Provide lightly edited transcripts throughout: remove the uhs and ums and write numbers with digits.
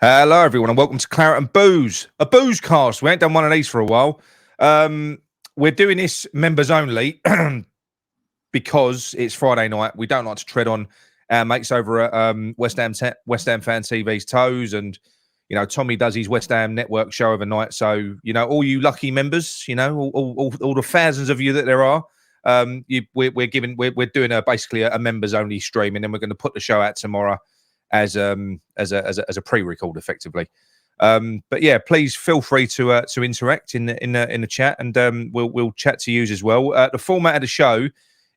Hello, everyone, and welcome to Claret and Booze, a Boozecast. We ain't done one of these for a while. We're doing this members only because it's Friday night. We don't like to tread on our mates over at West Ham Fan TV's toes, and Tommy does his West Ham Network show overnight. So all you lucky members, all the thousands of you that there are, we're doing basically a members only stream, and then we're going to put the show out tomorrow as a pre-record effectively. But yeah, please feel free to interact in the chat, and we'll chat to you as well. The format of the show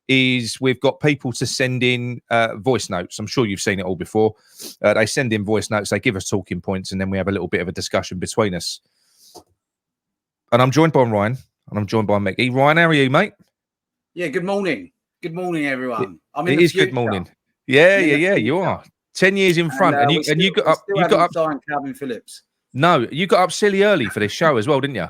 is we've got people to send in voice notes. I'm sure you've seen it all before. They send in voice notes, they give us talking points, and then we have a little bit of a discussion between us. And I'm joined by Ryan, and I'm joined by Mickey. Ryan, how are you, mate? Yeah, good morning. Good morning, everyone. It is good morning. Yeah, you are. 10 years in front, and you got up. Calvin Phillips. No, you got up silly early for this show as well, didn't you?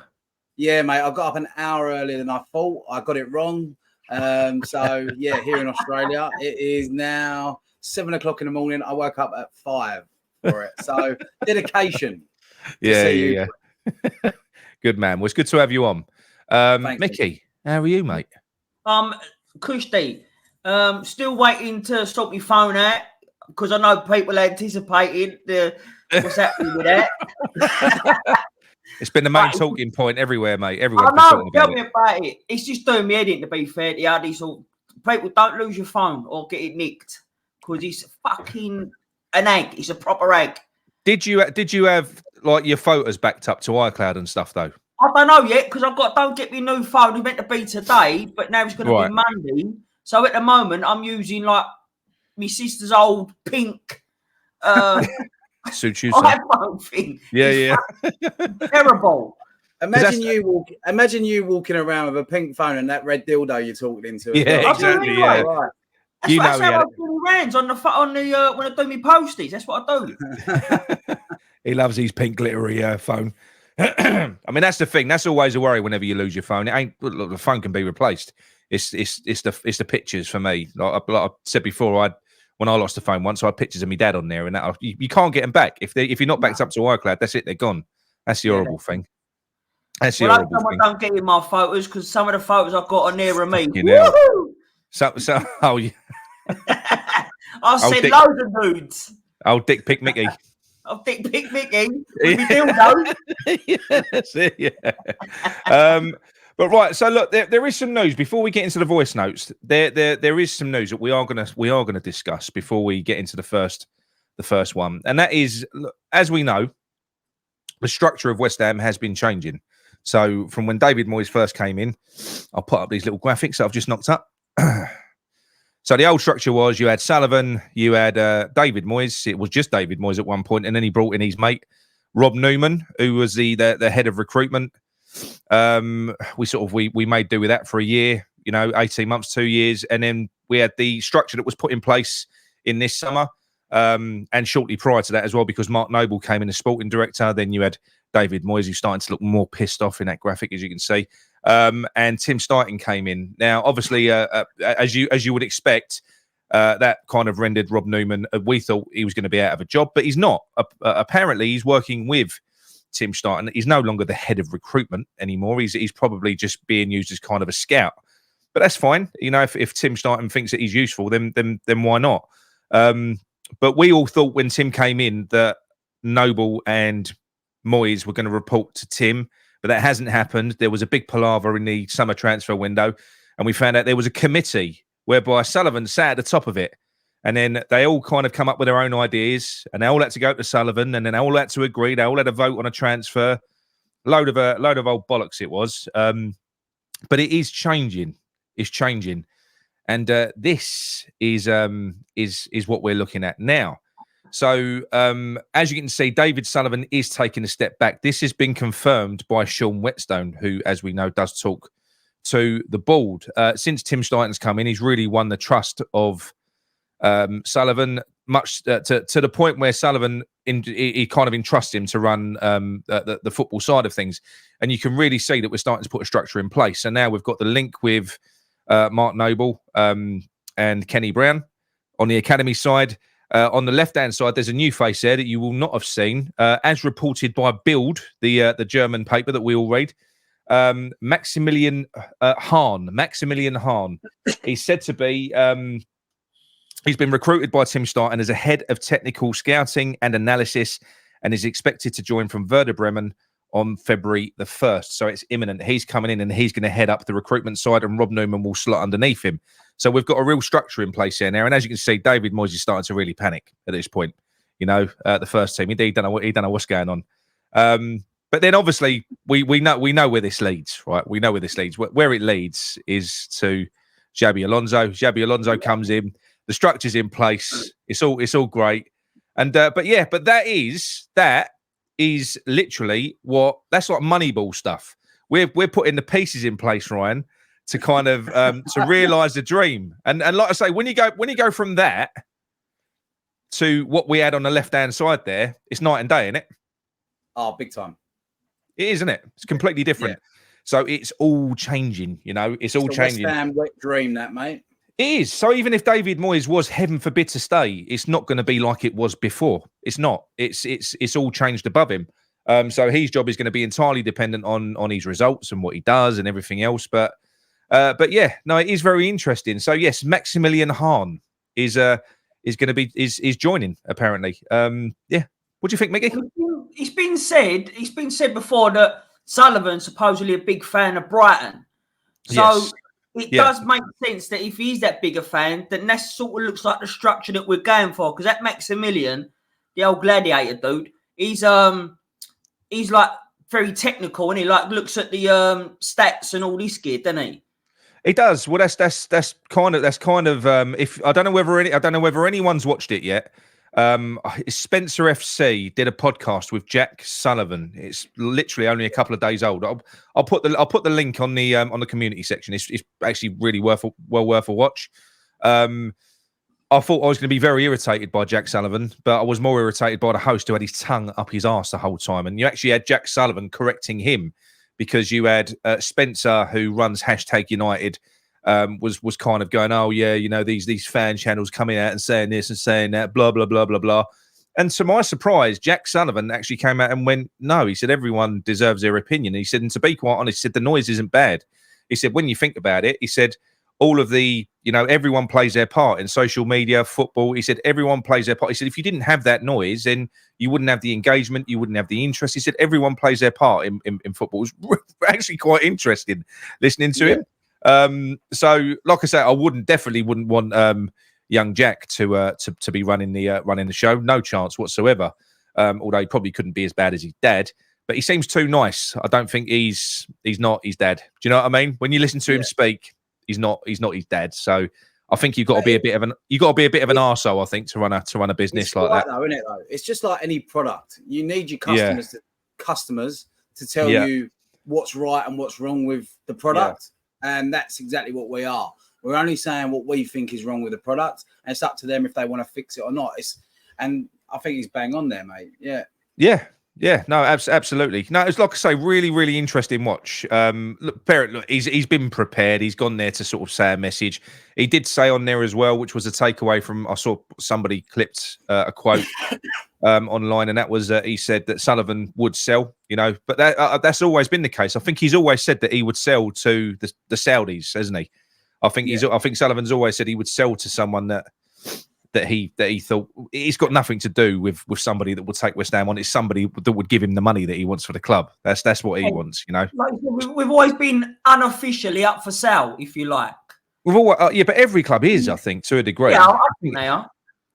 Yeah, mate. I got up an hour earlier than I thought. I got it wrong. So yeah, here in Australia, it is now 7 o'clock in the morning. I woke up at 5 for it. So dedication. Yeah. Good man. Well, it's good to have you on. Mickey, how are you, mate? Kushti, still waiting to sort my phone out, because I know people are anticipating what's happening with that. It's been the main talking point everywhere, mate. Everyone's I know, tell me about it. It's just doing me head in, to be fair. People don't lose your phone or get it nicked, because it's fucking an egg. It's a proper egg. Did you have like your photos backed up to iCloud and stuff though? I don't know yet, because don't get me new phone. It's meant to be today, but now it's going to be Monday. So at the moment, I'm using like my sister's old pink suits you, iPhone thing. Yeah. Terrible. Imagine you walking around with a pink phone and that red dildo you're talking into. Yeah, exactly. Yeah. Right. That's how I do my rounds on the when I do my posties. That's what I do. He loves his pink glittery phone. I mean, that's the thing. That's always a worry whenever you lose your phone. It ain't. Look, the phone can be replaced. It's the pictures for me. Like I said before, when I lost the phone once, I had pictures of my dad on there, and that you can't get them back if you're not backed up to iCloud. That's it. They're gone. That's the horrible thing. That's the horrible thing. Don't get in my photos, because some of the photos I've got are nearer me. Oh yeah. I've seen loads of nudes. Oh, Dick Pick Mickey. I've Dick Pick Mickey with my dildo. That's it, yeah. But right, so look, there is some news before we get into the voice notes. There is some news that we are gonna discuss before we get into the first one, and that is, as we know, the structure of West Ham has been changing. So from when David Moyes first came in, I'll put up these little graphics that I've just knocked up. So the old structure was you had Sullivan, you had David Moyes. It was just David Moyes at one point, and then he brought in his mate Rob Newman, who was the head of recruitment. We made do with that for a year, 18 months, 2 years, and then we had the structure that was put in place in this summer, and shortly prior to that as well, because Mark Noble came in as sporting director. Then you had David Moyes, who's starting to look more pissed off in that graphic, as you can see. And Tim Steidten came in. Now, obviously, as you would expect, that kind of rendered Rob Newman. We thought he was going to be out of a job, but he's not. Apparently, he's working with Tim Steidten. He's no longer the head of recruitment anymore. He's probably just being used as kind of a scout. But that's fine. If Tim Steidten thinks that he's useful, then why not? But we all thought when Tim came in that Noble and Moyes were going to report to Tim. But that hasn't happened. There was a big palaver in the summer transfer window, and we found out there was a committee whereby Sullivan sat at the top of it, and then they all kind of come up with their own ideas, and they all had to go to Sullivan, and then they all had to agree. They all had a vote on a transfer. Load of old bollocks it was. But it is changing. It's changing, and this is what we're looking at now. So, as you can see, David Sullivan is taking a step back. This has been confirmed by Sean Whetstone, who, as we know, does talk to the board. Since Tim Steidten's come in, he's really won the trust of Sullivan, much to the point where Sullivan he kind of entrusts him to run the football side of things. And you can really see that we're starting to put a structure in place. So now we've got the link with Mark Noble and Kenny Brown on the academy side. On the left-hand side, there's a new face there that you will not have seen, as reported by Bild, the German paper that we all read. Maximillion Hahn. He's said to be. He's been recruited by Tim Steidten as a head of technical scouting and analysis, and is expected to join from Werder Bremen on February the 1st. So it's imminent. He's coming in and he's going to head up the recruitment side, and Rob Newman will slot underneath him. So we've got a real structure in place here now. And as you can see, David Moyes is starting to really panic at this point. You know, the first team, he don't know what's going on. But then obviously we know where this leads, right? We know where this leads. Where it leads is to Xabi Alonso. Xabi Alonso comes in. The structure's in place. It's all great. And but that is literally that's like Moneyball stuff. We're putting the pieces in place, Ryan, to kind of to realise the dream. And like I say, when you go from that to what we had on the left-hand side there, it's night and day, isn't it? Oh, big time. It is, isn't it? It's completely different. Yeah. So it's all changing, you know. It's all changing. West Ham wet dream, that, mate. It is. So even if David Moyes was, heaven forbid, to stay, it's not going to be like it was before. It's not. It's all changed above him. So his job is going to be entirely dependent on his results and what he does and everything else. But yeah, no, it is very interesting. So yes, Maximillion Hahn is going to be joining apparently. Yeah. What do you think, Mickey? It's been said before that Sullivan's supposedly a big fan of Brighton. So. Yes. It does make sense that if he's that big a fan, then that sort of looks like the structure that we're going for. Because that Maximilian, the old gladiator dude, he's like very technical, and he like looks at the stats and all this gear, doesn't he? He does. Well, that's kind of if I don't know whether anyone's watched it yet. Spencer FC did a podcast with Jack Sullivan. It's literally only a couple of days old. I'll put the link on the community section. It's actually really worth a watch. I thought I was going to be very irritated by Jack Sullivan, but I was more irritated by the host who had his tongue up his arse the whole time. And you actually had Jack Sullivan correcting him because you had Spencer, who runs #United. Was kind of going, oh yeah, you know, these fan channels coming out and saying this and saying that, blah blah blah blah blah. And to my surprise, Jack Sullivan actually came out and went, no, he said everyone deserves their opinion. He said, and to be quite honest, he said the noise isn't bad. He said when you think about it, he said all of the, you know, everyone plays their part in social media, football. He said everyone plays their part. He said if you didn't have that noise, then you wouldn't have the engagement, you wouldn't have the interest. He said everyone plays their part in football. It was actually quite interesting listening to him. So like I say, I definitely wouldn't want young Jack to be running the show. No chance whatsoever. Although he probably couldn't be as bad as his dad, but he seems too nice. I don't think he's not his dad. Do you know what I mean? When you listen to him speak, he's not his dad. So I think you've got to be a bit of an arsehole, I think, to run a business like that. Though, isn't it? Though it's just like any product. You need your customers to tell you what's right and what's wrong with the product. Yeah. And that's exactly what we are. We're only saying what we think is wrong with the product, and it's up to them if they want to fix it or not. And I think he's bang on there, mate. Yeah. No, absolutely. No, it's like I say, really, really interesting watch. Look, he's been prepared. He's gone there to sort of say a message. He did say on there as well, which was a takeaway from, I saw somebody clipped a quote online, and that was he said that Sullivan would sell, you know, but that's always been the case. I think he's always said that he would sell to the Saudis, hasn't he? I think Sullivan's always said he would sell to someone that he thought he's got nothing to do with somebody that would take West Ham on. It's somebody that would give him the money that he wants for the club. That's what he wants, you know. Like, we've always been unofficially up for sale, if you like. We've always, but every club is, I think, to a degree. Yeah, I think they are.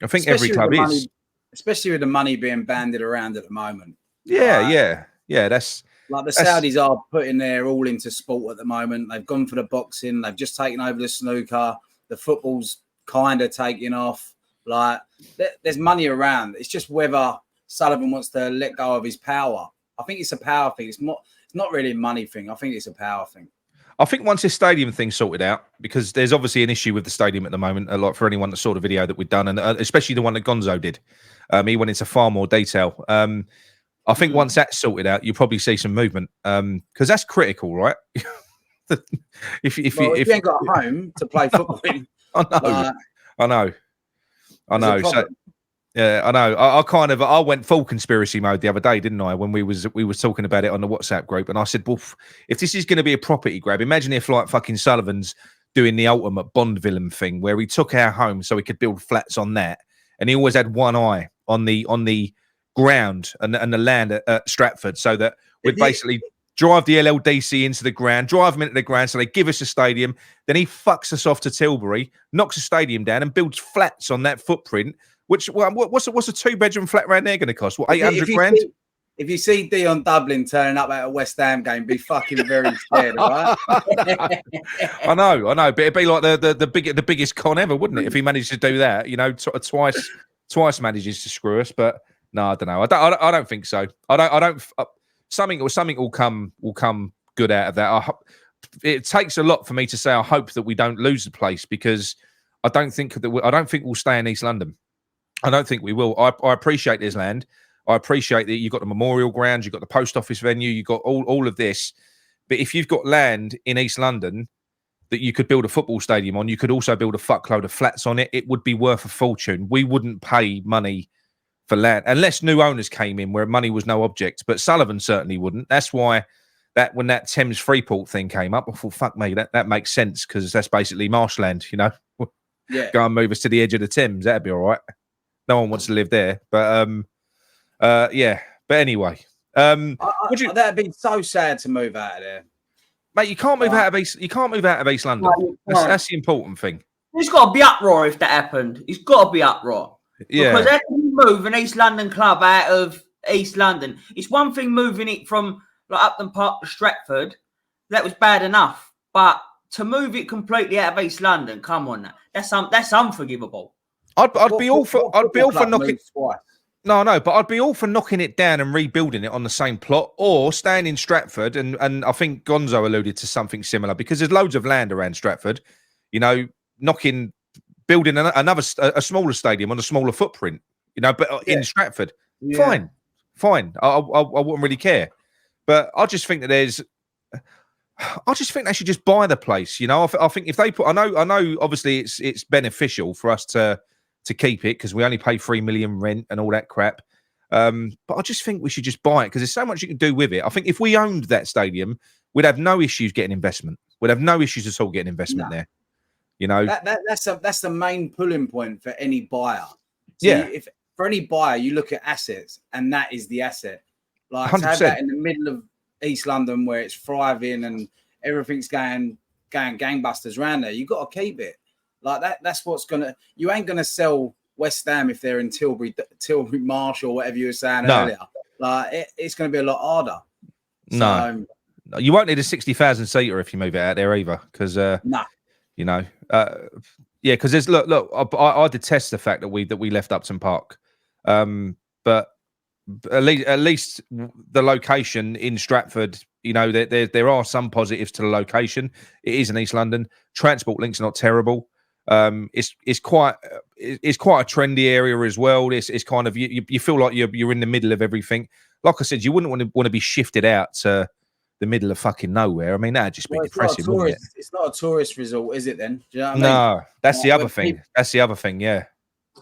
I think every club is. Especially with the money being banded around at the moment. Yeah. That's like the Saudis are putting their all into sport at the moment. They've gone for the boxing. They've just taken over the snooker. The football's kind of taking off. Like there's money around. It's just whether Sullivan wants to let go of his power. I think it's a power thing. It's not really a money thing. I think it's a power thing. I think once this stadium thing's sorted out, because there's obviously an issue with the stadium at the moment, a lot for anyone that saw the video that we'd done, and especially the one that Gonzo did. He went into far more detail. I think once that's sorted out, you'll probably see some movement, because that's critical, right? if you ain't got a home to play football in, I know. So Yeah, I know. I went full conspiracy mode the other day, didn't I? When we was talking about it on the WhatsApp group, and I said, well, if this is going to be a property grab, imagine if like fucking Sullivan's doing the ultimate Bond villain thing where he took our home so he could build flats on that, and he always had one eye on the ground and the land at Stratford, so that we'd basically drive the LLDC into the ground, drive them into the ground, so they give us a stadium. Then he fucks us off to Tilbury, knocks a stadium down, and builds flats on that footprint. What's a 2-bedroom flat around there going to cost? What, 800 grand? If you see Dion Dublin turning up at a West Ham game, be fucking very scared, right? I know, but it'd be like the biggest con ever, wouldn't it? If he managed to do that, you know, twice manages to screw us. But no, I don't know. I don't think so. I don't. Something will come good out of that. It takes a lot for me to say I hope that we don't lose the place, because I don't think we'll stay in East London. I don't think we will. I appreciate this land. I appreciate that you've got the memorial grounds, you've got the post office venue, you've got all of this. But if you've got land in East London that you could build a football stadium on, you could also build a fuckload of flats on it. It would be worth a fortune. We wouldn't pay money for land unless new owners came in where money was no object. But Sullivan certainly wouldn't. That's why when that Thames Freeport thing came up, I thought, fuck me, that makes sense, because that's basically marshland, you know. Yeah. Go and move us to the edge of the Thames. That'd be all right. No one wants to live there. But yeah. But anyway. That'd be so sad to move out of there. Mate, you can't move out of East London. No, that's the important thing. There's got to be uproar if that happened. It's got to be uproar. Yeah. Because how can you move an East London club out of East London? It's one thing moving it from like Upton Park to Stratford. That was bad enough. But to move it completely out of East London, come on now. That's unforgivable. I'd be all for knocking. No, but I'd be all for knocking it down and rebuilding it on the same plot, or staying in Stratford. And I think Gonzo alluded to something similar, because there's loads of land around Stratford. You know, building a smaller stadium on a smaller footprint. You know, but in Stratford, fine. I wouldn't really care. But I just think that I just think they should just buy the place. You know, I think if they put, I know, obviously it's beneficial for us to keep it, because we only pay 3 million rent and all that crap. But I just think we should just buy it, because there's so much you can do with it. I think if we owned that stadium, we'd have no issues getting investment. We'd have no issues at all getting investment there. You know, that's the main pulling point for any buyer. So if for any buyer, you look at assets, and that is the asset. Like 100%. To have that in the middle of East London where it's thriving and everything's going gangbusters around there, you got to keep it. Like that's what's gonna. You ain't gonna sell West Ham if they're in Tilbury Marsh or whatever you were saying earlier. Like it's gonna be a lot harder. No, you won't need a 60,000 seater if you move it out there either, because you know, because there's look. I detest the fact that we left Upton Park, but at least the location in Stratford. You know, there are some positives to the location. It is in East London. Transport links are not terrible. It's quite a trendy area as well. It's kind of you feel like you're in the middle of everything. Like I said, you wouldn't want to be shifted out to the middle of fucking nowhere. I mean, that'd just be depressing, wouldn't it? It's not a tourist resort, is it? Then do you know what I mean? No, that's the other thing. That's the other thing. Yeah.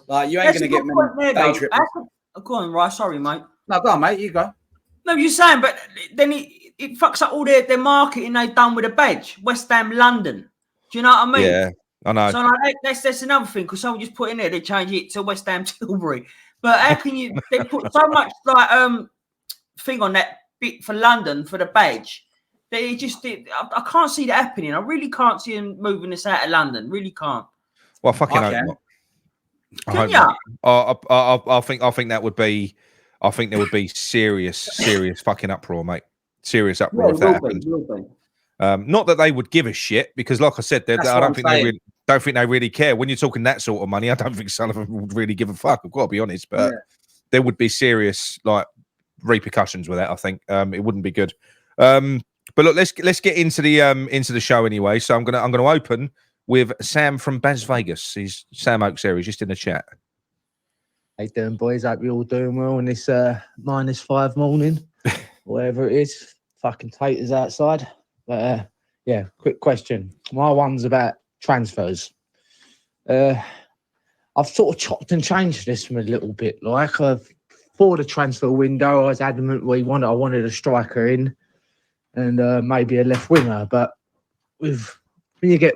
Like you ain't going to get many day trips. Go on, right? Sorry, mate. No, go on, mate. You go. No, you're saying, but then it fucks up all their marketing they've done with a badge. West Ham London. Do you know what I mean? Yeah, I know. So like, that's another thing, because someone just put in there, they change it to West Ham Tilbury. But how can you? They put so much like thing on that bit for London for the badge. They just did. I can't see that happening. I really can't see them moving this out of London. Really can't. Well, fucking hope not. I think that would be. I think there would be serious fucking uproar, mate. Serious uproar if that happened. Not that they would give a shit, because, like I said, I don't think they really care. When you're talking that sort of money, I don't think Sullivan would really give a fuck. I've got to be honest, but there would be serious like repercussions with that. I think it wouldn't be good. But look, let's get into the show anyway. So I'm gonna open with Sam from Baz Vegas. He's Sam Oak series, just in the chat. How you doing, boys? Hope you're all doing well on this -5 morning, whatever it is. Fucking taters outside. But quick question. My one's about transfers. I I've sort of chopped and changed this one a little bit. Like for the transfer window, I was adamant I wanted a striker in and maybe a left winger. But when you get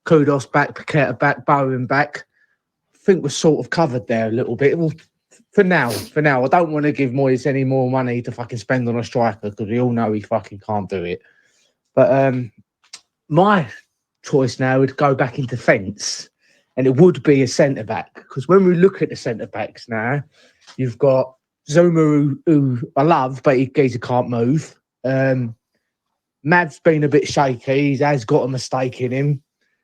Kudos back, Paqueta back, Bowen back, I think we're sort of covered there a little bit. Well, for now, I don't want to give Moyes any more money to fucking spend on a striker because we all know he fucking can't do it. But my choice now would go back in defence, and it would be a centre back because when we look at the centre backs now, you've got Zuma, who I love, but he can't move. Mav's been a bit shaky. He has got a mistake in him.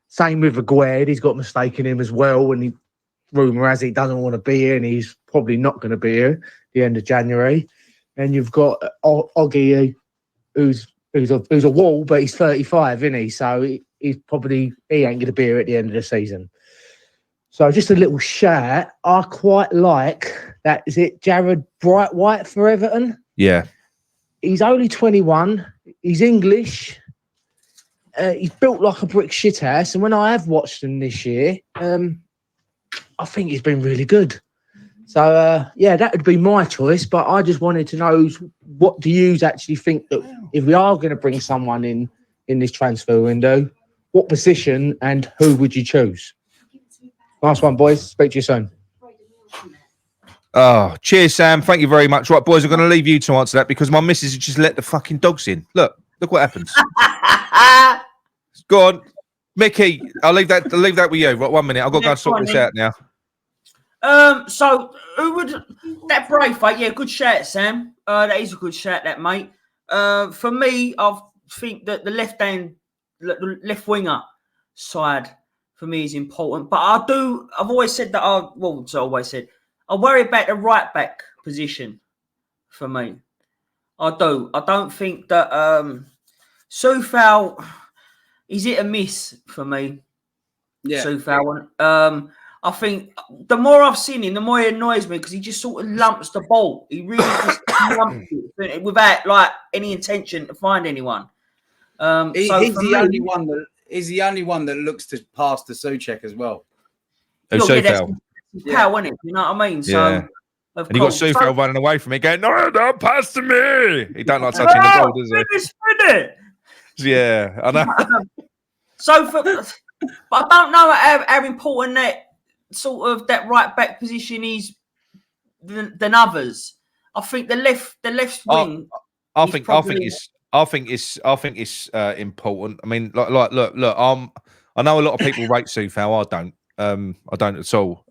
Same with Aguerd. He's got a mistake in him as well. And rumour has it he doesn't want to be here, and he's probably not going to be here at the end of January. And you've got Oggy, who's a wall, but he's 35, isn't he? So he ain't going to be here at the end of the season. So just a little shout. I quite like that. Is it Jared Brightwhite for Everton? Yeah. He's only 21. He's English. He's built like a brick shithouse. And when I have watched him this year, I think he's been really good. So, that would be my choice. But I just wanted to know, what do you actually think that if we are going to bring someone in this transfer window, what position and who would you choose? Nice one, boys. Speak to you soon. Oh, cheers, Sam. Thank you very much. Right, boys, I'm going to leave you to answer that because my missus has just let the fucking dogs in. Look what happens. Go on, Mickey. I'll leave that with you. Right, 1 minute. I've got to go and sort this out now. So who would that Braithwaite? Yeah, good shout, Sam. That is a good shout, that mate. For me, I think that the left winger side for me is important. But I've always said that I worry about the right back position for me. I do. I don't think that Soufal is hit or miss for me. Yeah. Soufal. I think the more I've seen him, the more he annoys me because he just sort of lumps the ball. He really just lumps it without like any intention to find anyone. He's the only one that looks to pass to Souček as well. Soufal. Power, isn't it? You know what I mean? Yeah. And you got Soufal running away from me, going, "No, don't pass to me." He don't like touching the ball, does he? Yeah, I know. But I don't know how important that sort of that right back position is than others. I think the left wing. I think it's important. I mean, look. I know a lot of people rate Soufal. I don't at all.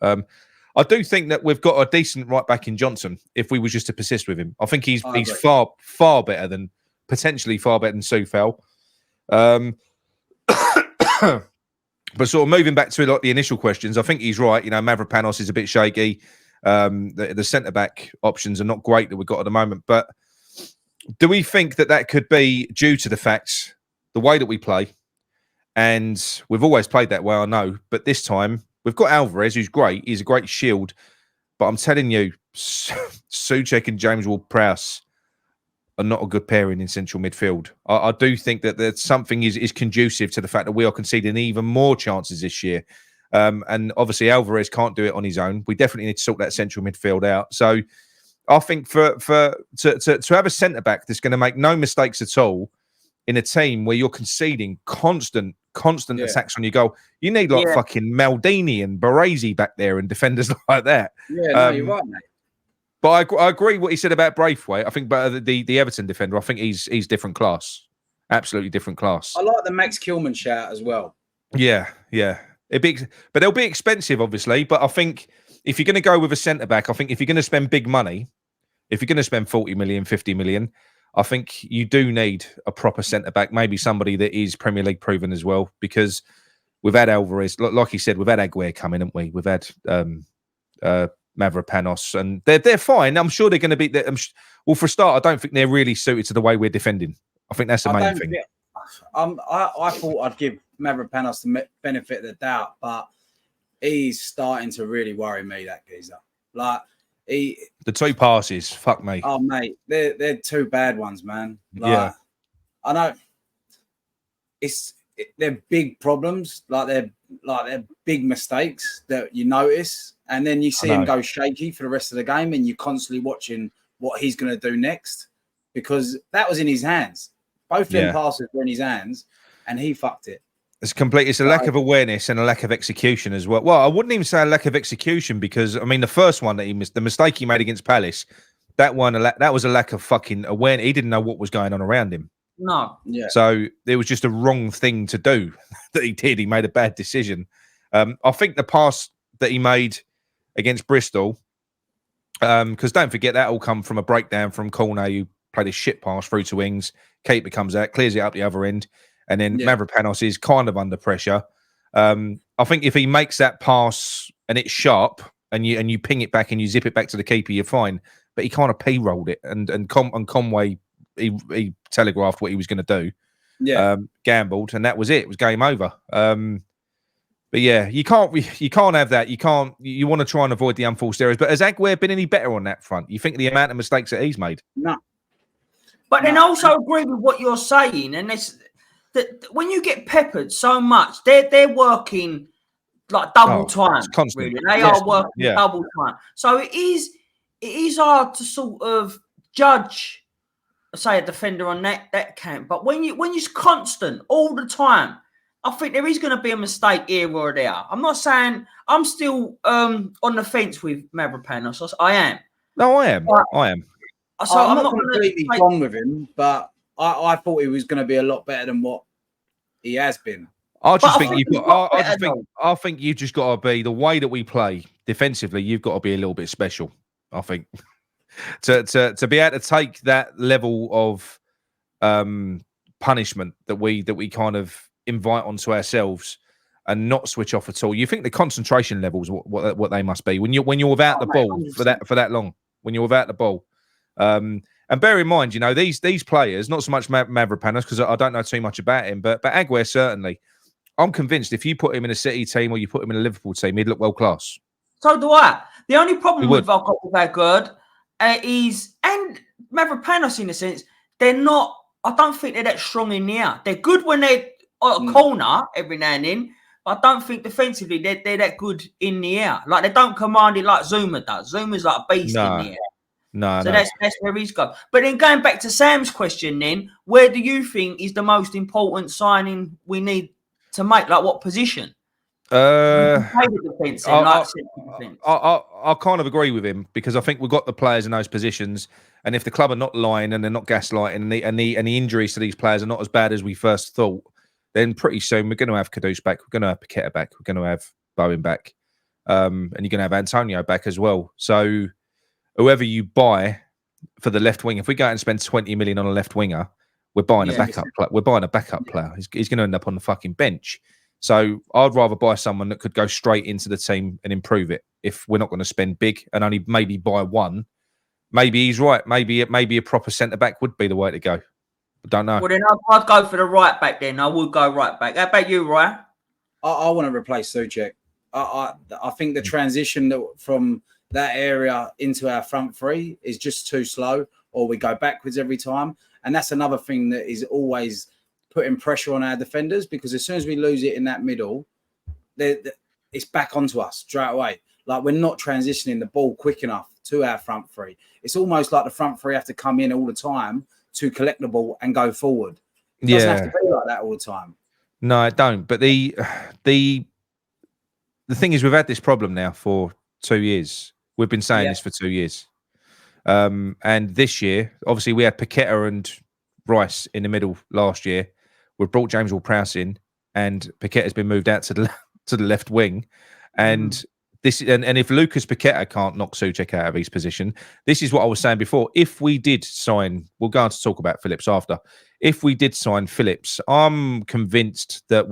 I do think that we've got a decent right back in Johnson if we was just to persist with him. I think he's far better than Soufal. But sort of moving back to like the initial questions, I think he's right. You know, Mavropanos is a bit shaky. The centre back options are not great that we've got at the moment. But do we think that could be due to the way that we play? And we've always played that way, I know. But this time we've got Alvarez, who's great. He's a great shield. But I'm telling you, Souček and James Ward-Prowse are not a good pairing in central midfield. I do think that something is conducive to the fact that we are conceding even more chances this year. And obviously Alvarez can't do it on his own. We definitely need to sort that central midfield out. So I think to have a centre-back that's going to make no mistakes at all in a team where you're conceding constant attacks on your goal, you need fucking Maldini and Baresi back there and defenders like that. Yeah, you're right, mate. But I agree what he said about Braithwaite. I think the Everton defender, I think he's different class. Absolutely different class. I like the Max Kilman shout as well. Yeah. But they'll be expensive, obviously. But I think if you're going to go with a centre-back, I think if you're going to spend big money, if you're going to spend 40 million, 50 million, I think you do need a proper centre-back, maybe somebody that is Premier League proven as well, because we've had Alvarez, like you said, we've had Aguerd come in, haven't we? We've had Mavropanos, and they're fine. I'm sure they're going to be. Well, for a start, I don't think they're really suited to the way we're defending. I think that's the main thing. I thought I'd give Mavropanos the benefit of the doubt, but he's starting to really worry me, that geezer. Like the two passes, fuck me. Oh mate, they're two bad ones, man. Yeah, I know. They're big problems, like they're big mistakes that you notice. and then you see him go shaky for the rest of the game, and you're constantly watching what he's going to do next, because that was in his hands. Both them passes were in his hands, and he fucked it. It's a lack of awareness and a lack of execution as well. Well, I wouldn't even say a lack of execution, because I mean the first one that he missed, the mistake he made against Palace, that was a lack of fucking awareness. He didn't know what was going on around him. No. Yeah. So it was just a wrong thing to do that he did. He made a bad decision. I think the pass that he made against Bristol, because don't forget that all come from a breakdown from corner. You played a shit pass through to Ings. Keeper comes out, clears it up the other end. And then Mavropanos is kind of under pressure. I think if he makes that pass and it's sharp and you ping it back and you zip it back to the keeper, you're fine. But he kind of p-rolled it, and Conway he telegraphed what he was going to do. Yeah, gambled, and that was it. It was game over. But yeah, you can't have that. You want to try and avoid the unforced errors. But has Aguirre been any better on that front? You think the amount of mistakes that he's made? No. But then also agree with what you're saying, and it's that when you get peppered so much, they're working like double time. Constant. Really. They are working double time. So it is hard to sort of judge, say, a defender on that camp. But when it's constant all the time, I think there is going to be a mistake here or there. I'm not saying I'm still on the fence with Mavropanos. I am. No, I am. So I'm not completely gone with him, but I thought he was going to be a lot better than what he has been. I think you've just got to be, the way that we play defensively, you've got to be a little bit special. I think to be able to take that level of punishment that we kind of invite onto ourselves and not switch off at all. You think the concentration levels what they must be when you're without the ball 100%. for that long. When you're without the ball. And bear in mind, these players, not so much Mavropanos, because I don't know too much about him, but Aguirre certainly. I'm convinced if you put him in a City team or you put him in a Liverpool team, he'd look world class. So do I. The only problem with Aguirre is, and Mavropanos in a sense, they're not. I don't think they're that strong in the air. They're good when they're at a corner every now and then. But I don't think defensively they're that good in the air. Like they don't command it like Zuma does. Zuma's like a beast in the air. No, that's where he's gone. But then going back to Sam's question, then where do you think is the most important signing we need to make? Like what position? I kind of agree with him, because I think we've got the players in those positions, and if the club are not lying and they're not gaslighting, and the injuries to these players are not as bad as we first thought, then pretty soon we're going to have Kudus back, we're going to have Paqueta back, we're going to have Bowen back, and you're going to have Antonio back as well. So whoever you buy for the left wing, if we go out and spend 20 million on a left winger, we're buying a backup player. We're buying a backup player. He's going to end up on the fucking bench. So I'd rather buy someone that could go straight into the team and improve it. If we're not going to spend big and only maybe buy one, maybe he's right. Maybe a proper centre back would be the way to go. I don't know. Well, then I'd go for the right back. Then I would go right back. How about you, Ryan? I want to replace Souček. I think the transition from that area into our front three is just too slow, or we go backwards every time. And that's another thing that is always putting pressure on our defenders, because as soon as we lose it in that middle, it's back onto us straight away. Like we're not transitioning the ball quick enough to our front three. It's almost like the front three have to come in all the time to collect the ball and go forward. It doesn't have to be like that all the time. No, it don't. But the thing is, we've had this problem now for 2 years. We've been saying this for 2 years. And this year, obviously, we had Paqueta and Rice in the middle last year. We've brought James Ward-Prowse in, and Paqueta's been moved out to the left wing. And and if Lucas Paqueta can't knock Souček out of his position, this is what I was saying before. If we did sign, we'll go on to talk about Phillips after. If we did sign Phillips, I'm convinced that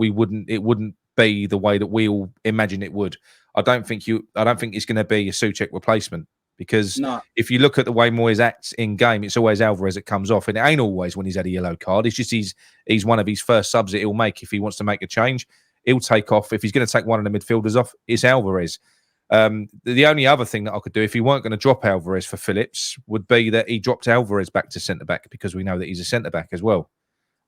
it wouldn't be the way that we all imagine it would. I don't think it's going to be a Souček replacement, because if you look at the way Moyes acts in game, it's always Alvarez that comes off, and it ain't always when he's had a yellow card. It's just he's one of his first subs that he'll make if he wants to make a change. He'll take off. If he's going to take one of the midfielders off, it's Alvarez. The only other thing that I could do, if he weren't going to drop Alvarez for Phillips, would be that he dropped Alvarez back to centre-back, because we know that he's a centre-back as well.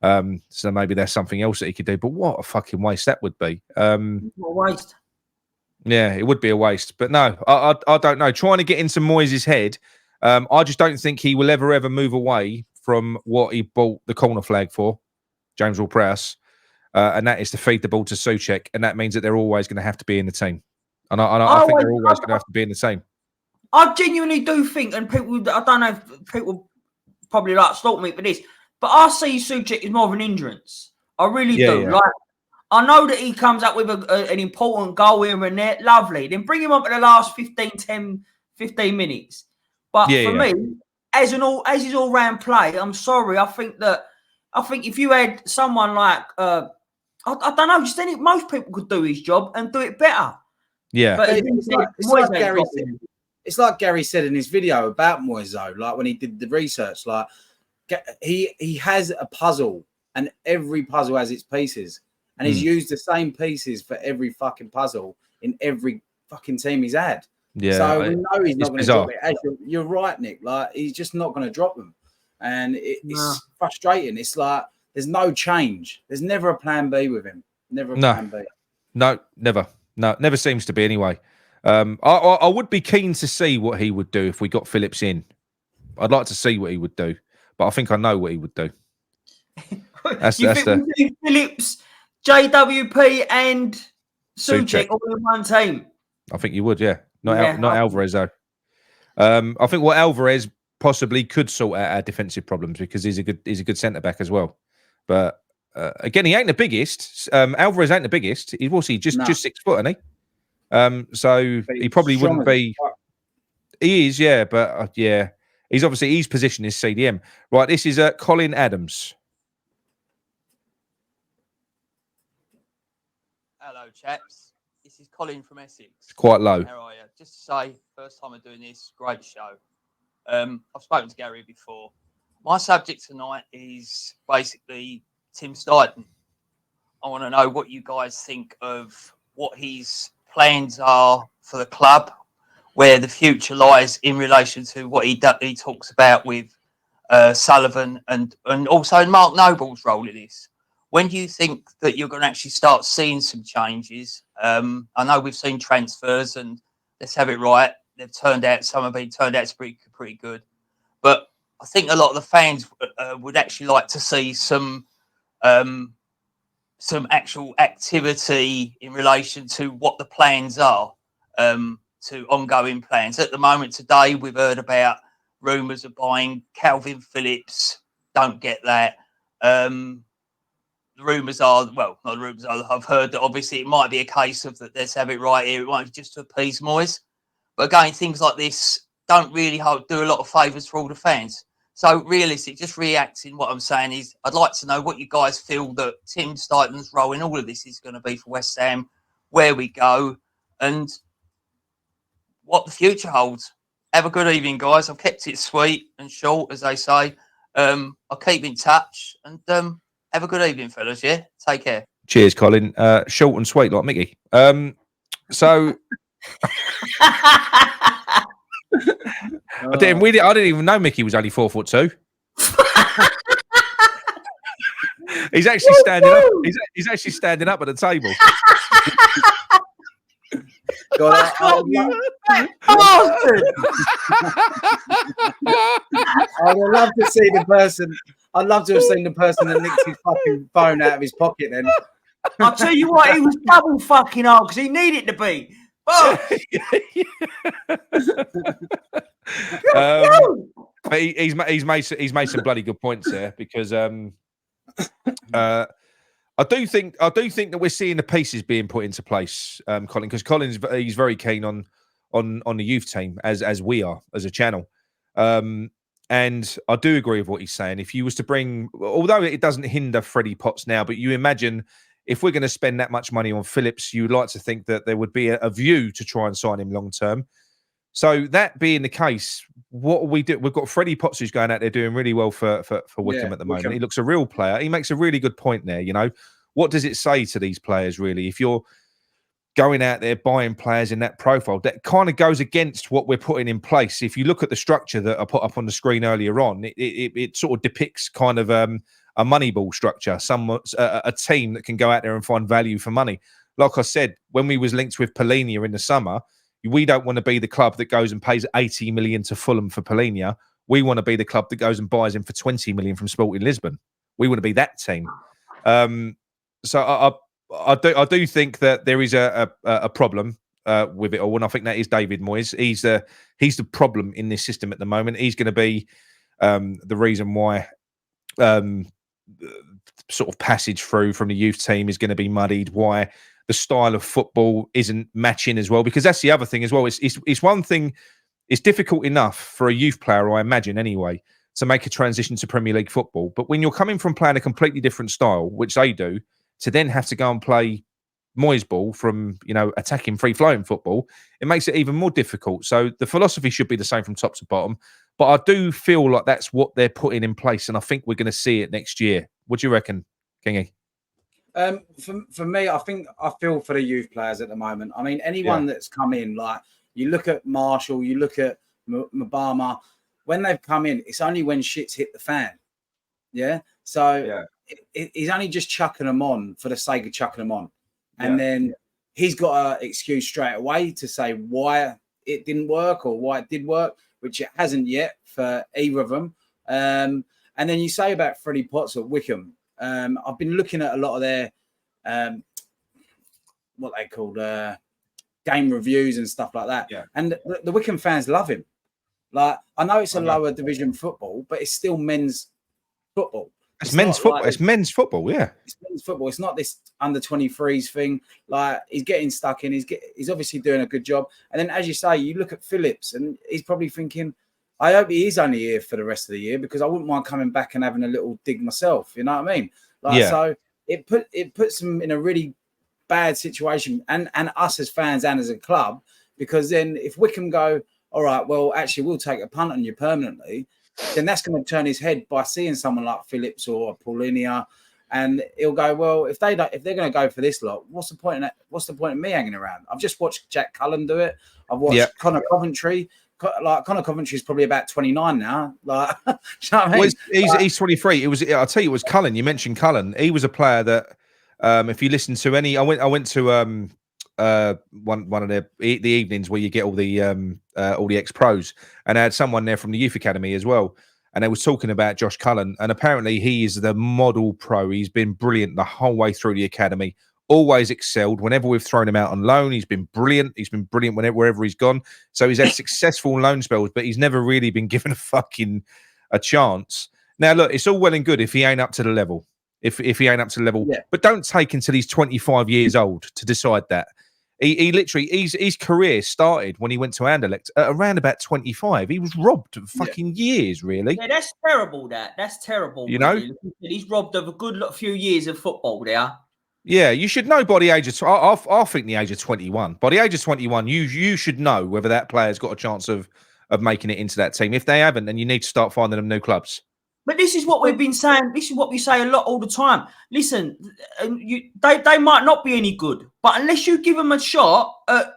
So maybe there's something else that he could do. But what a fucking waste that would be. What a waste. Yeah, it would be a waste. But no, I don't know. Trying to get into Moyes' head, I just don't think he will ever move away from what he bought the corner flag for, James Ward-Prowse, and that is to feed the ball to Souček, and that means that they're always going to have to be in the team. And I think they're always going to have to be in the team. I genuinely do think, and people, I don't know if people probably like stalk me for this, but I see Souček as more of an hindrance. I really do. Yeah. Like, I know that he comes up with an important goal here and there. Lovely. Then bring him up in the last 15 minutes. But for me, as his all-round play, I'm sorry. I think if you had someone like I don't know, just most people could do his job and do it better. Yeah. But it's like Gary said in his video about Moyes, though, like when he did the research, like he has a puzzle and every puzzle has its pieces. And he's used the same pieces for every fucking puzzle in every fucking team he's had. Yeah. So we know he's not going to drop it. You're right, Nick. Like, he's just not going to drop them. And it's frustrating. It's like there's no change. There's never a plan B with him. Never a plan B. No, never. No, never seems to be anyway. I would be keen to see what he would do if we got Phillips in. I'd like to see what he would do. But I think I know what he would do. That's Phillips, JWP and Souček all in one team. I think you would, yeah. Not Alvarez, though. I think Alvarez possibly could sort out our defensive problems because he's a good centre back as well. But again, he ain't the biggest. Alvarez ain't the biggest. He's just 6 foot, isn't he? So he probably wouldn't be. He is, yeah, but he's obviously his position is CDM. Right, this is Colin Adams. Hello, chaps. This is Colin from Essex. It's quite low. How are you? Just to say, first time I'm doing this, great show. I've spoken to Gary before. My subject tonight is basically Tim Steidten. I want to know what you guys think of what his plans are for the club, where the future lies in relation to what he talks about with Sullivan and also Mark Noble's role in this. When do you think that you're going to actually start seeing some changes? I know we've seen transfers, and let's have it right. Some have been turned out to be pretty good. But I think a lot of the fans would actually like to see some actual activity in relation to what the plans are, to ongoing plans. At the moment today, we've heard about rumours of buying Calvin Phillips. Don't get that. The rumours are, well, not the rumours are, I've heard that obviously it might be a case of that let's have it right here. It might be just to appease Moyes. But again, things like this don't really do a lot of favours for all the fans. So realistic, just reacting, what I'm saying is I'd like to know what you guys feel that Tim Steidten's role in all of this is going to be for West Ham, where we go, and what the future holds. Have a good evening, guys. I've kept it sweet and short, as they say. I'll keep in touch, and have a good evening, fellas, yeah? Take care. Cheers, Colin. Short and sweet like Mickey. So... I didn't even know Mickey was only 4'2". He's actually standing up. He's actually standing up at the table. God, I would love to see the person. I'd love to have seen the person that nicked his fucking phone out of his pocket. Then I'll tell you what, he was double fucking hard because he needed to be. But he's made some bloody good points there because I do think that we're seeing the pieces being put into place, Colin, because he's very keen on the youth team as we are as a channel, and I do agree with what he's saying. If you was to bring, although it doesn't hinder Freddie Potts now, but you imagine. If we're going to spend that much money on Phillips, you'd like to think that there would be a view to try and sign him long term. So that being the case, what do we do? We've got Freddie Potts who's going out there doing really well for Wickham at the moment. He looks a real player. He makes a really good point there. You know, what does it say to these players really? If you're going out there buying players in that profile, that kind of goes against what we're putting in place. If you look at the structure that I put up on the screen earlier on, it sort of depicts kind of a Moneyball structure, a team that can go out there and find value for money. like I said, when we was linked with Polinia in the summer, we don't want to be the club that goes and pays 80 million to Fulham for Polinia. We want to be the club that goes and buys him for 20 million from Sporting Lisbon. We want to be that team. So I do think that there is a problem with it all, and I think that is David Moyes. He's the problem in this system at the moment. He's going to be the reason why sort of passage through from the youth team is going to be muddied. Why the style of football isn't matching as well, because that's the other thing as well. It's one thing. It's difficult enough for a youth player, I imagine anyway, to make a transition to Premier League football. But when you're coming from playing a completely different style, which they do, to then have to go and play Moyes ball from, attacking free-flowing football, it makes it even more difficult. So the philosophy should be the same from top to bottom. But I do feel like that's what they're putting in place, and I think we're going to see it next year. What do you reckon, Kingy? For me, I feel for the youth players at the moment. I mean, anyone that's come in, like you look at Marshall, you look at Mabama, when they've come in, it's only when shit's hit the fan. Yeah. So he's only just chucking them on for the sake of chucking them on. And then he's got an excuse straight away to say why it didn't work or why it did work, which it hasn't yet for either of them. And then you say about Freddie Potts at Wickham. I've been looking at a lot of their what they called game reviews and stuff like that. Yeah. And the Wickham fans love him. Like, I know it's a lower division football, but it's still men's football. It's men's football. Like, it's men's football, yeah. It's men's football. It's not this under 23s thing. Like, he's getting stuck in. He's obviously doing a good job. And then, as you say, you look at Phillips, and he's probably thinking, I hope he is only here for the rest of the year, because I wouldn't mind coming back and having a little dig myself. You know what I mean? Like, so it puts them in a really bad situation, and us as fans and as a club, because then if Wickham go, all right, well, actually, we'll take a punt on you permanently, then that's going to turn his head by seeing someone like Phillips or Paulinia, and he'll go, well, if they're going to go for this lot, what's the point in that? What's the point of me hanging around? I've just watched Jack Cullen do it. I've watched Connor Coventry. Like, Connor Coventry's probably about 29 now. Like, you know what I mean? Well, he's 23. I'll tell you, it was Cullen. You mentioned Cullen. He was a player that, if you listen to any, I went to one of the evenings where you get all the ex-pros, and I had someone there from the youth academy as well, and they was talking about Josh Cullen, and apparently he is the model pro. He's been brilliant the whole way through the academy, always excelled. Whenever we've thrown him out on loan, he's been brilliant. He's been brilliant wherever he's gone. So he's had successful loan spells, but he's never really been given a chance. Now, look, it's all well and good if he ain't up to the level. If he ain't up to the level, but don't take until he's 25 years old to decide that. He literally, his career started when he went to Anderlecht at around about 25. He was robbed of fucking years, really. Yeah, that's terrible. That's terrible. You know, he's robbed of a good few years of football there. Yeah, you should know by the age of. I think the age of 21. By the age of 21, you should know whether that player's got a chance of making it into that team. If they haven't, then you need to start finding them new clubs. But this is what we've been saying. This is what we say a lot all the time. Listen, they might not be any good, but unless you give them a shot,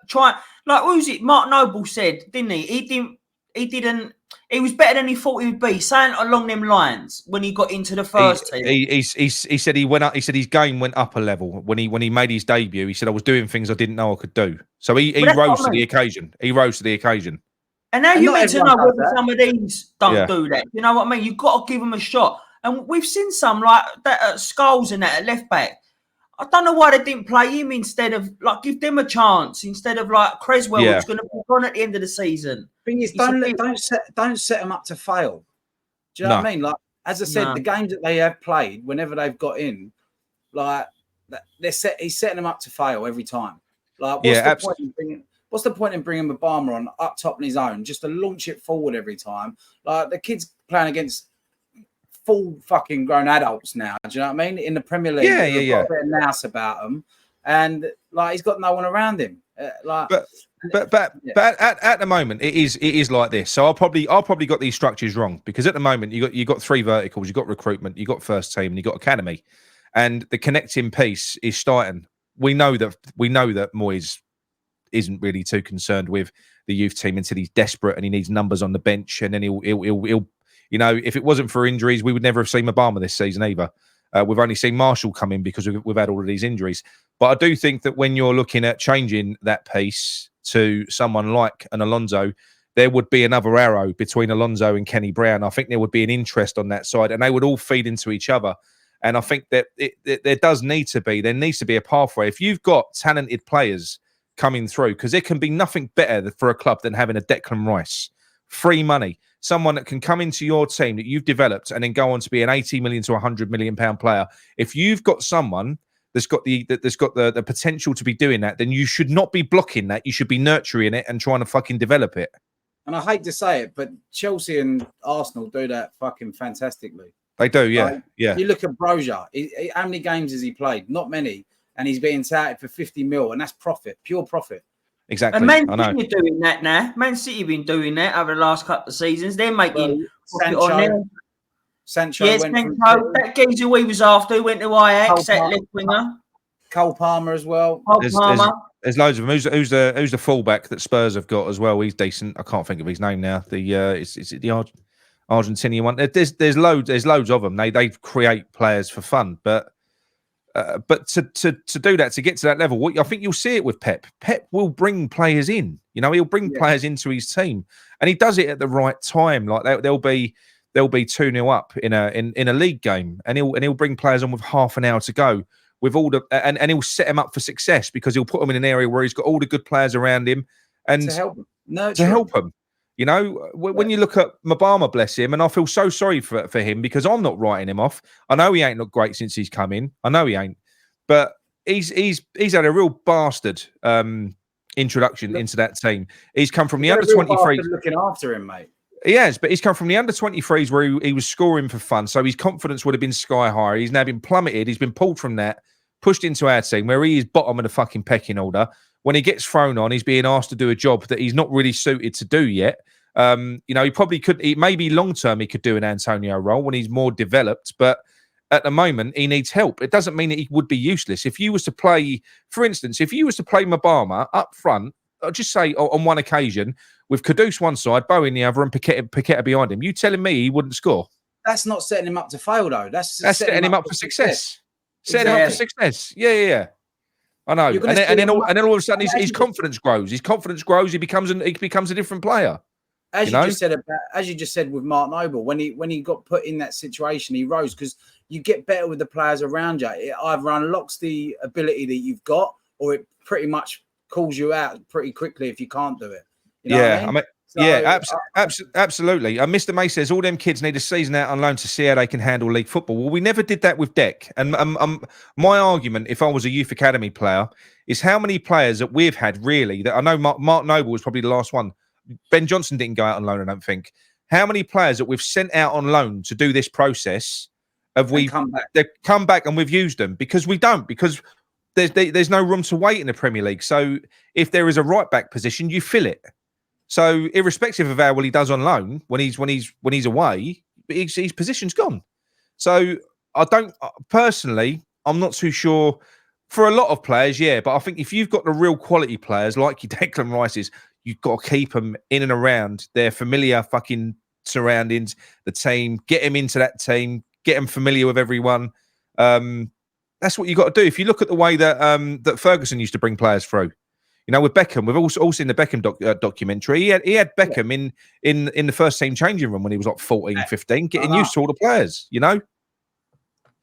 try. Like, what was it? Mark Noble said, didn't he? He didn't. He was better than he thought he would be. Saying along them lines when he got into the first team. He said he went up. He said his game went up a level when he made his debut. He said, I was doing things I didn't know I could do. So he rose to the occasion. He rose to the occasion. And now you need to know whether some of these don't do that. You know what I mean? You've got to give them a shot. And we've seen some like that at Scholes and that at left back. I don't know why they didn't play him instead of like give them a chance instead of like Creswell, who's going to be gone at the end of the season. Thing is, don't set them up to fail. Do you know what I mean? Like, as I said, the games that they have played, whenever they've got in, like he's setting them up to fail every time. Like, what's the point in bringing Mabama on up top on his own just to launch it forward every time? Like, the kid's playing against full fucking grown adults now. Do you know what I mean? In the Premier League, got a bit of nous about him, and like he's got no one around him. But at the moment it is like this. So I'll probably got these structures wrong, because at the moment you got three verticals. You got recruitment, you got first team, and you got academy, and the connecting piece is Steidten. We know that Moyes isn't really too concerned with the youth team until he's desperate and he needs numbers on the bench, and then he'll you know, if it wasn't for injuries, we would never have seen Mabama this season either. We've only seen Marshall come in because we've had all of these injuries. But I do think that when you're looking at changing that piece to someone like an Alonso, there would be another arrow between Alonso and Kenny Brown. I think there would be an interest on that side, and they would all feed into each other. And I think that there needs to be a pathway. If you've got talented players coming through, because there can be nothing better for a club than having a Declan Rice, free money, someone that can come into your team that you've developed and then go on to be an 80 million to 100 million pound player. If you've got someone that's got the potential to be doing that, then you should not be blocking that. You should be nurturing it and trying to fucking develop it. And I hate to say it, but Chelsea and Arsenal do that fucking fantastically. They do, yeah. You look at Broja. How many games has he played? Not many. And he's being touted for 50 mil, and that's profit, pure profit. Exactly. And Man City are doing that now. Man City have been doing that over the last couple of seasons. They're making Sancho yes, went from that geezer we was after went to Ajax, that left winger. Cole Palmer as well. There's loads of them. Who's the fullback that Spurs have got as well? He's decent. I can't think of his name now. Is it the Argentinian one? There's loads of them. They create players for fun, but to do that, to get to that level, I think you'll see it with Pep. Pep will bring players in. He'll bring players into his team, and he does it at the right time. Like they'll be 2-0 up in a league game, and he'll bring players on with half an hour to go. With all and he'll set him up for success because he'll put him in an area where he's got all the good players around him and to help him. When you look at Mabama, bless him, and I feel so sorry for him because I'm not writing him off. I know he ain't looked great since he's come in. I know he ain't, but he's had a real bastard introduction into that team. He's come from the under 23s. Looking after him, mate. He has, but he's come from the under 23s where he was scoring for fun, so his confidence would have been sky high. He's now been plummeted. He's been pulled from that, pushed into our team where he is bottom of the fucking pecking order. When he gets thrown on, he's being asked to do a job that he's not really suited to do yet. He probably could. Maybe long term he could do an Antonio role when he's more developed, but at the moment he needs help. It doesn't mean that he would be useless. If you was to play, for instance, Mabama up front, I'll just say on one occasion with Kudus one side, Bowen the other, and Paqueta behind him, you telling me he wouldn't score? That's not setting him up to fail, though. That's setting him up for success. Setting him up for success. Yeah. I know. And then all of a sudden his confidence grows. His confidence grows. He becomes a different player. As you just said with Mark Noble, when he got put in that situation, he rose because you get better with the players around you. It either unlocks the ability that you've got, or it pretty much calls you out pretty quickly if you can't do it. Absolutely. Mr. May says all them kids need a season out on loan to see how they can handle league football. Well, we never did that with Deck. And my argument, if I was a youth academy player, is how many players that we've had really that I know Mark Noble was probably the last one. Ben Johnson didn't go out on loan, I don't think. How many players that we've sent out on loan to do this process have we they've come back and we've used them? Because we don't, because there's no room to wait in the Premier League. So if there is a right back position, you fill it. So irrespective of how well he does on loan, when he's away, his position's gone. So I don't personally, I'm not too sure for a lot of players, but I think if you've got the real quality players like your Declan Rice's, you've got to keep them in and around their familiar fucking surroundings, the team, get them into that team, get them familiar with everyone. That's what you got to do. If you look at the way that that Ferguson used to bring players through, with Beckham, we've also seen the Beckham documentary. He had Beckham in the first team changing room when he was like 14, 15, getting used to all the players.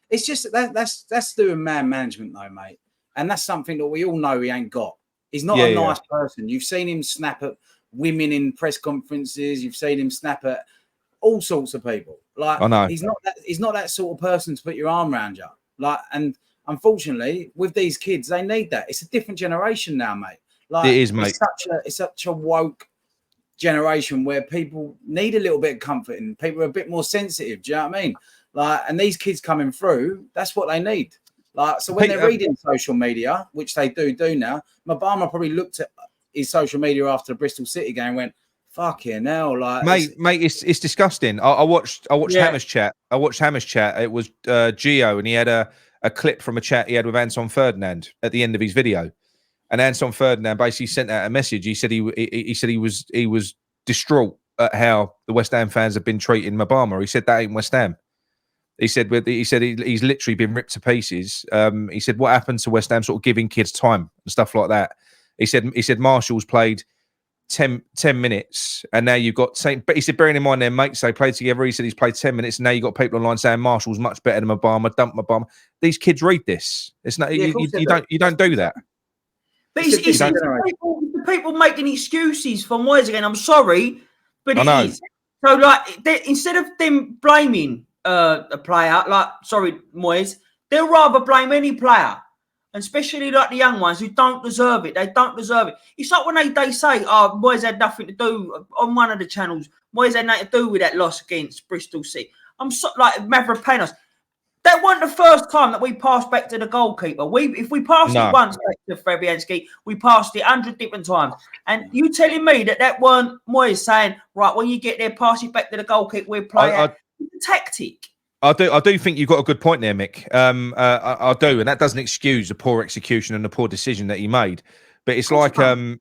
It's just that's doing man management though, mate, and that's something that we all know he ain't got. He's not a nice person. You've seen him snap at women in press conferences. You've seen him snap at all sorts of people. Like, I know. He's not that sort of person to put your arm around you. Like, and unfortunately, with these kids, they need that. It's a different generation now, mate. Like, it is, mate. It's such a woke generation where people need a little bit of comforting. People are a bit more sensitive. Do you know what I mean? Like, and these kids coming through, that's what they need. Like, so when they're reading social media, which they do now, Mabama probably looked at his social media after the Bristol City game and went, fucking hell, like, mate, it's disgusting. I watched Hammer's chat. I watched Hammer's chat. It was Gio, and he had a clip from a chat he had with Anton Ferdinand at the end of his video. And Anton Ferdinand basically sent out a message. He said he was distraught at how the West Ham fans have been treating Mabama. He said that ain't West Ham. He said he's literally been ripped to pieces. He said what happened to West Ham, sort of giving kids time and stuff like that. He said Marshall's played 10 minutes, and now you've got same. But he said, bearing in mind their mates, they played together. He said he's played 10 minutes, and now you've got people online saying Marshall's much better than Obama. Dump Obama. These kids read this. It's not you don't do that. But it's people making excuses for Moyes again. I'm sorry, but it is. So like instead of them blaming a player, like sorry Moyes, they'll rather blame any player. And especially like the young ones who don't deserve it. They don't deserve it. It's like when they say, oh, Moyes had nothing to do on one of the channels. Moyes had nothing to do with that loss against Bristol City. I'm so like Mavropanos. That wasn't the first time that we passed back to the goalkeeper. If we passed it once back to Fabianski, we passed it 100 different times. And you telling me that weren't Moyes saying, right, when you get there, pass it back to the goalkeeper, we'll play a tactic. I do think you've got a good point there, Mick. I do, and that doesn't excuse the poor execution and the poor decision that he made. But it's like one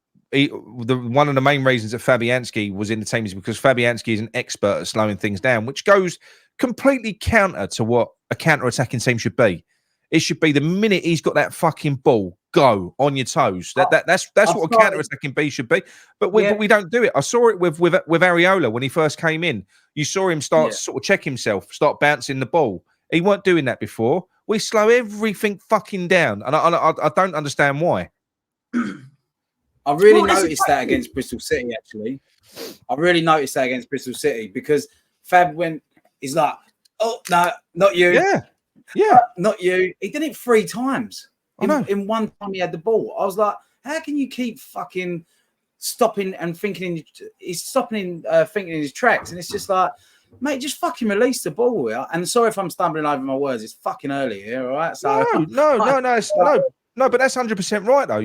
of the main reasons that Fabianski was in the team is because Fabianski is an expert at slowing things down, which goes completely counter to what a counter-attacking team should be. It should be the minute he's got that fucking ball, go on your toes. That's what a counter-attacking B should be. But we don't do it. I saw it with Areola when he first came in. You saw him start sort of check himself, start bouncing the ball. He weren't doing that before. We slow everything fucking down, and I don't understand why. I really noticed that against Bristol City. Actually, I really noticed that against Bristol City because Fab he's like, oh no, not you. Yeah, not you. He did it 3 times. In one time he had the ball. I was like, how can you keep fucking stopping and thinking? He's stopping thinking in his tracks, and it's just like, mate, just fucking release the ball here. And sorry if I'm stumbling over my words. It's fucking early here, all right? So no, but that's 100% right though.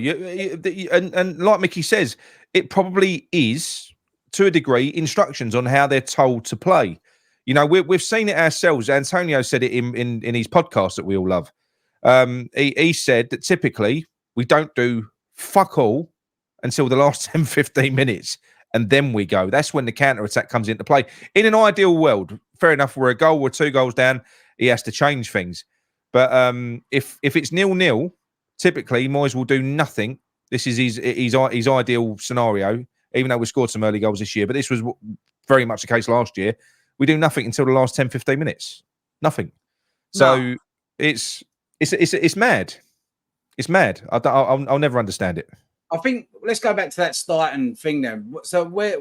And like Mickey says, it probably is to a degree instructions on how they're told to play. You know, we've seen it ourselves. Antonio said it in his podcast that we all love. He said that typically we don't do fuck all until the last 10, 15 minutes, and then we go. That's when the counter-attack comes into play. In an ideal world, fair enough, we're a goal or 2 goals down, he has to change things. But if it's 0-0, typically Moyes will do nothing. This is his ideal scenario, even though we scored some early goals this year, but this was very much the case last year. We do nothing until the last 10, 15 minutes. Nothing. So it's mad. It's mad. I'll never understand it. I think let's go back to that Steidten thing then. So where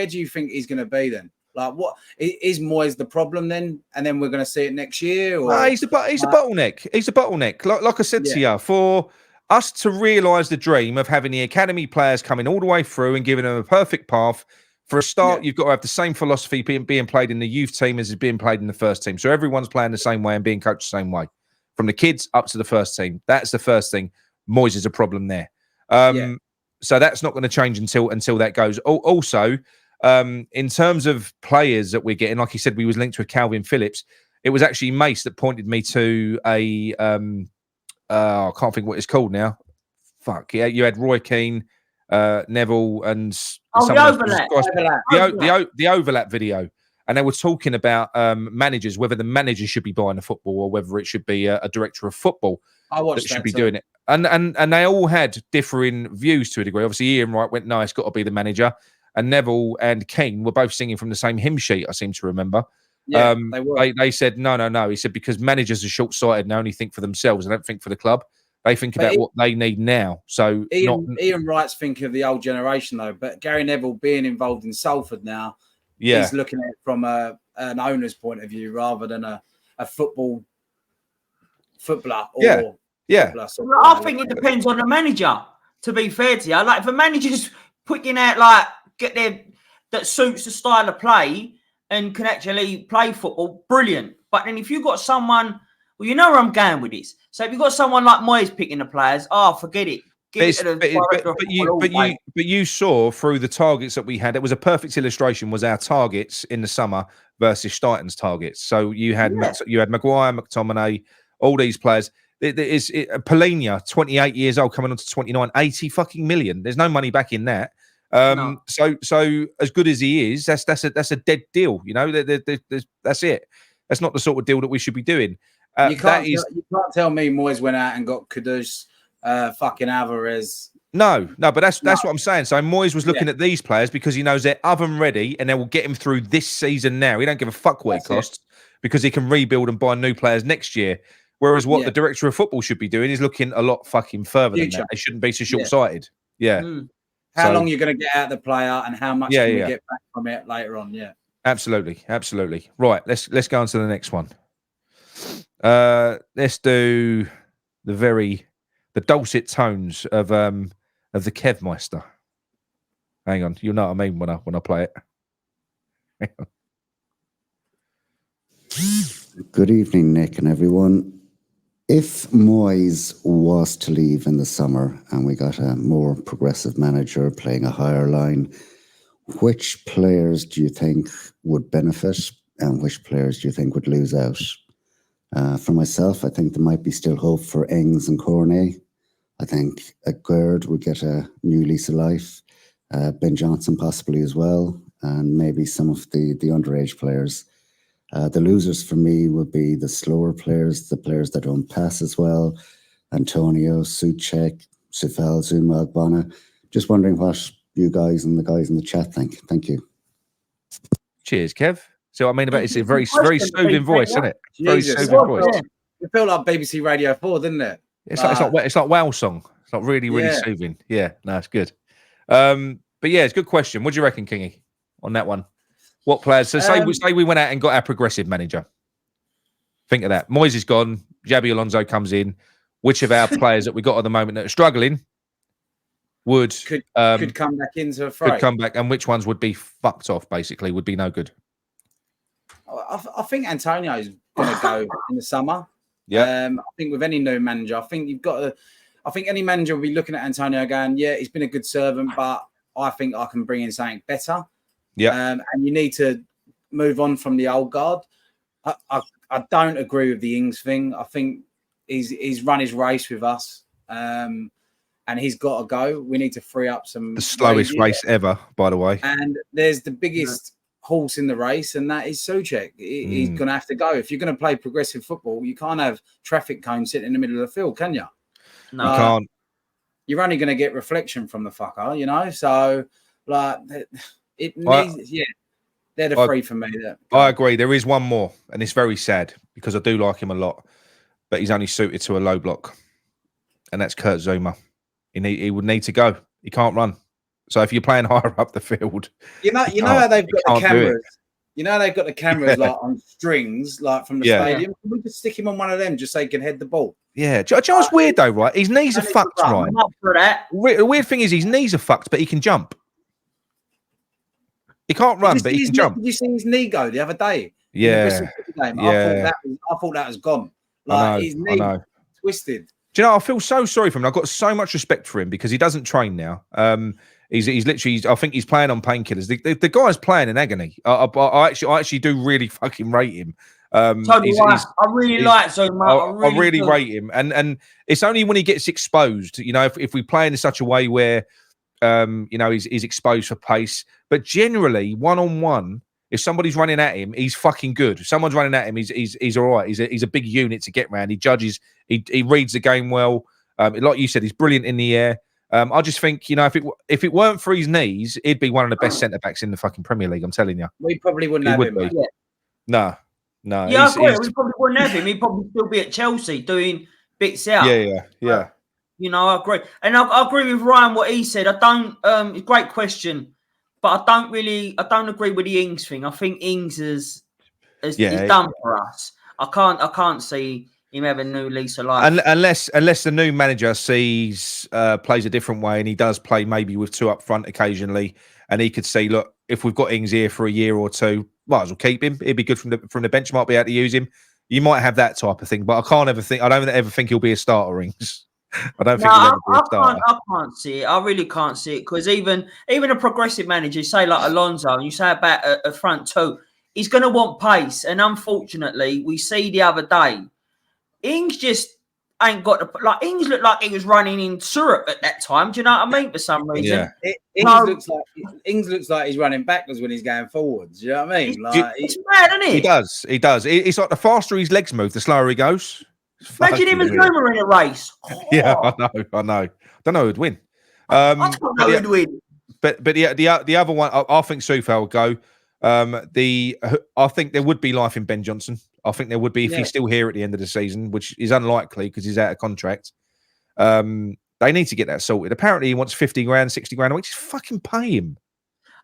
do you think he's going to be then? Like, what is Moyes the problem then? And then we're going to see it next year? Or no, he's a bottleneck. He's a bottleneck. Like I said to you, for us to realise the dream of having the academy players coming all the way through and giving them a perfect path. For a start, you've got to have the same philosophy being played in the youth team as is being played in the first team. So everyone's playing the same way and being coached the same way, from the kids up to the first team. That's the first thing. Moyes is a problem there. So that's not going to change until that goes. Also, in terms of players that we're getting, like he said, we was linked with Calvin Phillips. It was actually Mace that pointed me to a I can't think what it's called now. Fuck yeah, you had Roy Keane, Neville, and the overlap video, and they were talking about managers, whether the manager should be buying the football or whether it should be a director of football that should be doing it. And they all had differing views to a degree. Obviously, Ian Wright went, no, it's got to be the manager, and Neville and Keane were both singing from the same hymn sheet. I seem to remember. Yeah, they were. They said no. He said because managers are short-sighted and only think for themselves. They don't think for the club. They think about what they need now. So Ian Wright's thinking of the old generation, though. But Gary Neville being involved in Salford now, he's looking at it from an owner's point of view rather than a footballer. Or I think it depends on the manager. To be fair to you, like if a manager's putting out that suits the style of play and can actually play football, brilliant. But then if you've got someone, well, you know where I'm going with this. So if you've got someone like Moyes picking the players, forget it. But you saw through the targets that we had, it was a perfect illustration, was our targets in the summer versus Steidten's targets. So you had Maguire, McTominay, all these players. Polina, 28 years old, coming on to 29, 80 fucking million. There's no money back in that. So as good as he is, that's a dead deal. You know, that's it. That's not the sort of deal that we should be doing. You can't tell me Moyes went out and got Kudus, fucking Alvarez. No, but that's what I'm saying. So Moyes was looking at these players because he knows they're oven ready and they will get him through this season now. He don't give a fuck what it costs because he can rebuild and buy new players next year. Whereas what the director of football should be doing is looking a lot fucking further than that. They shouldn't be so short-sighted. Yeah. How long you're going to get out of the player and how much can we get back from it later on? Yeah. Absolutely. Right, let's go on to the next one. Let's do the dulcet tones of the Kevmeister. Hang on, you'll know what I mean when I play it. Hang on. Good evening, Nick and everyone. If Moyes was to leave in the summer and we got a more progressive manager playing a higher line, which players do you think would benefit and which players do you think would lose out? For myself, I think there might be still hope for Ings and Cornet. I think Gerd would get a new lease of life. Ben Johnson possibly as well, and maybe some of the underage players. The losers for me would be the slower players, the players that don't pass as well. Antonio, Souček, Sifel, Zuma, Agbana. Just wondering what you guys and the guys in the chat think. Thank you. Cheers, Kev. So I mean about it's a very soothing voice, isn't it? Very soothing voice. It felt like BBC Radio 4, didn't it? It's like Wales song. It's like really soothing. Yeah, no, it's good. But yeah, it's a good question. What do you reckon, Kingy, on that one? What players? So say we went out and got our progressive manager. Think of that. Moyes is gone. Xabi Alonso comes in. Which of our players that we got at the moment that are struggling could come back into a fray? Could come back, and which ones would be fucked off? Basically, would be no good. I think Antonio's going to go in the summer. Yeah. I think with any new manager, I think you've got to. I think any manager will be looking at Antonio going, yeah, he's been a good servant, but I think I can bring in something better. Yeah. And you need to move on from the old guard. I don't agree with the Ings thing. I think he's run his race with us. And he's got to go. We need to free up some. The slowest race ever, by the way. And there's the biggest horse in the race, and that is Souček. He's going to have to go. If you're going to play progressive football, you can't have traffic cones sitting in the middle of the field, can you? No, you can't. You're only going to get reflection from the fucker, you know? So, like, it needs, they're the three for me. I agree. There is one more, and it's very sad because I do like him a lot, but he's only suited to a low block, and that's Kurt Zouma. He would need to go. He can't run. So if you're playing higher up the field, you know how they've got the cameras. You know they've got the cameras like on strings, like from the stadium. Can we just stick him on one of them just so he can head the ball? Yeah, do you know what's weird though, right? His knees are fucked, right? I'm up for that. The weird thing is his knees are fucked, but he can jump. He can't run, but he can jump. Did you see his knee go the other day? Yeah. I thought that was gone. Like his knee twisted. Do you know, I feel so sorry for him. I've got so much respect for him because he doesn't train now. He's literally, I think he's playing on painkillers. The guy's playing in agony. I actually do really fucking rate him. I really like Zouma. I really rate him. And it's only when he gets exposed, you know, if we play in such a way where, you know, he's exposed for pace. But generally, one-on-one, if somebody's running at him, he's fucking good. If someone's running at him, he's all right. He's a big unit to get round. He judges, he reads the game well. Like you said, he's brilliant in the air. I just think, you know, if it weren't for his knees, he'd be one of the best centre backs in the fucking Premier League. I'm telling you, we probably wouldn't have him. No. Yeah, I agree. We probably wouldn't have him. He'd probably still be at Chelsea doing bits out. Yeah. You know, I agree, and I agree with Ryan what he said. I don't. Great question, but I don't agree with the Ings thing. I think Ings is done for us. I can't see him having a new lease of life. Unless the new manager sees plays a different way and he does play maybe with two up front occasionally, and he could see, look, if we've got Ings here for a year or two, might as well keep him. It'd be good from the bench. Might be able to use him. You might have that type of thing, but I don't ever think he'll be a starter. Ings. I don't think he'll ever be a starter. I can't see it. I really can't see it because even a progressive manager, say like Alonso, and you say about a front two, he's going to want pace. And unfortunately, we see the other day, Ings just ain't got the like. Ings looked like he was running in syrup at that time. Do you know what I mean? For some reason, Ings looks like he's running backwards when he's going forwards. Do you know what I mean? It's mad, isn't it? He does. He does. It's like the faster his legs move, the slower he goes. Imagine him and Zuma in a race. Yeah, I know. Don't know who'd win. I don't know who'd win. But the other one, I think Soufal will go. I think there would be life in Ben Johnson. I think there would be if he's still here at the end of the season, which is unlikely because he's out of contract. They need to get that sorted. Apparently, he wants 50 grand, 60 grand a week. Just fucking pay him.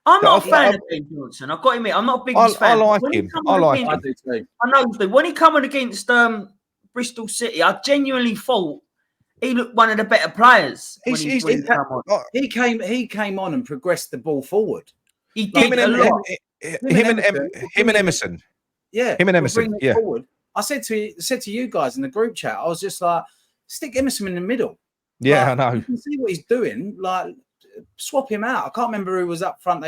I'm not a fan of Ben Johnson. I've got him in. I'm not a biggest fan. I like him. I like him. I know when he coming against Bristol City, I genuinely thought he looked one of the better players. He came on and progressed the ball forward. He did a lot. Him and Emerson. Yeah, him and Emerson. Yeah. Forward. I said to you guys in the group chat, I was just like, stick Emerson in the middle. Yeah, like, I know. You can see what he's doing. Like, swap him out. I can't remember who was up front.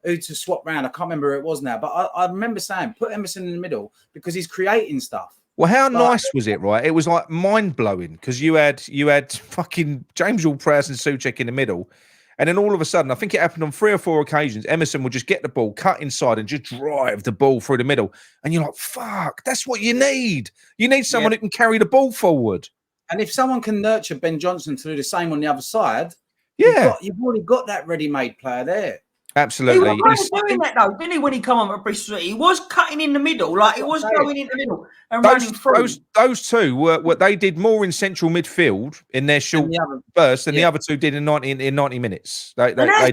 Who to swap round. I can't remember who it was now. But I remember saying, put Emerson in the middle because he's creating stuff. Well, how nice was it, right? It was like mind-blowing because you had fucking James Ward-Prowse and Souček in the middle. And then all of a sudden, I think it happened on 3 or 4 occasions, Emerson would just get the ball, cut inside and just drive the ball through the middle. And you're like, fuck, that's what you need. You need someone who can carry the ball forward. And if someone can nurture Ben Johnson to do the same on the other side, you've already got that ready-made player there. Absolutely. He was doing that though, didn't he? When he come on at Bristol, he was cutting in the middle, like he was going in the middle and running through. Those two were they did more in central midfield in their short bursts than the other two did in 90 minutes. They did. I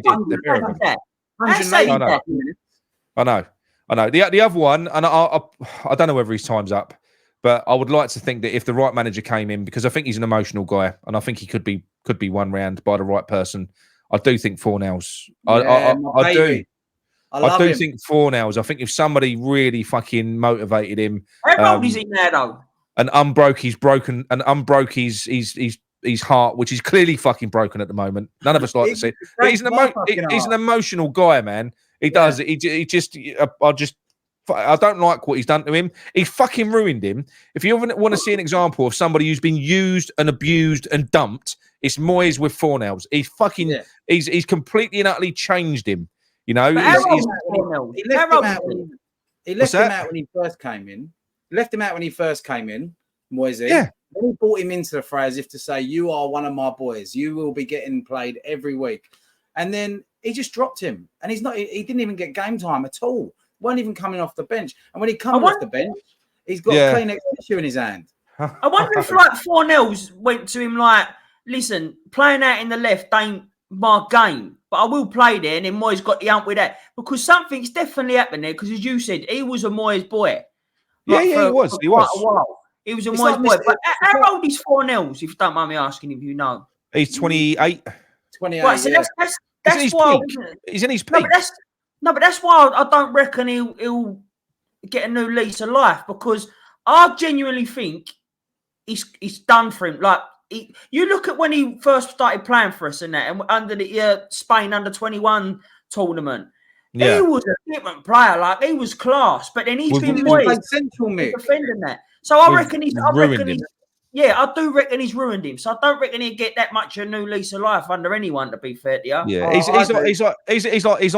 know. The other one, and I don't know whether his time's up, but I would like to think that if the right manager came in, because I think he's an emotional guy, and I think he could be won round by the right person. I do think Fornals. I do think Fornals. I think if somebody really fucking motivated him, how old is he now though? And unbroke his heart, which is clearly fucking broken at the moment. None of us like to see it. But he's an emotional guy, man. He does. I don't like what he's done to him. He fucking ruined him. If you ever want to see an example of somebody who's been used and abused and dumped, it's Moyes with Fornals. He's fucking, he's completely and utterly changed him. You know, he left him out when he first came in. Moyes. Yeah. Then he brought him into the fray as if to say, "You are one of my boys. You will be getting played every week." And then he just dropped him, and he didn't even get game time at all. Weren't even coming off the bench. And when he comes off the bench, he's got a clean issue in his hand. I wonder if like Fornals went to him like, listen, playing out in the left ain't my game, but I will play there. And then Moyes got the ump with that because something's definitely happened there. Because as you said, he was a Moyes boy. He was. He was a Moyes boy. But how old is Fornals, if you don't mind me asking, if you know? He's 28. 28. Right, so that's why he's in his peak. But that's why I don't reckon he'll get a new lease of life, because I genuinely think he's done for him. Like you look at when he first started playing for us and that, and under the Spain under-21 tournament, he was a different player. Like he was class, but then he's been central mid defending that. So I reckon I do reckon he's ruined him. So I don't reckon he'd get that much a new lease of life under anyone. To be fair to you, he's like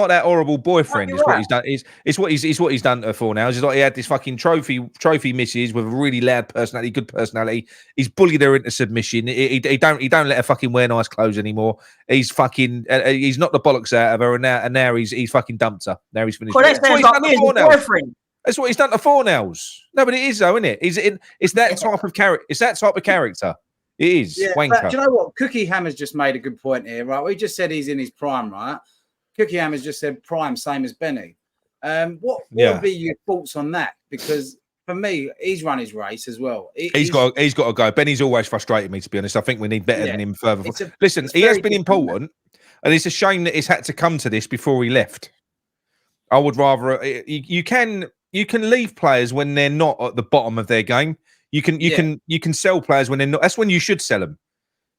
that horrible boyfriend. Is what he's done. It's what he's done for now. It's like he had this fucking trophy missus with a really loud personality, good personality. He's bullied her into submission. He don't let her fucking wear nice clothes anymore. He's fucking he's knocked the bollocks out of her, and now he's fucking dumped her. Now he's finished. Well, that's boyfriend. That's what he's done to Fornals. No, but it is though, isn't it? It's that type of character. It's that type of character. It is. Yeah, wanker. Do you know what? Cookie Hammer's just made a good point here, right? We just said he's in his prime, right? Cookie Hammer's just said prime, same as Benny. What would be your thoughts on that? Because for me, he's run his race as well. He's got to go. Benny's always frustrated me, to be honest. I think we need better than him further. Listen, he has been important, and it's a shame that he's had to come to this before he left. I would rather you can leave players when they're not at the bottom of their game. You can sell players when they're not. That's when you should sell them.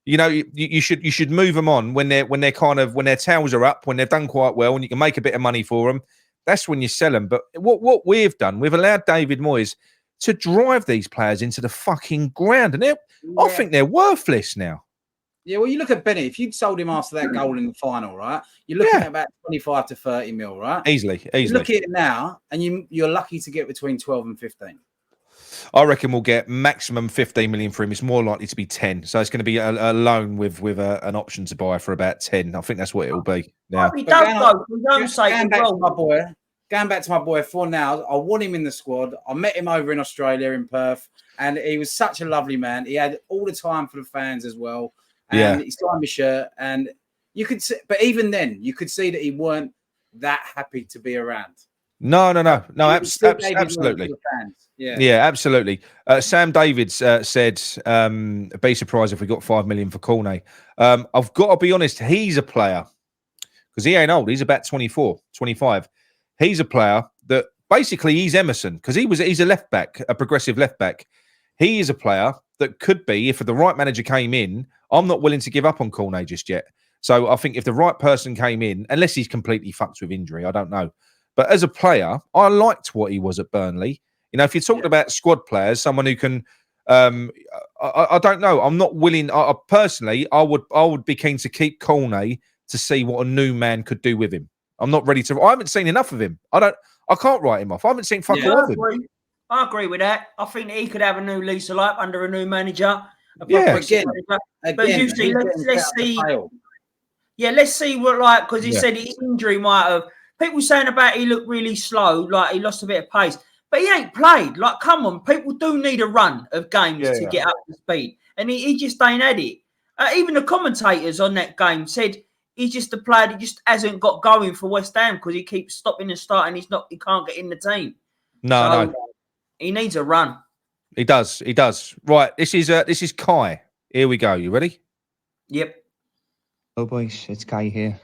You know, you should move them on when their tails are up, when they've done quite well, and you can make a bit of money for them. That's when you sell them. But what we've done, we've allowed David Moyes to drive these players into the fucking ground. And I think they're worthless now. Yeah, well, you look at Benny. If you'd sold him after that goal in the final, right? You're looking at about 25 to 30 mil, right? Easily. You look at it now, and you're lucky to get between 12 and 15. I reckon we'll get maximum 15 million for him. It's more likely to be 10. So it's going to be a loan with an option to buy for about 10. I think that's what it'll be. Now, going back to my boy for now, I want him in the squad. I met him over in Australia in Perth, and he was such a lovely man. He had all the time for the fans as well. And he signed my shirt, and you could see, but even then, you could see that he weren't that happy to be around. No, absolutely. Yeah, absolutely. Sam Davids said, be surprised if we got 5 million for Cornet. I've got to be honest, he's a player, because he ain't old. He's about 24, 25. He's a player that basically he's Emerson, because he's a left back, a progressive left back. He is a player that could be, if the right manager came in, I'm not willing to give up on Cornet just yet. So I think if the right person came in, unless he's completely fucked with injury, I don't know. But as a player, I liked what he was at Burnley. You know, if you talked about squad players, someone who can, I don't know. I'm not willing. Personally, I would be keen to keep Cornet to see what a new man could do with him. I'm not ready to. I haven't seen enough of him. I can't write him off. I haven't seen fuck all of him. I agree with that. I think he could have a new lease of life under a new manager. But let's see. Yeah, let's see what because he said his injury might have. People saying about he looked really slow, like he lost a bit of pace, but he ain't played. Like, come on, people do need a run of games to get up to speed, and he just ain't had it. Even the commentators on that game said he's just a player that just hasn't got going for West Ham because he keeps stopping and starting. He can't get in the team. No. He needs a run. He does. Right. This is Kai. Here we go. You ready? Yep. Hello, boys. It's Kai here.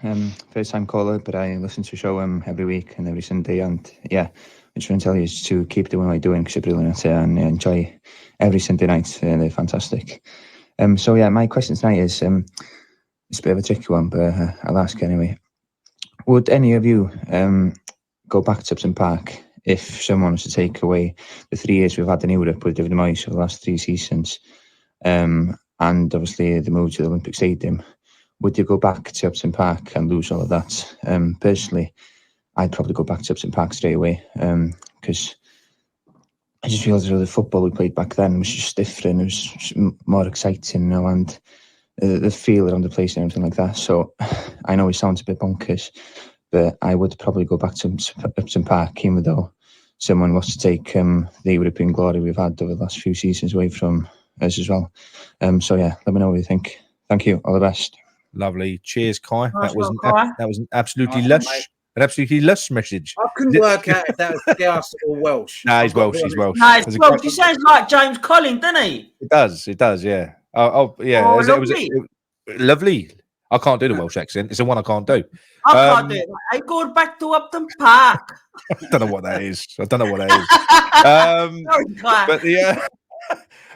First time caller, but I listen to the show every week and every Sunday. And yeah, I'm trying to tell you is to keep doing what you're doing because you're brilliant and enjoy every Sunday night. They're fantastic. So yeah, my question tonight is it's a bit of a tricky one, but I'll ask anyway. Would any of you go back to Upton Park if someone was to take away the 3 years we've had in Europe with David Moyes for the last 3 seasons, and obviously the move to the Olympic Stadium? Would you go back to Upton Park and lose all of that? Personally, I'd probably go back to Upton Park straight away because I just feel as though the football we played back then was just different. It was just more exciting, and the feel around the place and everything like that. So I know it sounds a bit bonkers, but I would probably go back to Upton Park, even though someone was to take the European glory we've had over the last few seasons away from us as well. So yeah, let me know what you think. Thank you. All the best. Lovely. Cheers, Kai. Nice That was an absolutely lush message. I couldn't work out if that was Scouse or Welsh. No, he's Welsh. He's Welsh. No, it's Welsh. He sounds like James Collins, doesn't he? It does. Yeah. Yeah. Lovely. Lovely. I can't do the Welsh accent. It's the one I can't do. I can't do it. I go back to Upton Park. I don't know what that is.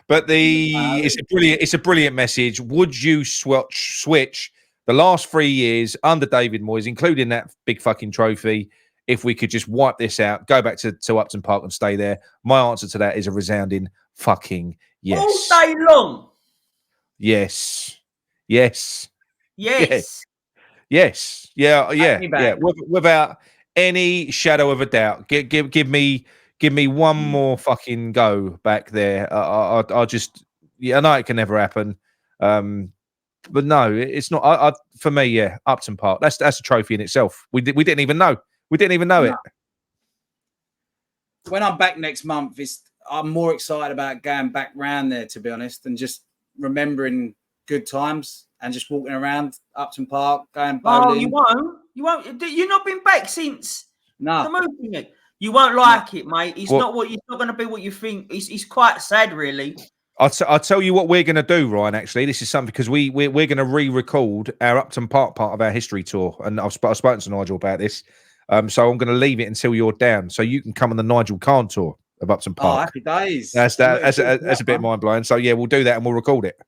But it's a brilliant message. Would you switch the last 3 years under David Moyes, including that big fucking trophy, if we could just wipe this out, go back to Upton Park and stay there? My answer to that is a resounding fucking yes. All day long. Yes. Yeah. Without any shadow of a doubt. Give me one more fucking go back there. I just, I know it can never happen. But no, it's not. For me, yeah, Upton Park. That's a trophy in itself. We didn't even know. It. When I'm back next month, I'm more excited about going back round there, to be honest, and just remembering good times and just walking around Upton Park, going bowling. Oh, you won't. You've not been back since the movie. You won't like it, mate. It's not going to be what you think. It's quite sad, really. I'll tell you what we're going to do, Ryan. Actually, this is something because we're going to re-record our Upton Park part of our history tour, and I've spoken to Nigel about this. So I'm going to leave it until you're down, so you can come on the Nigel Khan tour of Upton Park. Oh, happy days! That's a bit mind blowing. So yeah, we'll do that and we'll record it.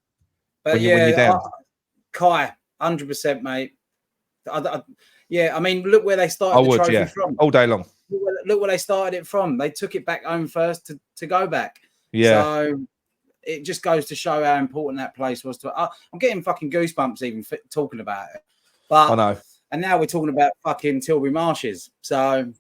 But when you're down. Kai, 100%, mate. I mean, look where they started the trophy from. All day long. Look where they started it from. They took it back home first to go back. Yeah. So it just goes to show how important that place was to. I'm getting fucking goosebumps even talking about it. But I know. And now we're talking about fucking Tilbury Marshes. So.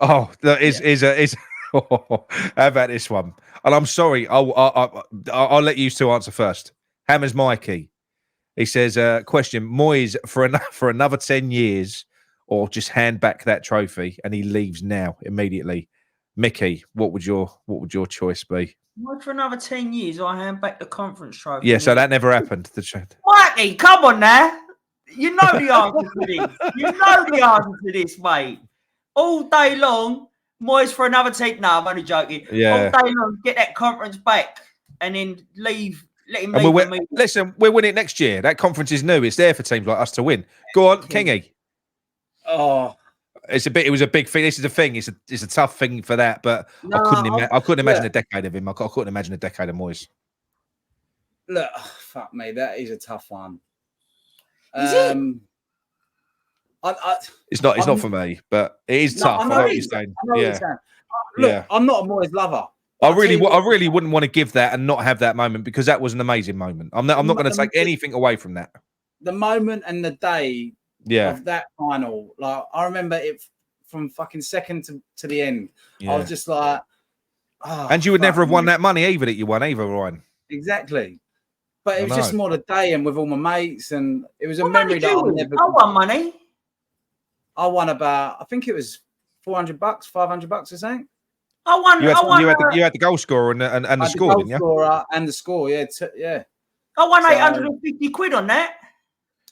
Oh, that is. How about this one? And I'm sorry. I'll let you two answer first. Hammers Mikey. He says, question, Moyes for another 10 years or just hand back that trophy and he leaves now immediately. Mickey, what would your choice be? Moyes for another 10 years or I hand back the conference trophy? Yeah, so that never happened. Mikey, come on now. You know the answer to this. You know the answer to this, mate. All day long, Moyes for another 10. No, I'm only joking. Yeah. All day long, get that conference back and then leave. Let him leave. Listen, we'll win it next year. That conference is new. It's there for teams like us to win. Go on, Kingy. Oh, it was a big thing. This is the thing. It's a tough thing for that, but no, I couldn't imagine a decade of him. I couldn't imagine a decade of Moyes. Look, fuck me, that is a tough one. Is it? It's not for me, but it is tough. I know what you're saying. Look, I'm not a Moyes lover. I really wouldn't want to give that and not have that moment because that was an amazing moment. I'm not going to take anything away from that. The moment and the day of that final, like I remember it from fucking second to the end. Yeah. I was just like, and you would never have won that money either that you won either, Ryan. Exactly. But it was just more the day and with all my mates, and it was a memory that I'll never. I won money. I won about, I think it was $400, $500 or something. I won. You had the goal scorer and the score, didn't you? Scorer and the score, yeah. I won 850 quid on that.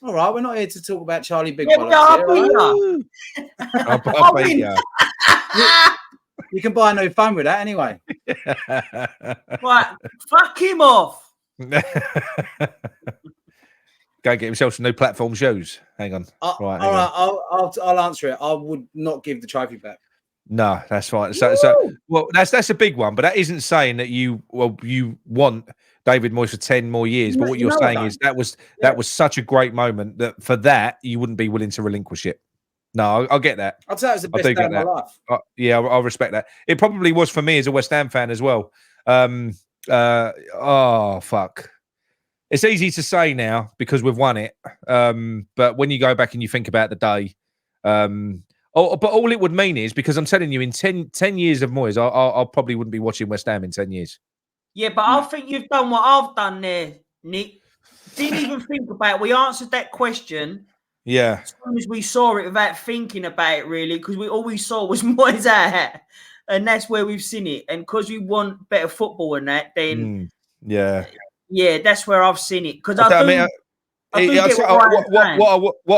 All right, we're not here to talk about Charlie Big. Yeah, I'll beat you. You can buy a new phone with that anyway. Right, fuck him off. Go get himself some new platform shoes. Hang on. All right, I'll answer it. I would not give the trophy back. No, that's fine. So well, that's a big one, but that isn't saying that you want David Moyes for 10 more years. But what you're saying is that was such a great moment that for that you wouldn't be willing to relinquish it. No, I'll get that. I'd say it was the best day of my life. Yeah, I'll respect that. It probably was for me as a West Ham fan as well. Oh fuck. It's easy to say now because we've won it. But when you go back and you think about the day, but all it would mean is because I'm telling you, in 10 years of Moyes, I probably wouldn't be watching West Ham in 10 years. Yeah, but I think you've done what I've done there, Nick. Didn't even think about it. We answered that question. Yeah. As soon as we saw it without thinking about it, really, because all we saw was Moyes out. And that's where we've seen it. And because we want better football than that, then yeah, that's where I've seen it. Because what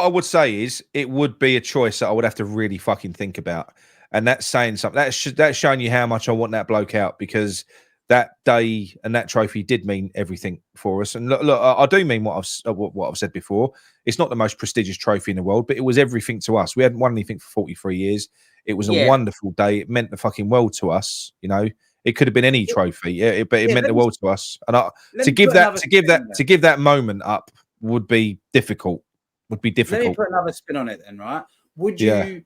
I would say is it would be a choice that I would have to really fucking think about, and that's saying something. That's showing you how much I want that bloke out because that day and that trophy did mean everything for us. And look, I do mean what I've said before. It's not the most prestigious trophy in the world, but it was everything to us. We hadn't won anything for 43 years. It was a wonderful day. It meant the fucking world to us. You know, it could have been any trophy, but it meant the world to us. And to give that moment up would be difficult. Let me put another spin on it then, right? Would you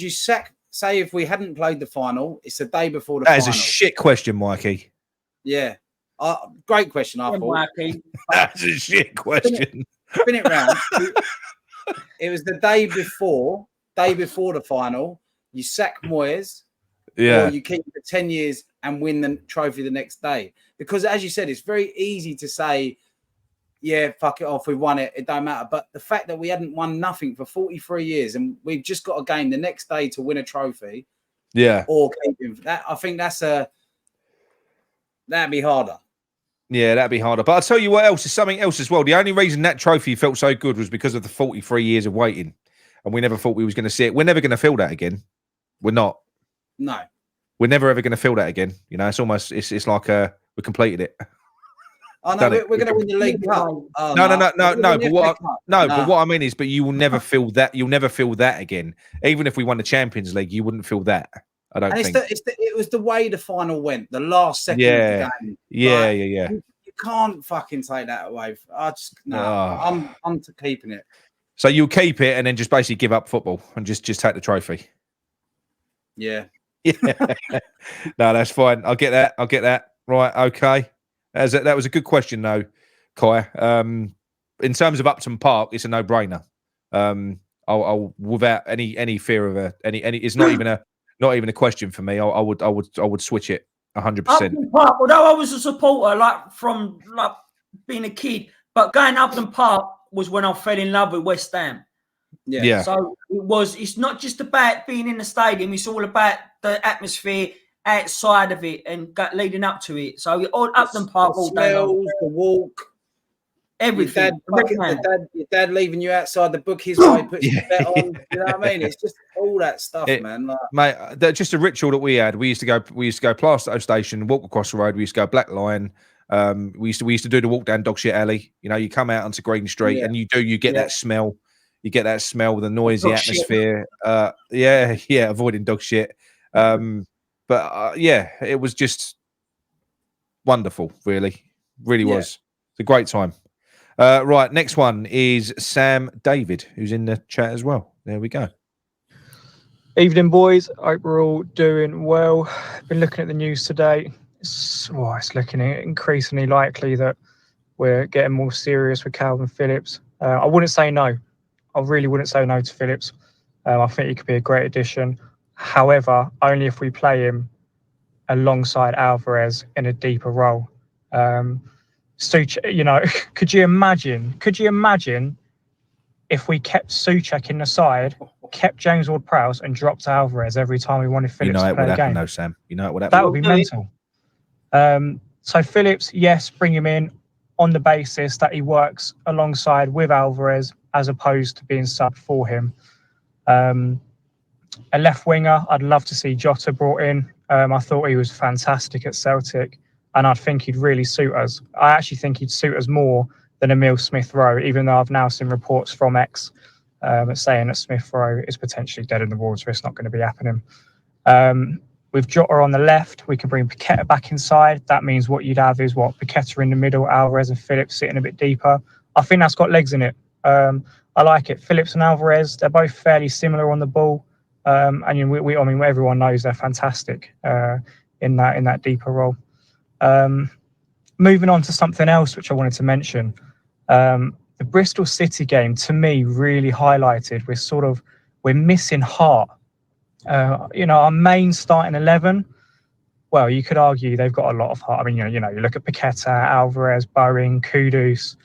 say if we hadn't played the final, it's the day before the final? That is a shit question, Mikey. Yeah. Great question, I thought. That's a shit question. Spin it round. It was the day before the final. You sack Moyes, or you keep it for 10 years and win the trophy the next day. Because as you said, it's very easy to say, yeah, fuck it off, we won it, it don't matter. But the fact that we hadn't won nothing for 43 years and we've just got a game the next day to win a trophy, or keep him, I think that'd be harder. Yeah, that'd be harder. But I'll tell you what else, is something else as well. The only reason that trophy felt so good was because of the 43 years of waiting. And we never thought we was going to see it. We're never going to feel that again. We're not. No. We're never ever going to feel that again. You know, it's almost, it's like we completed it. Oh no, we're going to win the League Cup. Oh, no. But what I mean is, but you will never feel that. You'll never feel that again. Even if we won the Champions League, you wouldn't feel that. I don't think. It was the way the final went. The last second of the game. Yeah. You can't fucking take that away. I'm to keeping it. So you'll keep it and then just basically give up football and just take the trophy. Yeah. Yeah. No, that's fine. I'll get that. Right. Okay. That was a good question, though, Kai. In terms of Upton Park, it's a no-brainer. I'll without any fear of any. It's not even a question for me. I would switch it 100%. Upton Park, although I was a supporter, from being a kid, but going Upton Park was when I fell in love with West Ham. Yeah. So it's not just about being in the stadium, it's all about the atmosphere outside of it and leading up to it. So Upton Park all day long. The walk. Everything. Your dad leaving you outside the bookies while he puts your bet on. You know what I mean? It's just all that stuff, man. Mate, just a ritual that we had. We used to go Plaistow Station, walk across the road. We used to go Black Lion. We used to do the walk down Dogshit Alley. You know, you come out onto Green Street and you get that smell. You get that smell, the noisy atmosphere. Avoiding dog shit. It was just wonderful, really was. It's a great time. Right, next one is Sam David, who's in the chat as well. There we go. Evening, boys. Hope we're all doing well. Been looking at the news today. It's looking increasingly likely that we're getting more serious with Calvin Phillips. I wouldn't say no. I really wouldn't say no to Phillips. I think he could be a great addition. However, only if we play him alongside Alvarez in a deeper role. Souček, could you imagine if we kept Souček in the side, kept James Ward-Prowse and dropped Alvarez every time we wanted Phillips to play a game? No, Sam. You know it would happen. That would be mental. So Phillips, yes, bring him in on the basis that he works alongside with Alvarez as opposed to being sub for him. A left winger, I'd love to see Jota brought in. I thought he was fantastic at Celtic, and I think he'd really suit us. I actually think he'd suit us more than Emile Smith-Rowe, even though I've now seen reports from X saying that Smith-Rowe is potentially dead in the water. It's not going to be happening. With Jota on the left, we can bring Paqueta back inside. That means what you'd have is Paqueta in the middle, Alvarez and Phillips sitting a bit deeper. I think that's got legs in it. I like it. Phillips and Alvarez, they're both fairly similar on the ball. And everyone knows they're fantastic in that deeper role. Moving on to something else which I wanted to mention. The Bristol City game, to me, really highlighted we're missing heart. Our main starting 11, well, you could argue they've got a lot of heart. I mean, you look at Paqueta, Alvarez, Bowen, Kudus.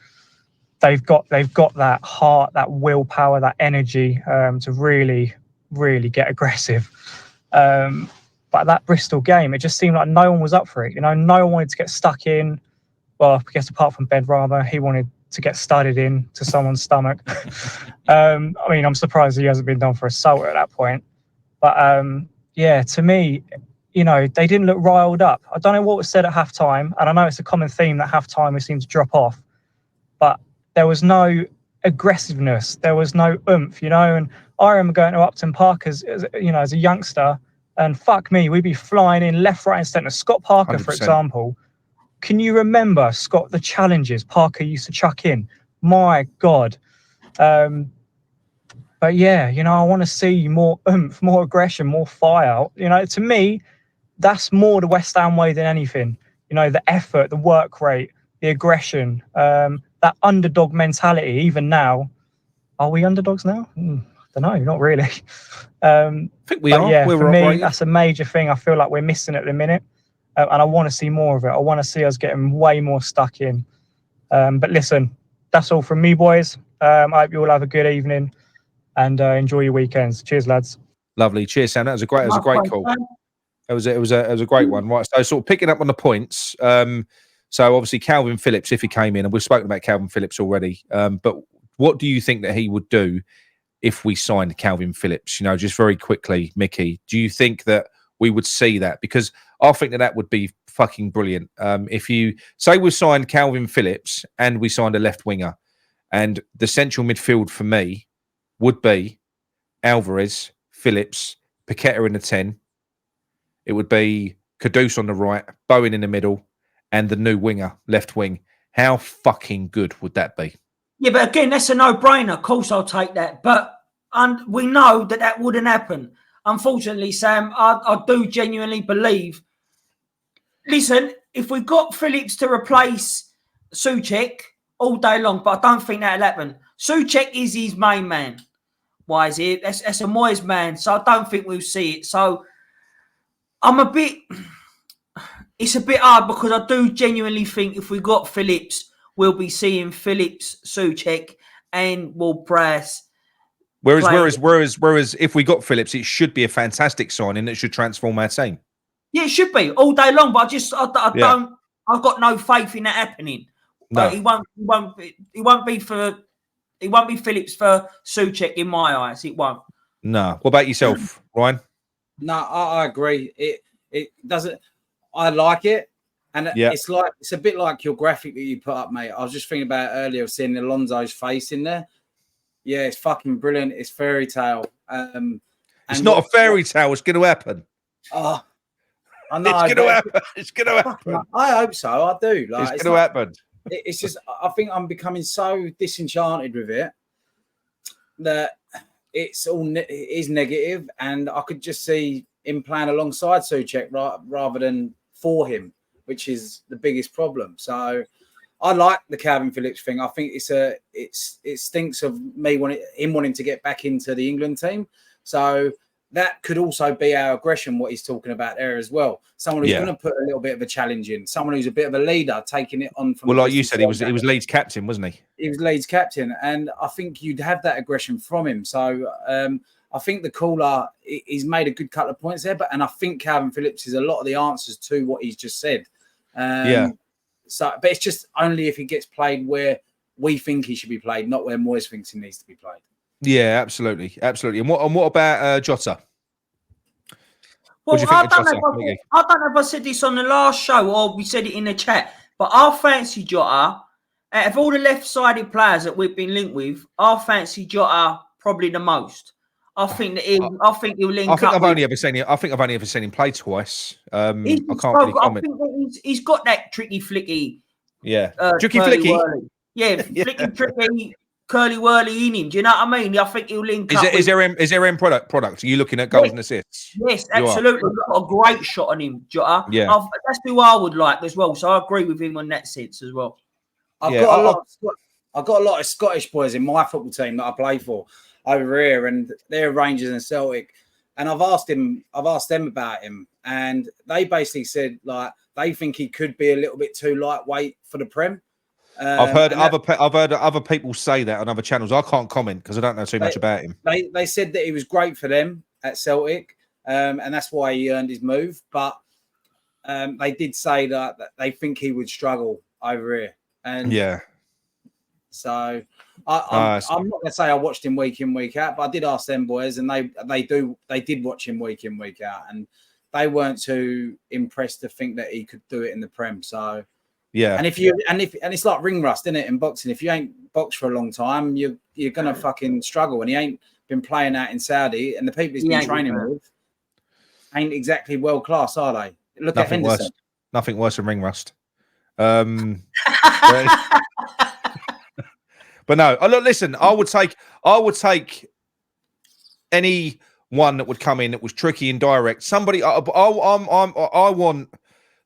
They've got that heart, that willpower, that energy to really, really get aggressive. But that Bristol game, it just seemed like no one was up for it. No one wanted to get stuck in. Well, I guess apart from Ben Rama, he wanted to get studded in to someone's stomach. I'm surprised he hasn't been done for assault at that point. But to me, they didn't look riled up. I don't know what was said at halftime, and I know it's a common theme that halftime we seem to drop off. But there was no aggressiveness. There was no oomph, And I remember going to Upton Park as a youngster, and fuck me, we'd be flying in left, right, and centre. Scott Parker, 100%. For example. Can you remember, Scott, the challenges Parker used to chuck in? My God. But yeah, I want to see more oomph, more aggression, more fire. To me, that's more the West Ham way than anything. The effort, the work rate, the aggression, that underdog mentality. Even now, are we underdogs now? Don't know, not really. I think we are. Yeah, for me, that's a major thing. I feel like we're missing at the minute, and I want to see more of it. I want to see us getting way more stuck in. But listen, that's all from me, boys. I hope you all have a good evening and enjoy your weekends. Cheers, lads. Lovely. Cheers, Sam. That was a great call. It was a great one. Right. So sort of picking up on the points. So obviously Calvin Phillips, if he came in, and we've spoken about Calvin Phillips already. But what do you think that he would do if we signed Calvin Phillips? Just very quickly, Mickey, do you think that we would see that? Because I think that would be fucking brilliant. If you say we signed Calvin Phillips and we signed a left winger, and the central midfield for me would be Alvarez, Phillips, Paqueta in the 10. It would be Kudus on the right, Bowen in the middle, and the new winger, left wing. How fucking good would that be? Yeah, but again, that's a no-brainer. Of course, I'll take that. But we know that wouldn't happen. unfortunately, Sam, I do genuinely believe. Listen, if we got Phillips to replace Souček all day long, but I don't think that'll happen. Souček is his main man. Why is it? That's a Moyes man, so I don't think we'll see it. So it's a bit hard because I do genuinely think if we got Phillips, we'll be seeing Phillips, Souček, and Ward-Prowse. Whereas if we got Phillips, it should be a fantastic signing that should transform our team. Yeah, it should be all day long, but I've got no faith in that happening. No. He won't be Phillips for Souček in my eyes. It won't. No. What about yourself, Ryan? No, I agree. It doesn't. I like it, and it's a bit like your graphic that you put up, mate. I was just thinking about it earlier, seeing Alonso's face in there. Yeah, it's fucking brilliant. It's fairy tale. It's not a fairy tale. It's going to happen. Oh, I know. It's going to happen. It's going to happen. I hope so. I do. Like, it's going to happen. It's just, I think I'm becoming so disenchanted with it that it is negative, and I could just see him playing alongside Souček rather than for him, which is the biggest problem. So I like the Calvin Phillips thing. I think it stinks of him wanting to get back into the England team. So that could also be our aggression, what he's talking about there as well. Someone who's going to put a little bit of a challenge in. Someone who's a bit of a leader, taking it on from. Well, like you said, he was Leeds captain, wasn't he? He was Leeds captain, and I think you'd have that aggression from him. So I think the caller, he's made a good couple of points there, and I think Calvin Phillips is a lot of the answers to what he's just said. So, but it's just only if he gets played where we think he should be played, not where Moyes thinks he needs to be played. Yeah, absolutely. And what about Jota? Well, I don't know if I said this on the last show or we said it in the chat, but I fancy Jota. Out of all the left-sided players that we've been linked with, I fancy Jota probably the most. I think that he'll link up. I've only ever seen him play twice. I can't really comment. I think he's got that tricky flicky. Yeah, tricky flicky. Whirly. Yeah, flicky tricky. Curly whirly in him. Do you know what I mean? I think he'll link up. Is there end product? Are you looking at goals and assists? Yes, absolutely. We've got a great shot on him, Jota. Yeah. That's who I would like as well. So I agree with him on that sense as well. I've got a lot of Scottish boys in my football team that I play for over here, and they're Rangers and Celtic. And I've asked them about him, and they basically said like they think he could be a little bit too lightweight for the Prem. I've heard other people say that on other channels. I can't comment because I don't know too much about him. They said that he was great for them at Celtic, and that's why he earned his move. But they did say that they think he would struggle over here. And so I'm not going to say I watched him week in, week out, but I did ask them boys, and they did watch him week in, week out, and they weren't too impressed to think that he could do it in the Prem. So. Yeah, and it's like ring rust, isn't it? In boxing, if you ain't boxed for a long time, you're gonna fucking struggle. And he ain't been playing out in Saudi, and the people he's been training with ain't exactly world class, are they? Look at Henderson. Nothing worse than ring rust. But no, look, listen. I would take any one that would come in that was tricky and direct. Somebody, I want.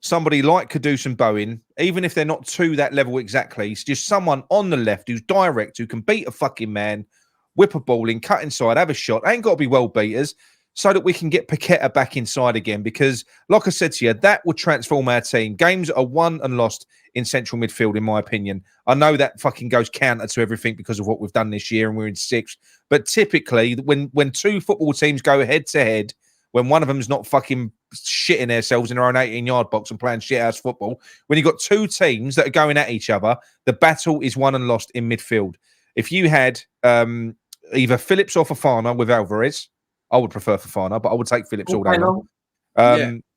Somebody like Kudus and Bowen, even if they're not to that level exactly, it's just someone on the left who's direct, who can beat a fucking man, whip a ball in, cut inside, have a shot. Ain't got to be world beaters, so that we can get Paqueta back inside again. Because, like I said to you, that would transform our team. Games are won and lost in central midfield, in my opinion. I know that fucking goes counter to everything because of what we've done this year, and we're in sixth. But typically, when two football teams go head to head, when one of them's not fucking shitting themselves in their own 18-yard box and playing shit-house football, when you've got two teams that are going at each other, the battle is won and lost in midfield. If you had either Phillips or Fofana with Alvarez, I would prefer Fofana, but I would take Phillips all day long.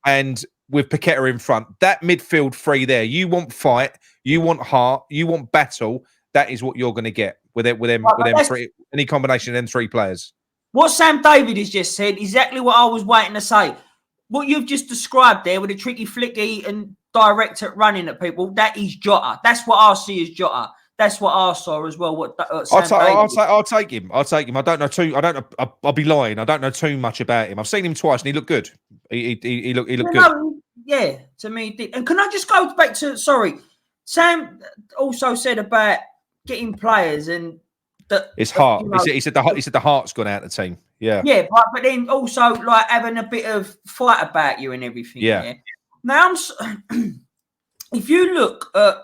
And with Paqueta in front, that midfield three there, you want fight, you want heart, you want battle, that is what you're going to get with them three, any combination of them three players. What Sam David has just said, exactly what I was waiting to say. What you've just described there with the tricky flicky and direct at running at people, that is Jota. That's what I see as Jota. that's what I saw as well. I'll take him. I don't know too. I'll be lying. I don't know too much about him. I've seen him twice, and he looked good. He looked good. No, yeah, to me, he did. And can I just go back to? Sorry, Sam also said about getting players and that it's hard. He said the heart's gone out of the team. Yeah, yeah, but then also like having a bit of fight about you and everything. Yeah. Now, if you look at,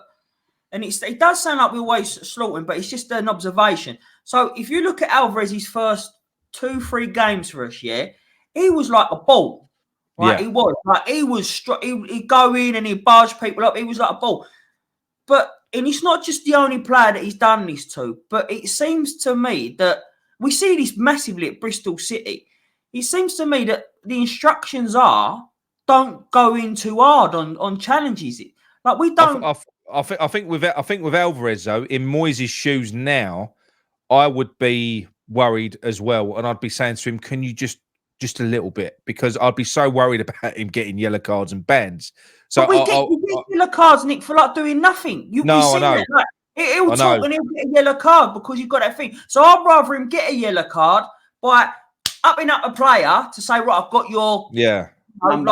and it does sound like we're always slaughtering, but it's just an observation. So if you look at Alvarez's first 2-3 games for us, he was like a ball. Right? Yeah. He was like he'd go in and he'd barge people up. He was like a ball. And it's not just the only player that he's done this to, but it seems to me that we see this massively at Bristol City. It seems to me that the instructions are don't go in too hard on challenges. Like we don't. I think with Alvarez though, in Moyes' shoes now, I would be worried as well, and I'd be saying to him, "Can you just a little bit?" Because I'd be so worried about him getting yellow cards and bans. So we get yellow cards, Nick, for like doing nothing. I know. That, like, he'll talk and he'll get a yellow card because you've got that thing. So I'd rather him get a yellow card by upping up a player to say, right, I've got your I'm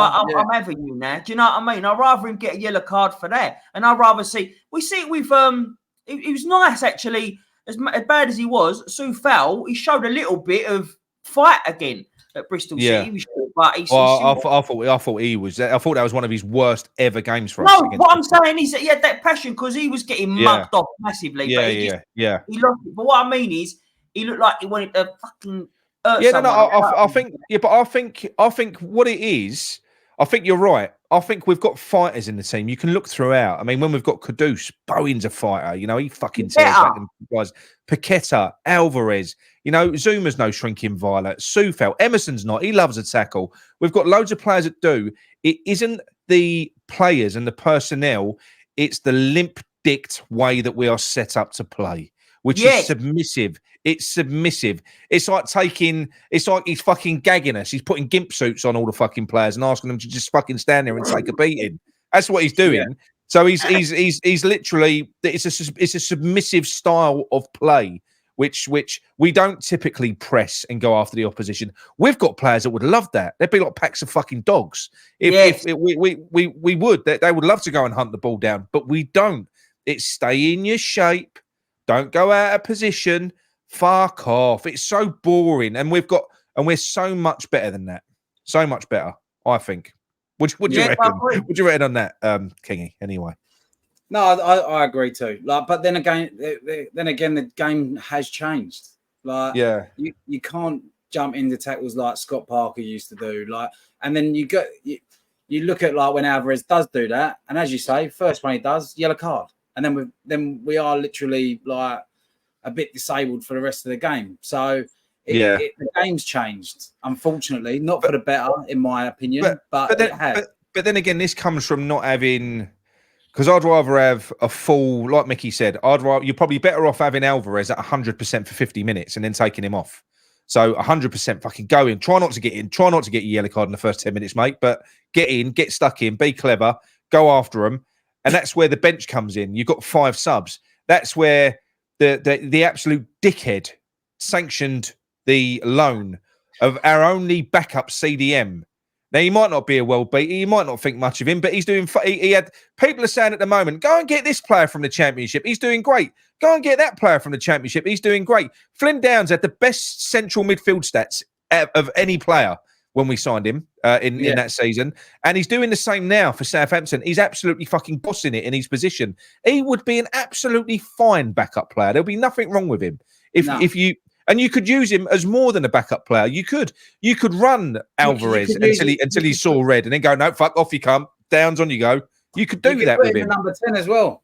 having you now. Do you know what I mean? I'd rather him get a yellow card for that. And I'd rather we see it with it was nice actually, as bad as he was, Soufal, he showed a little bit of fight again at Bristol City. But I thought he was. I thought that was one of his worst ever games for us. No, what I'm saying is that he had that passion because he was getting mugged off massively. He lost it. But what I mean is, he looked like he wanted to fucking. I think what it is. I think you're right. I think we've got fighters in the team. You can look throughout. I mean, when we've got Kudus, Bowen's a fighter. You know, he fucking tears back and guys. Paqueta, Alvarez. You know, Zuma's no shrinking violet. Soufal, Emerson's not. He loves a tackle. We've got loads of players that do. It isn't the players and the personnel. It's the limp-dicked way that we are set up to play, which is submissive. It's submissive. It's like he's fucking gagging us. He's putting gimp suits on all the fucking players and asking them to just fucking stand there and take a beating. That's what he's doing. Yeah. So he's literally, it's a submissive style of play, which we don't typically press and go after the opposition. We've got players that would love that. They'd be like packs of fucking dogs. If we would, they would love to go and hunt the ball down, but we don't. It's stay in your shape. Don't go out of position. Fuck off. It's so boring. And we're so much better than that. So much better, I think. What do you reckon? What do you reckon on that, Kingy? Anyway. No, I agree too. Like, but then again, the game has changed. Like, you can't jump into tackles like Scott Parker used to do. Like, and then you look at like when Alvarez does do that, and as you say, first one he does, yellow card, and then we are literally like a bit disabled for the rest of the game. So the game's changed, unfortunately, not for the better, in my opinion. But then again, this comes from not having. Because I'd rather have a full, like Mickey said, you're probably better off having Alvarez at 100% for 50 minutes and then taking him off. So 100% fucking go in. Try not to get in. Try not to get your yellow card in the first 10 minutes, mate. But get in, get stuck in, be clever, go after them. And that's where the bench comes in. You've got 5 subs. That's where the absolute dickhead sanctioned the loan of our only backup CDM. Now, he might not be a world beater. You might not think much of him, but he's doing... He had... People are saying at the moment, go and get this player from the Championship. He's doing great. Go and get that player from the Championship. He's doing great. Flynn Downs had the best central midfield stats of any player when we signed him in that season. And he's doing the same now for Southampton. He's absolutely fucking bossing it in his position. He would be an absolutely fine backup player. There'll be nothing wrong with him. If you... And you could use him as more than a backup player. You could run Alvarez until he saw red and then go, no, fuck off you come. Downs on you go. You could do that with him. Number 10 as well.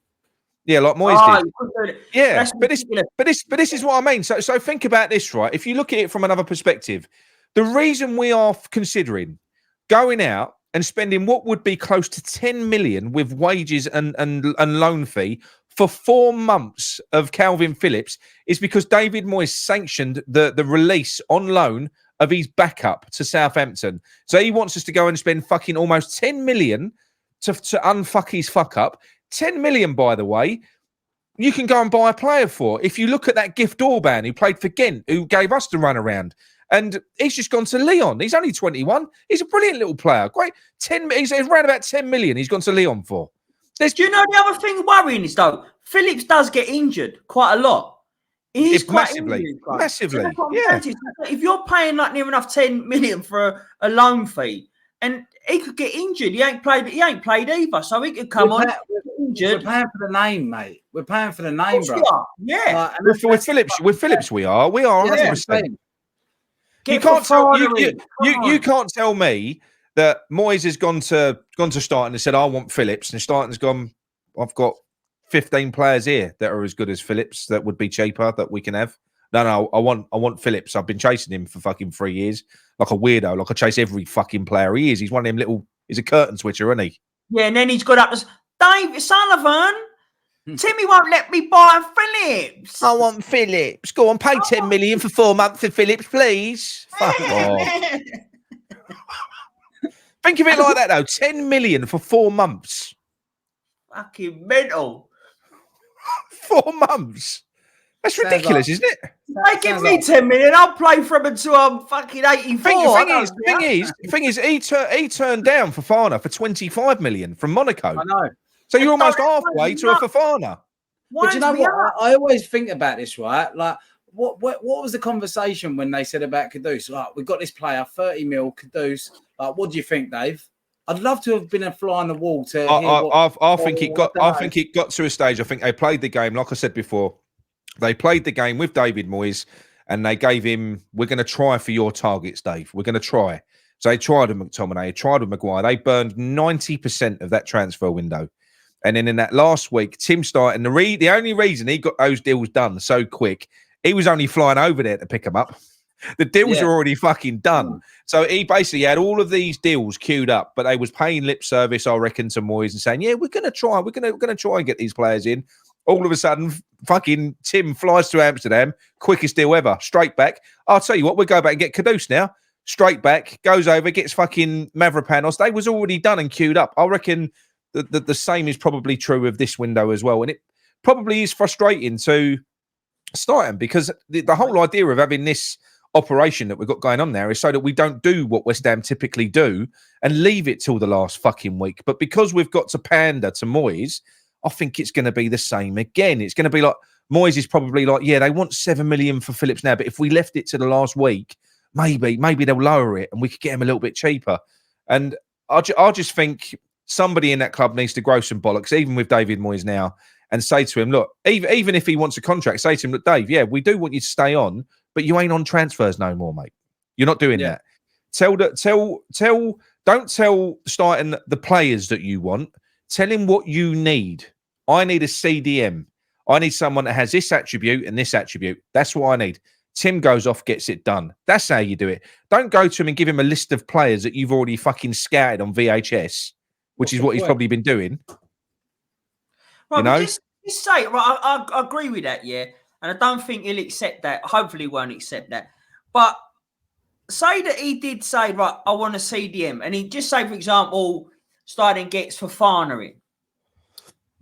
Yeah, like Moyes did. Yeah, but this is what I mean. So think about this, right? If you look at it from another perspective, the reason we are considering going out and spending what would be close to 10 million with wages and loan fee for 4 months of Calvin Phillips is because David Moyes sanctioned the release on loan of his backup to Southampton. So he wants us to go and spend fucking almost 10 million to unfuck his fuck up. 10 million, by the way, you can go and buy a player for. If you look at that Gift Orban who played for Ghent, who gave us the run around, and he's just gone to Lyon. He's only 21. He's a brilliant little player. Great. He's around about 10 million. He's gone to Lyon for. Do you know the other thing worrying is though? Phillips does get injured quite a lot. He's quite massively. So yeah. If you're paying like near enough 10 million for a loan fee, and he could get injured, he ain't played either, so he could come on. We're paying for the name, mate. We're paying for the name, bro. Yeah. With Phillips, we are 100%. You can't tell me that Moyes has gone to Steidten and said, I want Phillips, and Steidten's gone, I've got 15 players here that are as good as Phillips that would be cheaper that we can have. No, I want Phillips. I've been chasing him for fucking 3 years. Like a weirdo. Like I chase every fucking player he is. He's one of them little, he's a curtain switcher, isn't he? Yeah, and then he's got up as Dave Sullivan. Timmy won't let me buy Phillips. I want Phillips. Go on, pay 10 million for 4 months for Phillips, please. Fuck off. Think of it like that, though. 10 million for 4 months. Fucking mental. 4 months. That's ridiculous, isn't it? They give me 10 million, I'll play for him until I'm fucking 84. Thing is, he turned down Fofana for 25 million from Monaco. I know. So you're almost halfway to a Fofana. But you know what? I always think about this, right? Like, what was the conversation when they said about Kudus? Like, we've got this player, 30 mil, Kudus. Like, what do you think, Dave? I'd love to have been a fly on the wall to. I think it got to a stage. I think they played the game, like I said before. They played the game with David Moyes, and they gave him, we're going to try for your targets, Dave. We're going to try. So they tried with McTominay, tried with Maguire. They burned 90% of that transfer window. And then in that last week, Tim Steidten, the only reason he got those deals done so quick, he was only flying over there to pick them up. The deals are already fucking done. So he basically had all of these deals queued up, but they was paying lip service, I reckon, to Moyes and saying, yeah, we're going to try. We're going to try and get these players in. All of a sudden, fucking Tim flies to Amsterdam, quickest deal ever, straight back. I'll tell you what, we'll go back and get Kudus now. Straight back, goes over, gets fucking Mavropanos. They was already done and queued up. I reckon the same is probably true of this window as well. And it probably is frustrating to Steidten because the whole idea of having this operation that we've got going on there is so that we don't do what West Ham typically do and leave it till the last fucking week. But because we've got to pander to Moyes, I think it's going to be the same again. It's going to be like, Moyes is probably like, yeah, they want 7 million for Phillips now, but if we left it to the last week, maybe they'll lower it and we could get him a little bit cheaper. And I just think somebody in that club needs to grow some bollocks, even with David Moyes now, and say to him, look, even if he wants a contract, say to him, look, Dave, yeah, we do want you to stay on, but you ain't on transfers no more, mate. You're not doing that. Don't tell Steidten the players that you want. Tell him what you need. I need a CDM. I need someone that has this attribute and this attribute. That's what I need. Tim goes off, gets it done. That's how you do it. Don't go to him and give him a list of players that you've already fucking scouted on VHS, which is what he's probably been doing. Right, you know? Just say, right, I agree with that, yeah. And I don't think he'll accept that. Hopefully he won't accept that. But say that he did say, right, I want a CDM. And he just say, for example, Steidten gets Fofana in.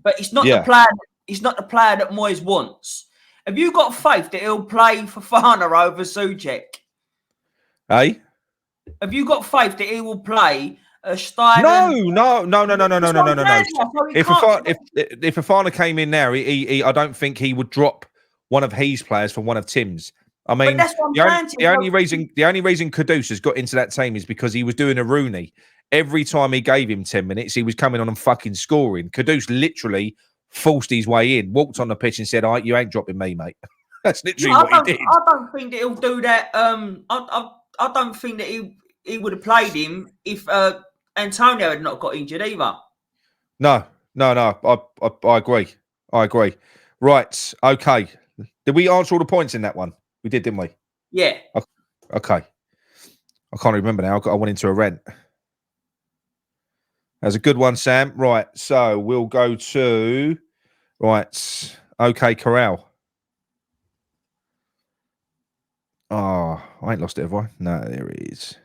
But it's not the player. He's not the player that Moyes wants. Have you got faith that he'll play Fofana over Souček? Hey? Have you got faith that he will play Steidten? No. If Fofana came in now, I don't think he would drop one of his players for one of Tim's. I mean, the only reason Kudus has got into that team is because he was doing a Rooney. Every time he gave him 10 minutes, he was coming on and fucking scoring. Kudus literally forced his way in, walked on the pitch and said, you ain't dropping me, mate. That's literally what he did. I don't think that he'll do that. I don't think that he would have played him if Antonio had not got injured either. No. I agree. Right. Okay. Did we answer all the points in that one? We did, didn't we? Yeah. Okay. I can't remember now. I went into a rant. That's a good one, Sam. Right. So we'll go to... Right. Okay, Corral. Oh, I ain't lost it, have I? No, there it is.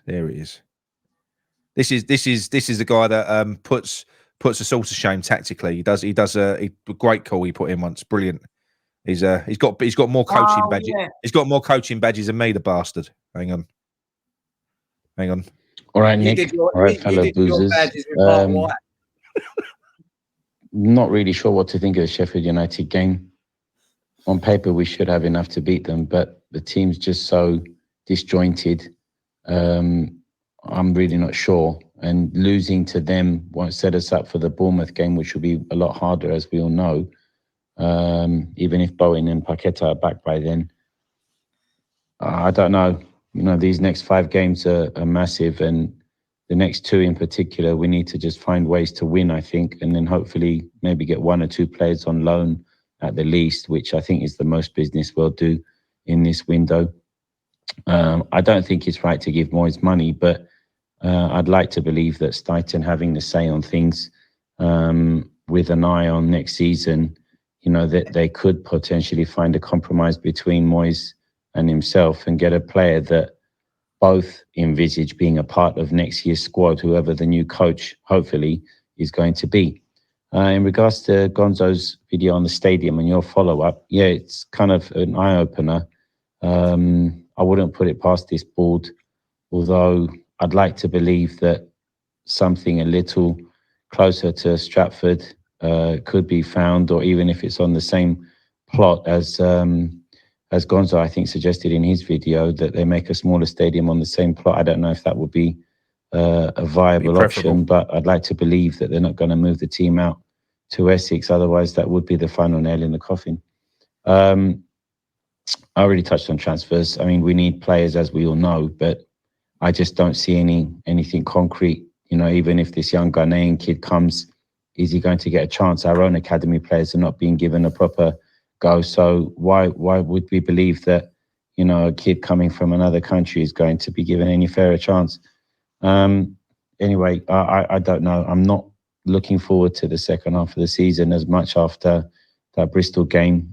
This is the guy that puts puts us all to shame tactically. He does a great call he put in once. Brilliant. He's got more coaching badges. Yeah. He's got more coaching badges than me, the bastard. Hang on. All right, Nick. All right, fellow boozers. Not really sure what to think of the Sheffield United game. On paper, we should have enough to beat them, but the team's just so disjointed. I'm really not sure. And losing to them won't set us up for the Bournemouth game, which will be a lot harder, as we all know. Even if Bowen and Paqueta are back by then. I don't know. You know, these next 5 games are massive, and the next 2 in particular, we need to just find ways to win, I think, and then hopefully maybe get 1 or 2 players on loan at the least, which I think is the most business we'll do in this window. I don't think it's right to give Moyes money, but I'd like to believe that Steidten having the say on things with an eye on next season, you know, that they could potentially find a compromise between Moyes and himself and get a player that both envisage being a part of next year's squad, whoever the new coach, hopefully, is going to be. In regards to Gonzo's video on the stadium and your follow-up, yeah, it's kind of an eye-opener. I wouldn't put it past this board, although I'd like to believe that something a little closer to Stratford could be found, or even if it's on the same plot as Gonzo, I think, suggested in his video, that they make a smaller stadium on the same plot. I don't know if that would be a viable option, but I'd like to believe that they're not going to move the team out to Essex. Otherwise, that would be the final nail in the coffin. I already touched on transfers. I mean, we need players, as we all know, but I just don't see anything concrete. You know, even if this young Ghanaian kid comes, is he going to get a chance? Our own academy players are not being given a proper go. So why would we believe that, you know, a kid coming from another country is going to be given any fairer chance? Anyway, I don't know. I'm not looking forward to the second half of the season as much after that Bristol game.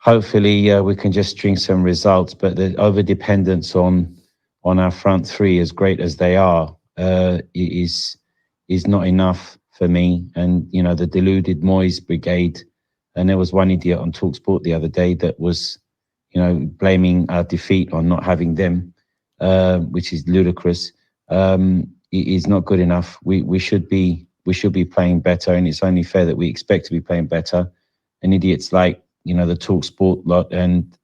Hopefully we can just string some results, but the over-dependence on our front 3, as great as they are, is not enough for me. And, you know, the deluded Moyes brigade, and there was one idiot on TalkSport the other day that was, you know, blaming our defeat on not having them, which is ludicrous. It is not good enough. We should be playing better, and it's only fair that we expect to be playing better. And idiots like, you know, the TalkSport lot and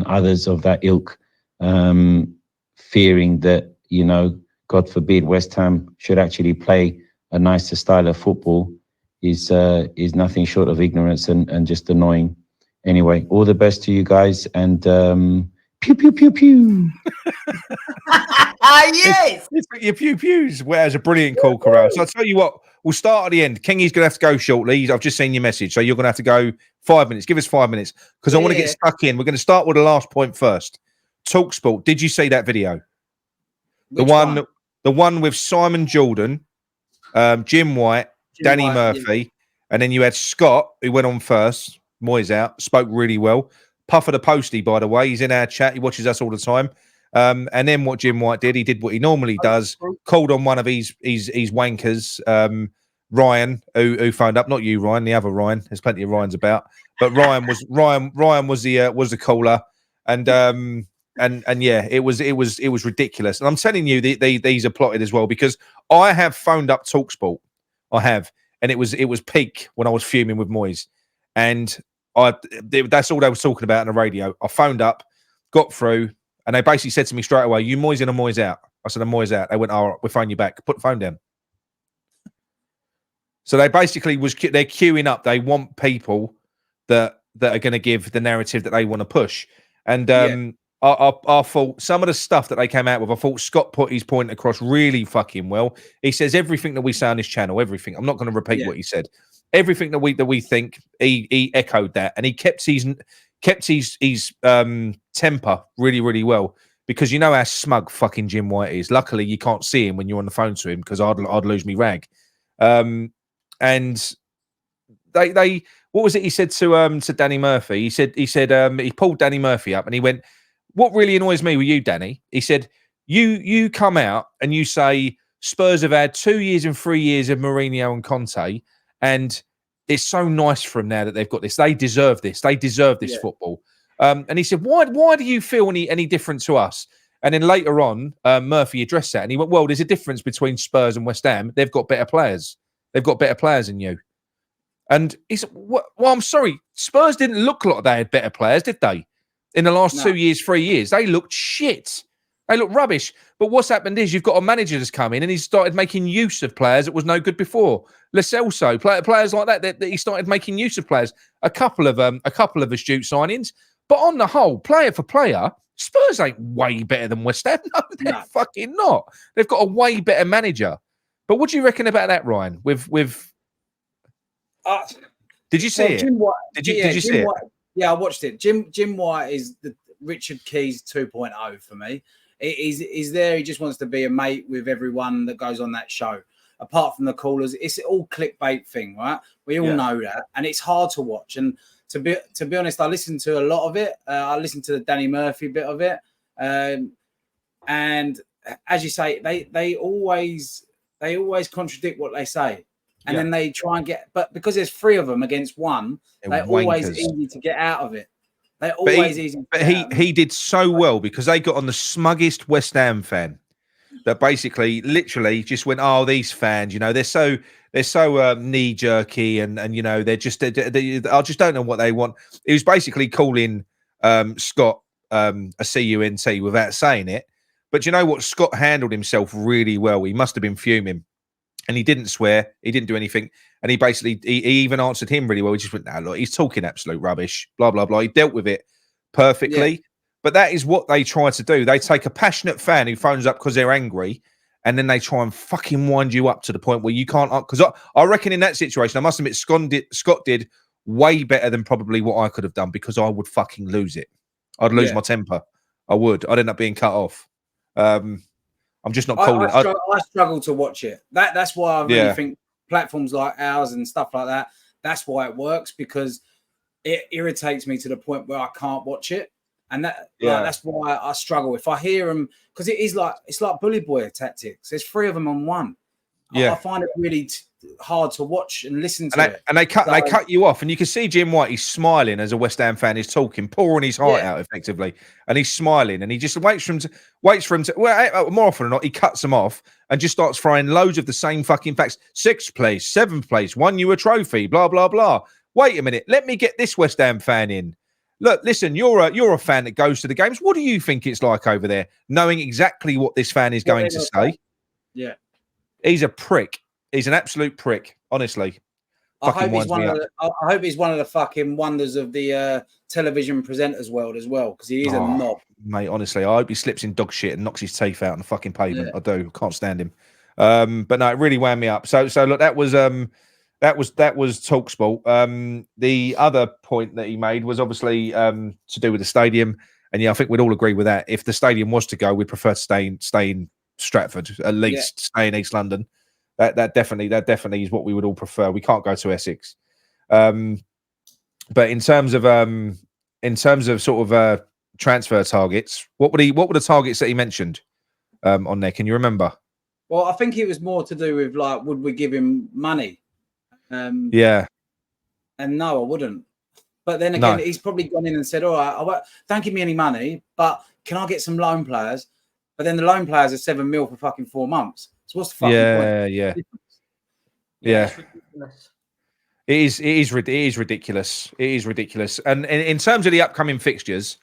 others of that ilk, fearing that, you know, God forbid, West Ham should actually play a nicer style of football is nothing short of ignorance and just annoying. Anyway, all the best to you guys, and pew pew pew pew. Yes, it's your pew pews. Where's a brilliant call, Corral. So I'll tell you what, we'll start at the end. Kingy's going to have to go shortly. I've just seen your message, so you're going to have to go 5 minutes. Give us 5 minutes because I want to get stuck in. We're going to start with the last point first. TalkSport. Did you see that video? The one with Simon Jordan, Jim White, Danny Murphy, and then you had Scott, who went on first. Moyes out, spoke really well. Puffer the Postie, by the way, he's in our chat. He watches us all the time. And then what Jim White did, he did what he normally does. Called on one of his wankers, Ryan, who phoned up. Not you, Ryan, the other Ryan. There's plenty of Ryans about, but Ryan was the caller, and yeah, it was ridiculous. And I'm telling you, these are plotted as well, because I have phoned up TalkSport. I have, and it was peak when I was fuming with Moyes, and that's all they was talking about on the radio. I phoned up, got through, and they basically said to me straight away, "You Moyes in or Moyes out?" I said, "I'm Moyes out." They went, "All right, we'll phone you back. Put the phone down." So they basically they're queuing up. They want people that are going to give the narrative that they want to push. And I thought some of the stuff that they came out with, I thought Scott put his point across really fucking well. He says everything that we say on this channel, everything. I'm not going to repeat what he said. Everything that we think, he echoed that, and he kept his temper really, really well, because you know how smug fucking Jim White is. Luckily, you can't see him when you're on the phone to him, because I'd lose me rag. And they what was it he said to Danny Murphy? He said he pulled Danny Murphy up and he went, "What really annoys me with you, Danny?" He said, you come out and you say Spurs have had 2 years and 3 years of Mourinho and Conte, and it's so nice for them now that they've got this. They deserve this. They deserve this football. And he said, why do you feel any different to us? And then later on, Murphy addressed that, and he went, well, there's a difference between Spurs and West Ham. They've got better players. They've got better players than you. And he said, well, I'm sorry. Spurs didn't look like they had better players, did they? In the last 2 years, 3 years, they looked shit. They look rubbish. But what's happened is you've got a manager that's come in and he's started making use of players that was no good before. Lo Celso, players like that he started making use of players. A couple of astute signings. But on the whole, player for player, Spurs ain't way better than West Ham. No, they're fucking not. They've got a way better manager. But what do you reckon about that, Ryan? Did you see it? Did you see it? Yeah, I watched it. Jim White is the Richard Keys 2.0 for me. He's there. He just wants to be a mate with everyone that goes on that show. Apart from the callers, it's all clickbait thing, right? We all know that, and it's hard to watch. And to be honest, I listened to a lot of it. I listened to the Danny Murphy bit of it, and as you say, they always contradict what they say, and then they try and get. But because there's three of them against one, they're always easy to get out of it. They're always easy. But he did so well because they got on the smuggest West Ham fan that basically, literally, just went, "Oh, these fans, they're so knee jerky, and they're just I just don't know what they want." He was basically calling Scott a cunt without saying it. But you know what? Scott handled himself really well. He must have been fuming, and he didn't swear. He didn't do anything, and he even answered him really well. He just went, "No, look, he's talking absolute rubbish." Blah blah blah. He dealt with it perfectly. Yeah. But that is what they try to do. They take a passionate fan who phones up because they're angry, and then they try and fucking wind you up to the point where you can't. Because I reckon in that situation, I must admit, Scott did way better than probably what I could have done, because I would fucking lose it. I'd lose my temper. I would. I'd end up being cut off. I'm just not calling. I struggle to watch it. That's why I really think platforms like ours and stuff like that. That's why it works, because it irritates me to the point where I can't watch it. And that's why I struggle. If I hear them, because it's like bully boy tactics. There's three of them on one. I find it really hard to watch and listen to it. And they cut you off, and you can see Jim White. He's smiling as a West Ham fan is talking, pouring his heart out effectively, and he's smiling, and he just waits for him to. Well, more often than not, he cuts them off and just starts throwing loads of the same fucking facts. 6th place, 7th place, won you a trophy, blah blah blah. Wait a minute, let me get this West Ham fan in. Look, listen, you're a fan that goes to the games. What do you think it's like over there, knowing exactly what this fan is going to say? Yeah. He's a prick. He's an absolute prick, honestly. I hope he's one of the fucking wonders of the television presenters world as well, because he is a knob. Mate, honestly, I hope he slips in dog shit and knocks his teeth out on the fucking pavement. Yeah. I do. Can't stand him. But no, it really wound me up. So look, that was TalkSport. The other point that he made was obviously to do with the stadium, and I think we'd all agree with that. If the stadium was to go, we'd prefer to stay in Stratford, at least stay in East London. That definitely is what we would all prefer. We can't go to Essex. But in terms of sort of transfer targets, what were the targets that he mentioned on there? Can you remember? Well, I think it was more to do with, like, would we give him money? And no, I wouldn't. But then again, he's probably gone in and said, "All right, don't give me any money, but can I get some loan players?" But then the loan players are $7 million for fucking 4 months. So what's the fucking point? Yeah. It is ridiculous. It is ridiculous. And in terms of the upcoming fixtures,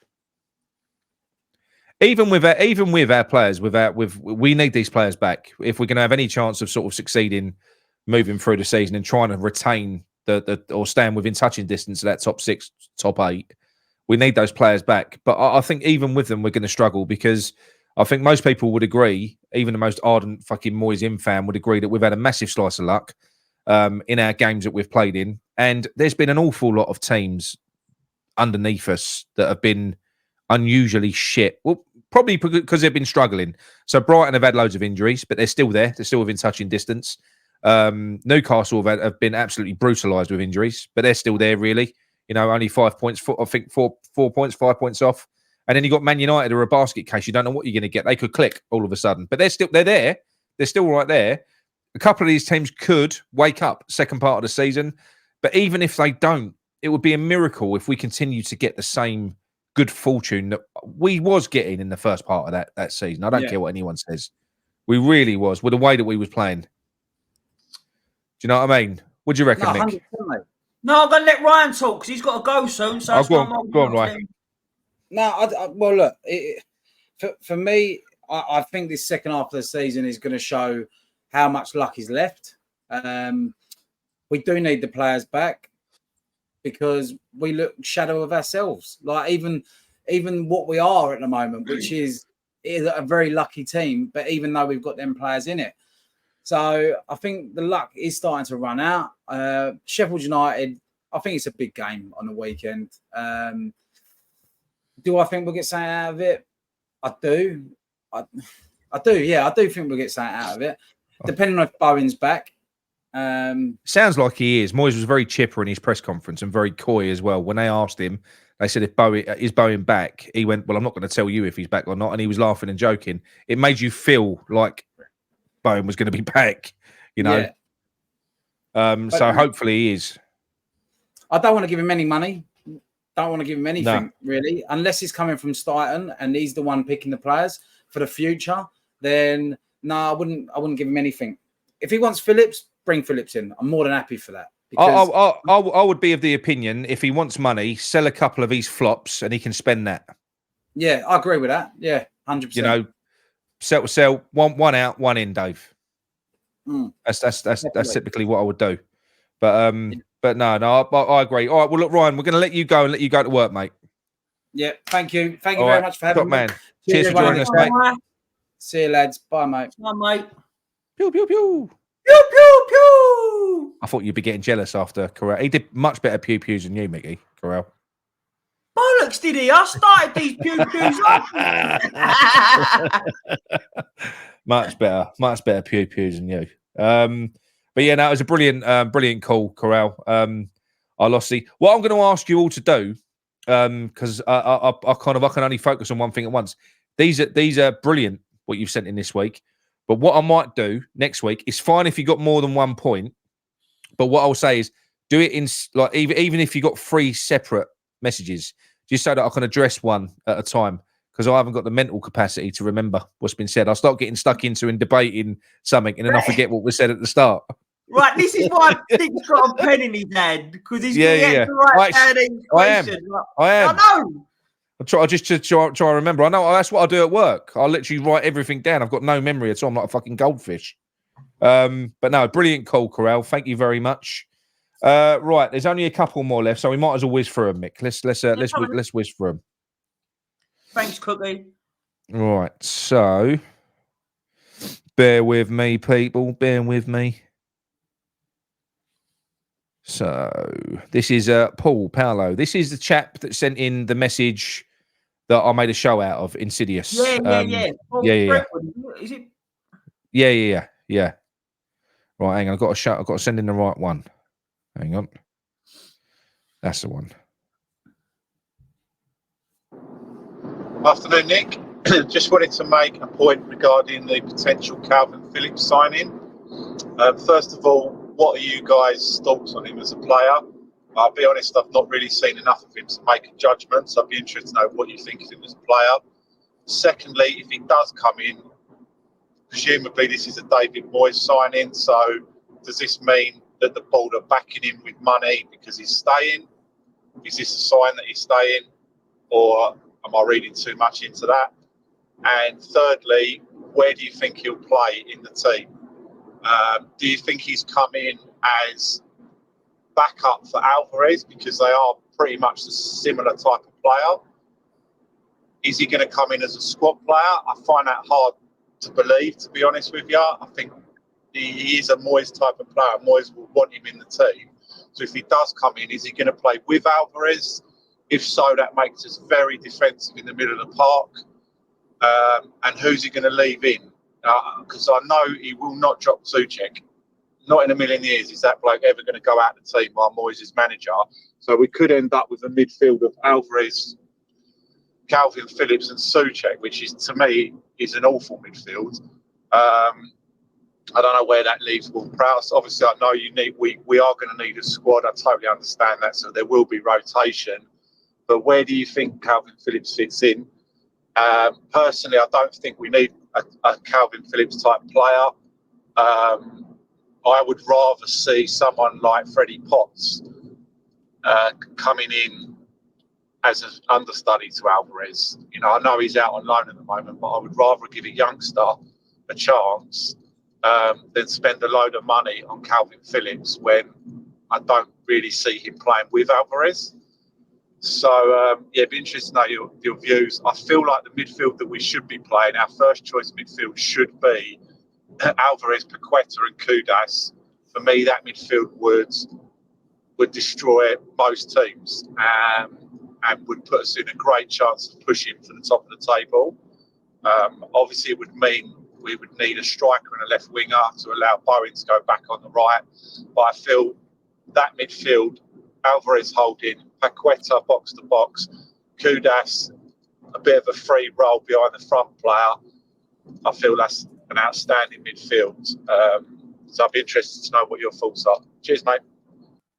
even with our players, we need these players back if we're going to have any chance of sort of succeeding, moving through the season and trying to retain or stand within touching distance of that top 6, top 8. We need those players back. But I think even with them, we're going to struggle, because I think most people would agree, even the most ardent fucking Moyes fan would agree, that we've had a massive slice of luck in our games that we've played in. And there's been an awful lot of teams underneath us that have been unusually shit. Well, probably because they've been struggling. So Brighton have had loads of injuries, but they're still there. They're still within touching distance. Newcastle have been absolutely brutalised with injuries, but they're still there, really. Only 5 points, I think 4 points, 5 points off. And then you got Man United, or a basket case. You don't know what you're going to get. They could click all of a sudden, but they're there. They're still right there. A couple of these teams could wake up second part of the season, but even if they don't, it would be a miracle if we continue to get the same good fortune that we was getting in the first part of that season. I don't care what anyone says. We really was, with the way that we was playing. Do you know what I mean? What do you reckon, Nick? No, I'm going to let Ryan talk because he's got to go soon. So go on, Ryan. No, well, look, for me, I think this second half of the season is going to show how much luck is left. We do need the players back because we look shadow of ourselves. Like even what we are at the moment, which is a very lucky team, but even though we've got them players in it. So I think the luck is starting to run out. Sheffield United, I think it's a big game on the weekend. Do I think we'll get something out of it? I do. I do. Yeah, I do think we'll get something out of it, depending on if Bowen's back. Sounds like he is. Moyes was very chipper in his press conference and very coy as well. When they asked him, they said, is Bowen back? He went, well, I'm not going to tell you if he's back or not. And he was laughing and joking. It made you feel like Bowen was going to be back, you know. Yeah. So hopefully he is. I don't want to give him any money. Don't want to give him anything, really, unless he's coming from Steidten and he's the one picking the players for the future. Then no, I wouldn't give him anything. If he wants Phillips, bring Phillips in. I'm more than happy for that. I would be of the opinion, if he wants money, sell a couple of his flops and he can spend that. Yeah, I agree with that. Yeah, 100%. You know, sell one out, one in, Dave. That's typically what I would do. But no, I agree. All right, well, look, Ryan, we're going to let you go and let you go to work, mate. Yeah, thank you. Thank you very much for having me. Man. Cheers for joining us, mate. See you, lads. Bye, mate. Bye, mate. Pew, pew, pew. Pew, pew, pew. I thought you'd be getting jealous after Corral. He did much better pew pews than you, Mickey. Corral. Bollocks, did he? I started these pew pews up. much better pew pews than you. But yeah, no, it was a brilliant call, Corral. I lost the. What I'm going to ask you all to do, because I can only focus on one thing at once. These are brilliant what you've sent in this week. But what I might do next week is fine if you got more than 1 point. But what I'll say is do it in like even if you got 3 separate messages, just so that I can address one at a time. Because I haven't got the mental capacity to remember what's been said. I'll start getting stuck into and debating something, and then I forget what was said at the start. Right, this is why Dick's got a pen in his hand, because he's going to write down these questions. I am. I know. I just try to remember. I know that's what I do at work. I literally write everything down. I've got no memory at all. I'm like a fucking goldfish. But no, brilliant call, Corral. Thank you very much. Right, there's only a couple more left, so we might as well whiz through them, Mick. Let's whiz through them. Thanks, Cookie. Right, so bear with me, people. Bear with me. So this is Paolo. This is the chap that sent in the message that I made a show out of, Insidious. Yeah. Yeah. Is it? Yeah. Right, hang on. I've got to send in the right one. Hang on. That's the one. Afternoon, Nick. Just wanted to make a point regarding the potential Calvin Phillips signing. First of all, what are you guys' thoughts on him as a player? I'll be honest, I've not really seen enough of him to make a judgment, so I'd be interested to know what you think of him as a player. Secondly, if he does come in, presumably this is a David Moyes signing, so does this mean that the board are backing him with money because he's staying? Is this a sign that he's staying, or am I reading too much into that? And thirdly, where do you think he'll play in the team? Do you think he's come in as backup for Alvarez because they are pretty much a similar type of player? Is he going to come in as a squad player? I find that hard to believe, to be honest with you. I think he is a Moyes type of player. Moyes will want him in the team. So if he does come in, is he going to play with Alvarez? If so, that makes us very defensive in the middle of the park. And who's he going to leave in? Because I know he will not drop Souček. Not in a million years is that bloke ever going to go out of the team while Moyes is manager. So we could end up with a midfield of Alvarez, Calvin Phillips and Souček, which is, to me, is an awful midfield. I don't know where that leaves Will Prowse. Obviously, I know we are going to need a squad. I totally understand that. So there will be rotation. But where do you think Calvin Phillips fits in? Personally, I don't think we need a Calvin Phillips type player. I would rather see someone like Freddie Potts coming in as an understudy to Alvarez. You know, I know he's out on loan at the moment, but I would rather give a youngster a chance than spend a load of money on Calvin Phillips when I don't really see him playing with Alvarez. So, it'd be interesting to know your views. I feel like the midfield that we should be playing, our first choice midfield should be Alvarez, Paqueta and Kudas. For me, that midfield would destroy most teams and would put us in a great chance of pushing for the top of the table. Obviously, it would mean we would need a striker and a left winger to allow Bowen to go back on the right. But I feel that midfield, Alvarez holding, Paqueta box to box, Kudas, a bit of a free role behind the front player. I feel that's an outstanding midfield. So I'd be interested to know what your thoughts are. Cheers, mate.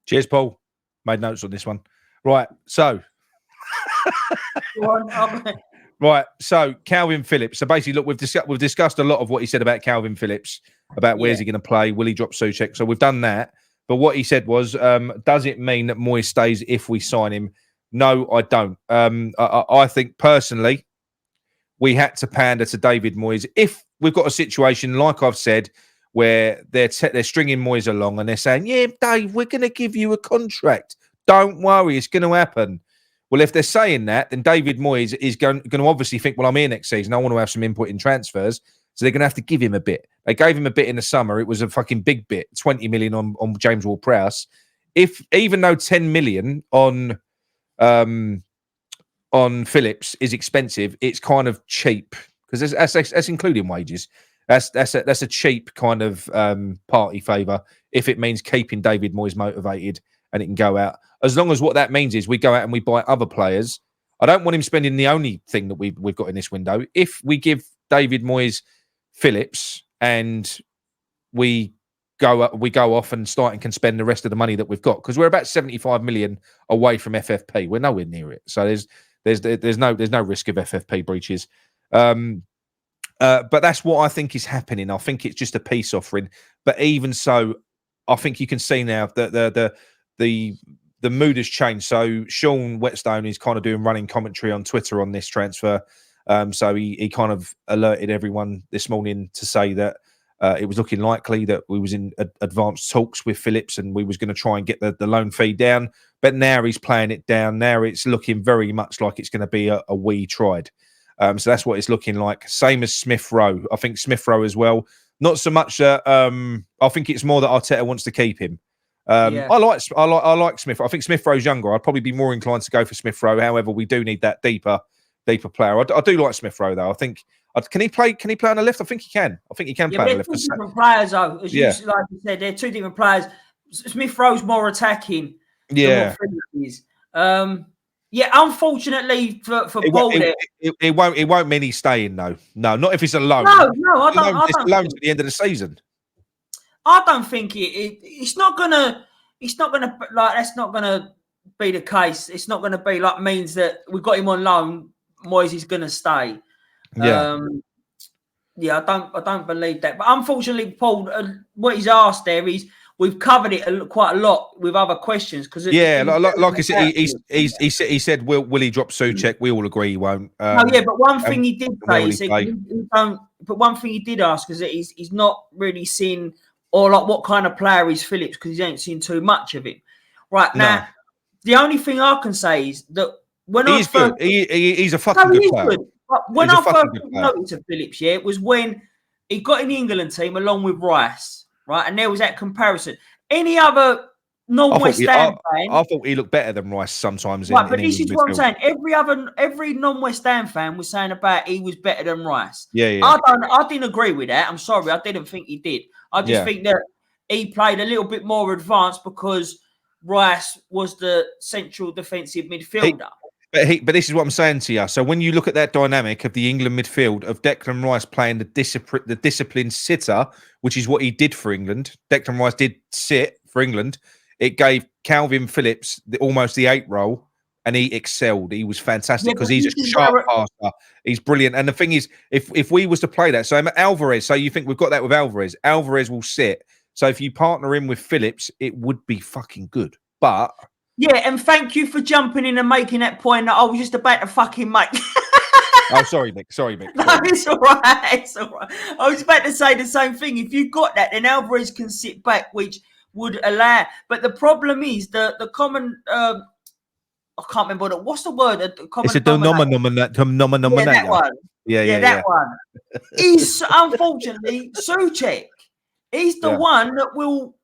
Cheers, Paul. Made notes on this one. Right, so. Right, so Calvin Phillips. So basically, look, we've discussed a lot of what he said about Calvin Phillips, about where's he going to play, will he drop Souček? So we've done that. But what he said was, does it mean that Moyes stays if we sign him? No, I don't. I think personally, we had to pander to David Moyes. If we've got a situation, like I've said, where they're stringing Moyes along and they're saying, yeah, Dave, we're going to give you a contract. Don't worry, it's going to happen. Well, if they're saying that, then David Moyes is going to obviously think, well, I'm here next season. I want to have some input in transfers. So they're going to have to give him a bit. They gave him a bit in the summer. It was a fucking big bit, 20 million on James Ward-Prowse. Even though 10 million on Phillips is expensive, it's kind of cheap because that's including wages. That's a cheap kind of party favour if it means keeping David Moyes motivated and it can go out. As long as what that means is we go out and we buy other players. I don't want him spending the only thing that we've got in this window. If we give David Moyes Phillips and we go off and start and can spend the rest of the money that we've got, because we're about 75 million away from FFP. We're nowhere near it. So there's no risk of FFP breaches. But that's what I think is happening. I think it's just a peace offering. But even so, I think you can see now that the mood has changed. So Sean Whetstone is kind of doing running commentary on Twitter on this transfer. So he kind of alerted everyone this morning to say that it was looking likely that we was in advanced talks with Phillips and we was going to try and get the loan fee down. But now he's playing it down. Now it's looking very much like it's going to be a we tried. So that's what it's looking like. Same as Smith Rowe. I think Smith Rowe as well. Not so much. I think it's more that Arteta wants to keep him. I like Smith. I think Smith Rowe's younger. I'd probably be more inclined to go for Smith Rowe. However, we do need that deeper player. I do like Smith Rowe though. I think can he play on the left? I think he can. I think he can play on the left. Two different players though. As you like you said, they're two different players. Smith Rowe's more attacking. Yeah. Yeah, unfortunately for Paul, it won't mean he's staying though. No, not if it's a loan. No, I don't. Loan to the end of the season. I don't think it's not gonna like that's not gonna be the case. It's not gonna be like means that we got him on loan. Moyes is gonna stay. Yeah. I don't believe that. But unfortunately, Paul, what he's asked there is. We've covered it quite a lot with other questions because like I said, he said, will he drop Souček? We all agree he won't. But one thing he did say, but one thing he did ask is that he's not really seen or like what kind of player is Phillips because he ain't seen too much of him. Right now, the only thing I can say is that when he's good, he's a fucking good player. Good. But when I first noticed of Phillips, it was when he got in the England team along with Rice. Right, and there was that comparison. Any other non-West Ham fan? I thought he looked better than Rice sometimes. Right, but this is what I'm saying. Every non-West Ham fan was saying about he was better than Rice. Yeah. I didn't agree with that. I'm sorry, I didn't think he did. I just think that he played a little bit more advanced because Rice was the central defensive midfielder. But this is what I'm saying to you. So when you look at that dynamic of the England midfield of Declan Rice playing the disciplined sitter, which is what he did for England. Declan Rice did sit for England. It gave Calvin Phillips almost the 8 role, and he excelled. He was fantastic because he's a sharp passer. He's brilliant. And the thing is, if we was to play that, so Alvarez, so you think we've got that with Alvarez? Alvarez will sit. So if you partner him with Phillips, it would be fucking good. But yeah, and thank you for jumping in and making that point that I was just about to fucking make. Oh, sorry, Mick. Sorry, Mick. No, it's all right. It's all right. I was about to say the same thing. If you got that, then Alvarez can sit back, which would allow. But the problem is the common. I can't remember what's the word. It's a denominator. Yeah, that one. Yeah, that one. He's unfortunately Souček. He's the one that will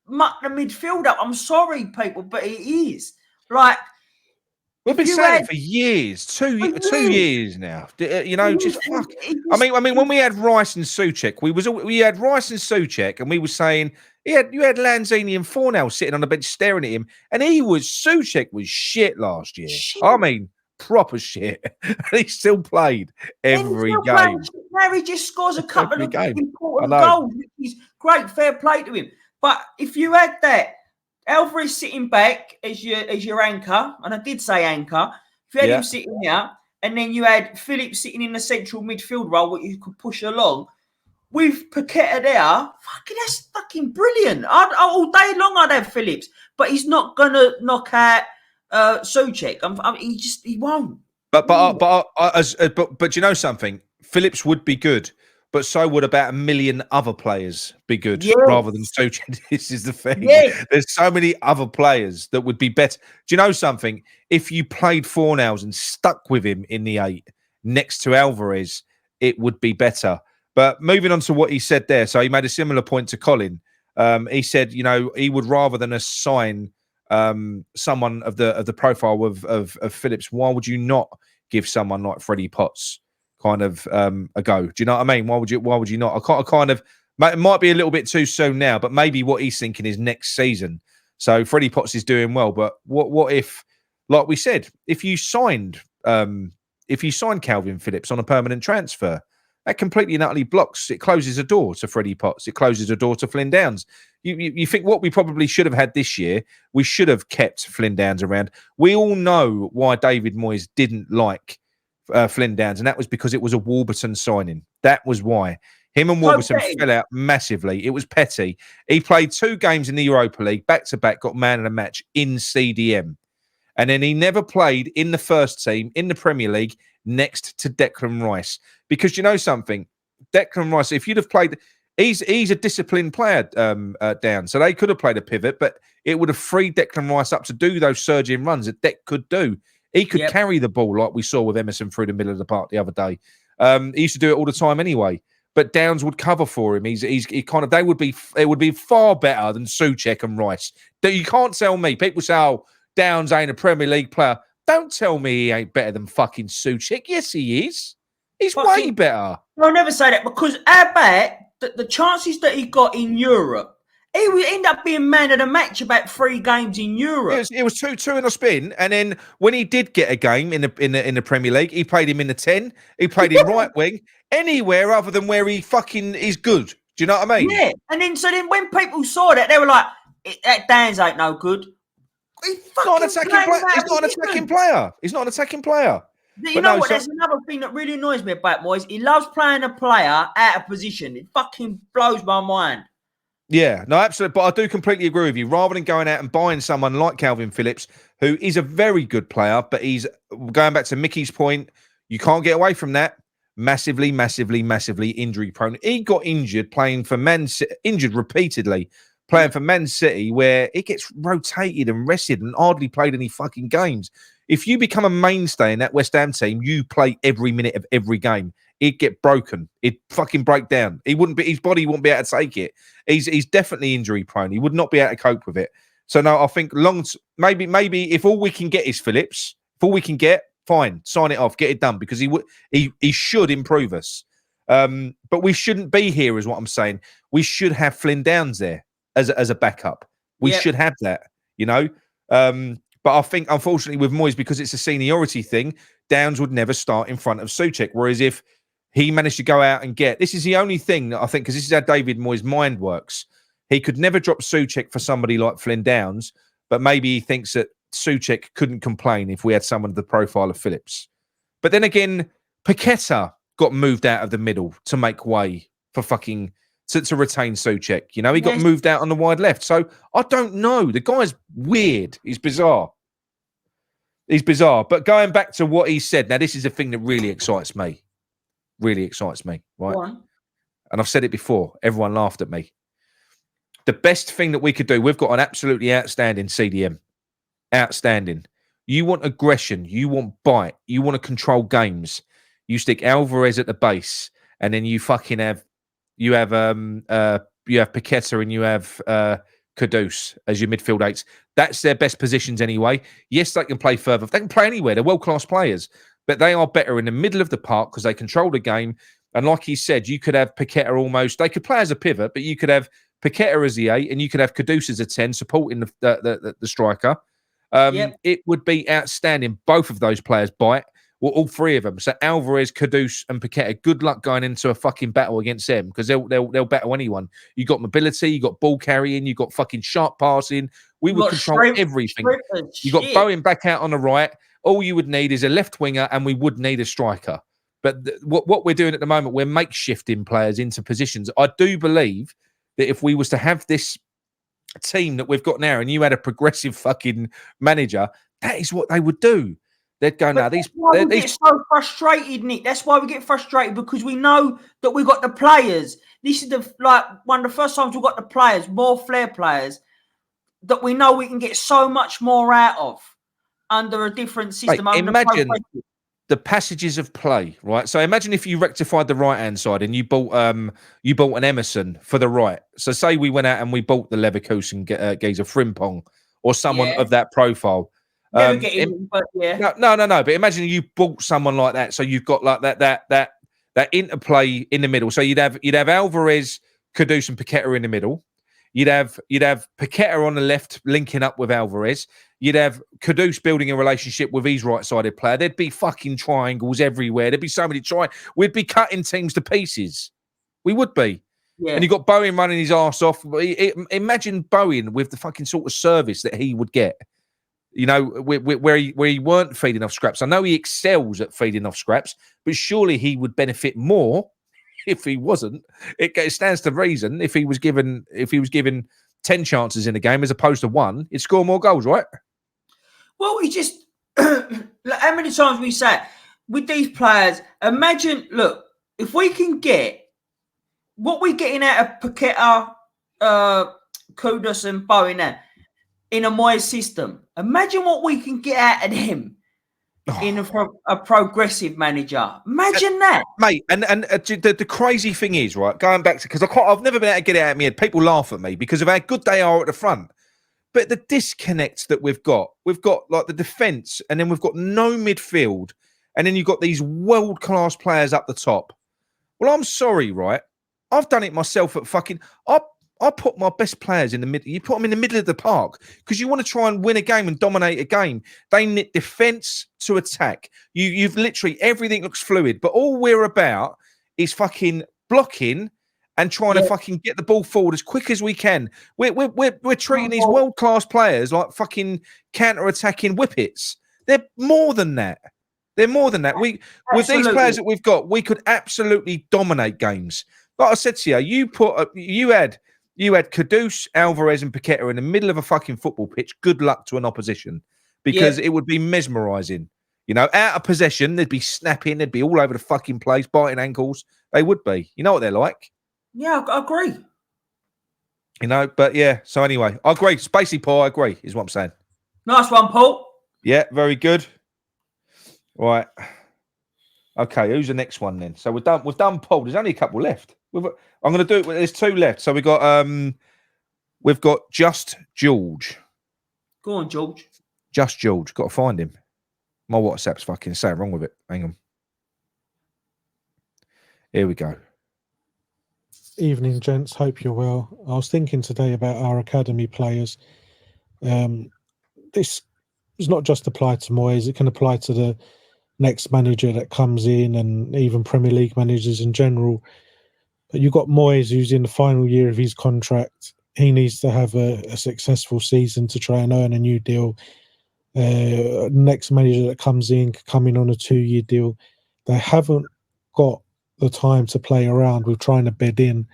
muck the midfield up. I'm sorry, people, but he is. Like, we've been saying it for years, two years now. You know, just fuck. I mean, when we had Rice and Souček, we had Rice and Souček, and we were saying you had Lanzini and Fornell sitting on the bench staring at him, and Souček was shit last year. Shit. I mean, proper shit. And he still played every game. Now he just scores a couple of important goals, which is great. Fair play to him. But if you had that, Alvarez sitting back as your anchor, and I did say anchor, if you had him sitting there, and then you had Phillips sitting in the central midfield role, where you could push along, with Paqueta there, that's fucking brilliant. All day long I'd have Phillips, but he's not going to knock out Souček. He won't. But you know something? Phillips would be good, but so would about 1 million other players be good rather than Souček. This is the thing. Yeah. There's so many other players that would be better. Do you know something? If you played Fornals and stuck with him in the 8 next to Alvarez, it would be better. But moving on to what he said there, so he made a similar point to Colin. He said, you know, he would rather than assign someone of the profile of Phillips, why would you not give someone like Freddie Potts kind of a go? Do you know what I mean? Why would you not? It might be a little bit too soon now, but maybe what he's thinking is next season. So Freddie Potts is doing well, but what if, like we said, if you signed Calvin Phillips on a permanent transfer, that completely and utterly blocks. It closes a door to Freddie Potts. It closes a door to Flynn Downs. You think what we probably should have had this year, we should have kept Flynn Downs around. We all know why David Moyes didn't like Flynn Downs, and that was because it was a Warburton signing. That was why. Him and Warburton fell out massively. It was petty. He played 2 games in the Europa League, back-to-back, got man of the match in CDM. And then he never played in the first team in the Premier League next to Declan Rice. Because you know something? Declan Rice, if you'd have played... He's a disciplined player, down. So they could have played a pivot, but it would have freed Declan Rice up to do those surging runs that Dec could do. He could carry the ball like we saw with Emerson through the middle of the park the other day. He used to do it all the time anyway. But Downs would cover for him. It would be far better than Souček and Rice. You can't tell me. People say, "Oh, Downs ain't a Premier League player." Don't tell me he ain't better than fucking Souček. Yes, he is. He's way better. I'll never say that because I bet that the chances that he got in Europe, he would end up being man of the match about 3 games in Europe. It was 2 in a spin, and then when he did get a game in the Premier League, he played him in the 10. He played him right wing, anywhere other than where he fucking is good. Do you know what I mean? Yeah, and then when people saw that, they were like, "That Downs ain't no good." He's not an attacking player. He's not an attacking player. You know what? There's another thing that really annoys me about Moyes. He loves playing a player out of position. It fucking blows my mind. Yeah, no, absolutely. But I do completely agree with you. Rather than going out and buying someone like Calvin Phillips, who is a very good player, but he's going back to Mickey's point, you can't get away from that. Massively injury prone. He got injured playing for Man City, injured repeatedly, playing for Man City, where it gets rotated and rested and hardly played any fucking games. If you become a mainstay in that West Ham team, you play every minute of every game. It'd get broken. It'd fucking break down. His body wouldn't be able to take it. He's definitely injury prone. He would not be able to cope with it. So no, I think maybe if all we can get is Phillips, fine, sign it off, get it done, because he should improve us. But we shouldn't be here, is what I'm saying. We should have Flynn Downs there as a backup. We should have that, you know. But I think, unfortunately, with Moyes, because it's a seniority thing, Downs would never start in front of Souček. Whereas if he managed to go out and this is the only thing that I think, because this is how David Moyes' mind works. He could never drop Souček for somebody like Flynn Downs, but maybe he thinks that Souček couldn't complain if we had someone of the profile of Phillips. But then again, Paqueta got moved out of the middle to make way for fucking... To retain Souček. You know, he got moved out on the wide left. So I don't know. The guy's weird. He's bizarre. He's bizarre. But going back to what he said, now this is the thing that really excites me. Really excites me, right? And I've said it before. Everyone laughed at me. The best thing that we could do, we've got an absolutely outstanding CDM. Outstanding. You want aggression. You want bite. You want to control games. You stick Alvarez at the base, and then you fucking have Paqueta and you have Kudus as your midfield eights. That's their best positions anyway. Yes, they can play further. They can play anywhere. They're world-class players. But they are better in the middle of the park because they control the game. And like he said, you could have Paqueta almost... They could play as a pivot, but you could have Paqueta as the 8 and you could have Kudus as a 10 supporting the striker. It would be outstanding. Both of those players bite. Well, all three of them. So Alvarez, Kudus, and Paqueta. Good luck going into a fucking battle against them because they'll battle anyone. You got mobility, you got ball carrying, you got fucking sharp passing. We would control everything. You got Bowen back out on the right. All you would need is a left winger, and we would need a striker. But what we're doing at the moment, we're makeshifting players into positions. I do believe that if we was to have this team that we've got now, and you had a progressive fucking manager, that is what they would do. They'd go, now these... We get so frustrated, Nick. That's why we get frustrated, because we know that we got the players. This is one of the first times we got the players, more flair players, that we know we can get so much more out of under a different system. Imagine the passages of play, right? So imagine if you rectified the right-hand side and you bought an Emerson for the right. So say we went out and we bought the Leverkusen geezer, Frimpong, or someone of that profile. Never get in, but yeah. No. But imagine you bought someone like that, so you've got like that interplay in the middle. So you'd have Alvarez, Kudus, and Paqueta in the middle. You'd have Paqueta on the left linking up with Alvarez. You'd have Kudus building a relationship with his right-sided player. There'd be fucking triangles everywhere. There'd be so many We'd be cutting teams to pieces. We would be. Yeah. And you got Bowen running his arse off. Imagine Bowen with the fucking sort of service that he would get. You know, where he weren't feeding off scraps. I know he excels at feeding off scraps, but surely he would benefit more if he wasn't. It stands to reason if he was given 10 chances in a game as opposed to 1, he'd score more goals, right? Well, he just how many times we say with these players, imagine, look, if we can get what we're getting out of Paqueta, Kudus and Bowen now, in a Moyes system, imagine what we can get out of him in a progressive manager. Imagine that, mate. And the crazy thing is, right, going back to, because I've never been able to get it out of my head. People laugh at me because of how good they are at the front, but the disconnect that we've got like the defence, and then we've got no midfield, and then you've got these world-class players up the top. Well, I'm sorry, right? I've done it myself at fucking... I put my best players in the middle. You put them in the middle of the park because you want to try and win a game and dominate a game. They knit defense to attack. You've literally, everything looks fluid, but all we're about is fucking blocking and trying to fucking get the ball forward as quick as we can. We're treating these world-class players like fucking counter-attacking whippets. They're more than that. With these players that we've got, we could absolutely dominate games. Like I said to you, you had Kudus, Alvarez, and Paqueta in the middle of a fucking football pitch. Good luck to an opposition, because it would be mesmerising. You know, out of possession, they'd be snapping, they'd be all over the fucking place, biting ankles. They would be. You know what they're like. Yeah, I agree. You know, but yeah. So anyway, I agree. It's basically, Paul, I agree, is what I'm saying. Nice one, Paul. Yeah, very good. Right. Okay, who's the next one then? So we've done Paul. There's only a couple left. I'm going to do it. There's 2 left. So we've got Just George. Go on, George. Just George. Got to find him. My WhatsApp's fucking something wrong with it. Hang on. Here we go. Evening, gents. Hope you're well. I was thinking today about our academy players. This it's not just applied to Moyes. It can apply to the next manager that comes in, and even Premier League managers in general. But you've got Moyes, who's in the final year of his contract. He needs to have a successful season to try and earn a new deal. Next manager that comes in could come in on a 2-year deal. They haven't got the time to play around with trying to bed in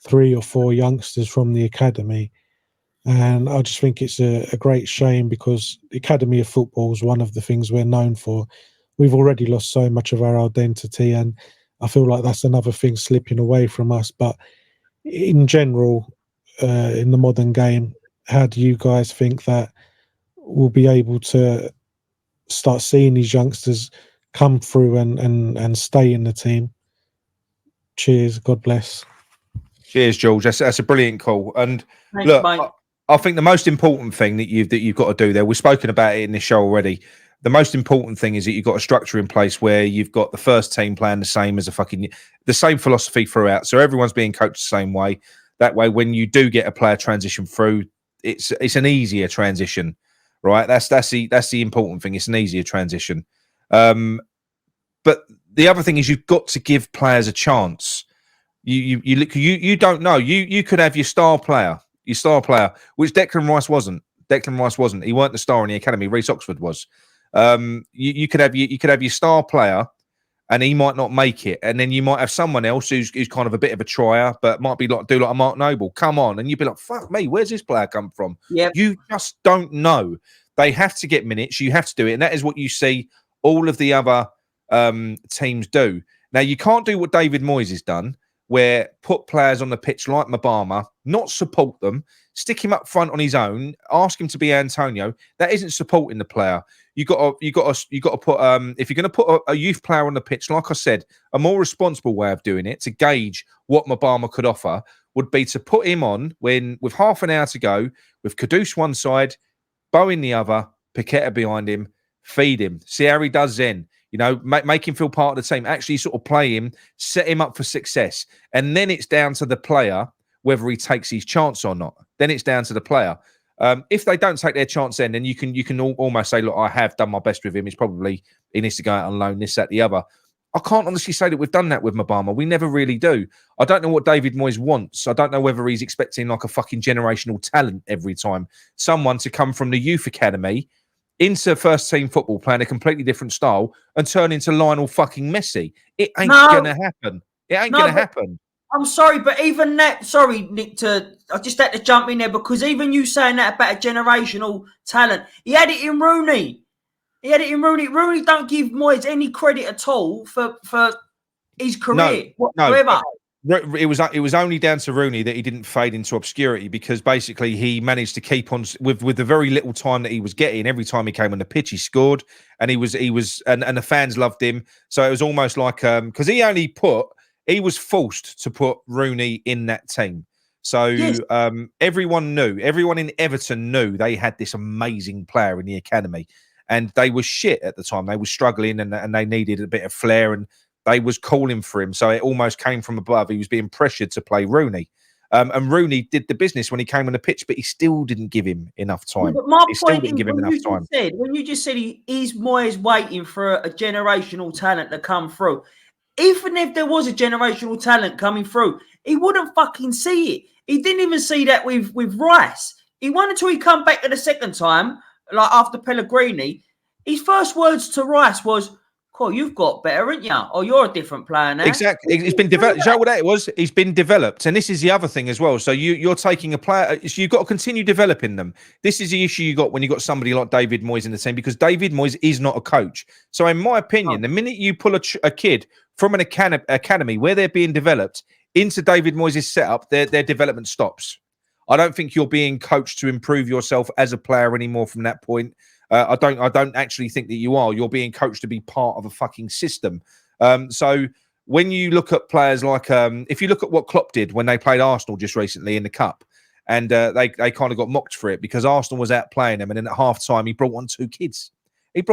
3 or 4 youngsters from the academy. And I just think it's a great shame, because the academy of football is one of the things we're known for. We've already lost so much of our identity, and I feel like that's another thing slipping away from us. But in general, in the modern game, how do you guys think that we'll be able to start seeing these youngsters come through and stay in the team? Cheers. God bless. Cheers, George. That's a brilliant call. And Thanks, look, mate. I think the most important thing that you've got to do there, we've spoken about it in this show already. The most important thing is that you've got a structure in place where you've got the first team playing the same as the same philosophy throughout. So everyone's being coached the same way. That way, when you do get a player transition through, it's an easier transition, right? That's the important thing. It's an easier transition. But the other thing is you've got to give players a chance. You don't know. You could have your star player, which Declan Rice wasn't. He weren't the star in the academy. Reece Oxford was. You could have your star player, and he might not make it, and then you might have someone else who's kind of a bit of a trier, but might be like a Mark Noble. Come on, and you'd be like, "Fuck me, where's this player come from?" Yep. You just don't know. They have to get minutes. You have to do it, and that is what you see all of the other teams do. Now, you can't do what David Moyes has done, where put players on the pitch like Mabama, not support them, stick him up front on his own, ask him to be Antonio. That isn't supporting the player. You got to put if you're going to put a youth player on the pitch, like I said, a more responsible way of doing it to gauge what Mabama could offer would be to put him on with half an hour to go, with Kudus one side, Bowen the other, Paqueta behind him, feed him, see how he does then. You know, make him feel part of the team. Actually, sort of play him, set him up for success, and then it's down to the player whether he takes his chance or not. Then it's down to the player. If they don't take their chance, then you can almost say, "Look, I have done my best with him. He needs to go out on loan. This, that, the other." I can't honestly say that we've done that with Mabama. We never really do. I don't know what David Moyes wants. I don't know whether he's expecting like a fucking generational talent every time, someone to come from the youth academy into first team football, playing a completely different style, and turn into Lionel fucking Messi. It ain't gonna happen. It ain't gonna happen. I'm sorry, but even that, sorry, Nick, I just had to jump in there, because even you saying that about a generational talent, he had it in Rooney. Rooney don't give Moyes any credit at all for his career whatsoever. It was only down to Rooney that he didn't fade into obscurity, because basically he managed to keep on with the very little time that he was getting. Every time he came on the pitch, he scored, and and the fans loved him. So it was almost like because he was forced to put Rooney in that team. So yes. Everyone in Everton knew they had this amazing player in the academy, and they were shit at the time. They were struggling, and they needed a bit of flair, and they was calling for him. So it almost came from above. He was being pressured to play Rooney. And Rooney did the business when he came on the pitch, but he still didn't give him enough time. But my point is, when you just said is Moyes waiting for a generational talent to come through, even if there was a generational talent coming through, he wouldn't fucking see it. He didn't even see that with Rice. He waited until he come back the second time, like after Pellegrini. His first words to Rice was, "Cool, you've got better, haven't you? Or you're a different player now." Exactly. It's been developed. You know what that was? He's been developed. And this is the other thing as well. So you're taking a player, so you've got to continue developing them. This is the issue you got when you got somebody like David Moyes in the team, because David Moyes is not a coach. So in my opinion, the minute you pull a kid from an academy where they're being developed into David Moyes' setup, their development stops. I don't think you're being coached to improve yourself as a player anymore from that point. I don't actually think that you are. You're being coached to be part of a fucking system. So when you look at players like, if you look at what Klopp did when they played Arsenal just recently in the Cup, and they kind of got mocked for it because Arsenal was out playing them, and then at half time he brought on 2 kids. They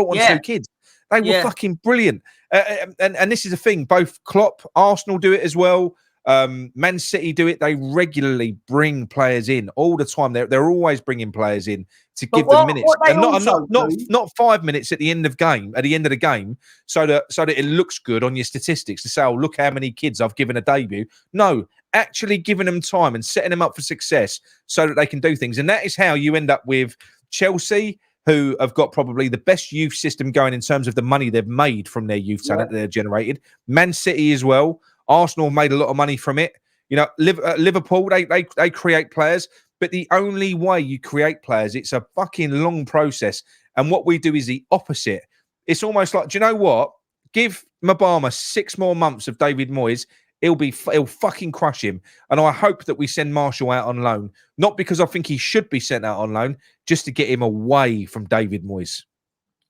were fucking brilliant. And this is the thing, both Klopp, Arsenal do it as well. Man City do it. They regularly bring players in all the time. They're always bringing players in to give them minutes, and not 5 minutes at the end of the game, so that it looks good on your statistics to say, oh, look how many kids I've given a debut. No, actually giving them time and setting them up for success so that they can do things. And that is how you end up with Chelsea, who have got probably the best youth system going in terms of the money they've made from their youth talent that they've generated. Man City as well. Arsenal made a lot of money from it. You know, Liverpool, they create players, but the only way you create players, it's a fucking long process. And what we do is the opposite. It's almost like, do you know what? Give Mabama 6 more months of David Moyes. He'll fucking crush him. And I hope that we send Marshall out on loan, not because I think he should be sent out on loan, just to get him away from David Moyes.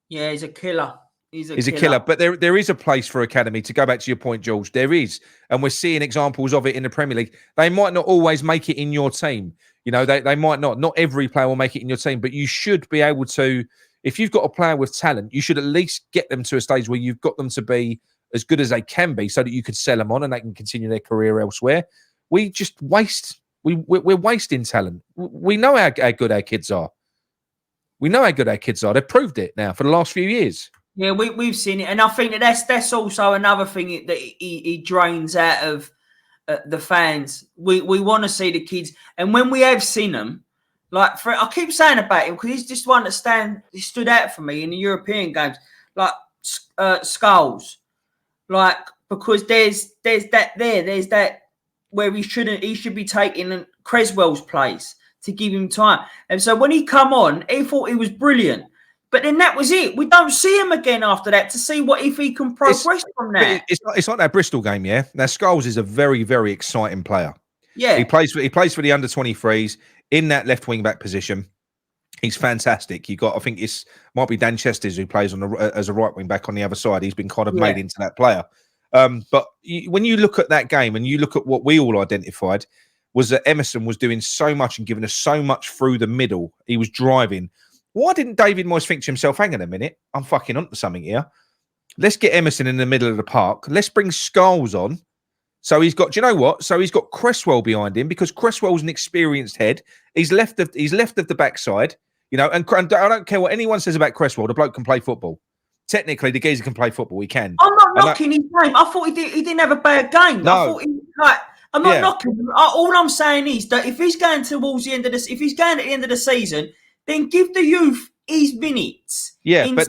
Yeah, he's a killer. He's a killer. But there is a place for academy. To go back to your point, George, there is. And we're seeing examples of it in the Premier League. They might not always make it in your team. You know, they might not. Not every player will make it in your team, but you should be able to, if you've got a player with talent, you should at least get them to a stage where you've got them to be as good as they can be so that you could sell them on and they can continue their career elsewhere. We just waste. We're wasting talent. We know how good our kids are. We know how good our kids are. They've proved it now for the last few years. Yeah, we've seen it. And I think that's also another thing that he drains out of the fans. We want to see the kids. And when we have seen them, like I keep saying about him because he's just one that stood out for me in the European games, like Scholes. Like, because there's that where he should be taking Creswell's place to give him time. And so when he come on, he thought he was brilliant. But then that was it. We don't see him again after that to see if he can progress from that. It's like that Bristol game, yeah? Now, Scholes is a very, very exciting player. Yeah. He plays for the under-23s in that left wing-back position. He's fantastic. I think might be Dan Chesters who plays as a right wing-back on the other side. He's been kind of made into that player. But when you look at that game and you look at what we all identified, was that Emerson was doing so much and giving us so much through the middle. He was driving. Why didn't David Moyes think to himself, hang on a minute, I'm fucking onto something here. Let's get Emerson in the middle of the park. Let's bring Scholes on. So he's got, do you know what? So he's got Cresswell behind him because Cresswell's an experienced head. He's left of the backside, you know, and I don't care what anyone says about Cresswell. The bloke can play football. Technically, the geezer can play football. He can. I'm not knocking his game. I thought he didn't have a bad game. No. I thought I'm not knocking him. All I'm saying is that if he's going towards the end of this, if he's going at the end of the season, then give the youth his minutes. Yeah, but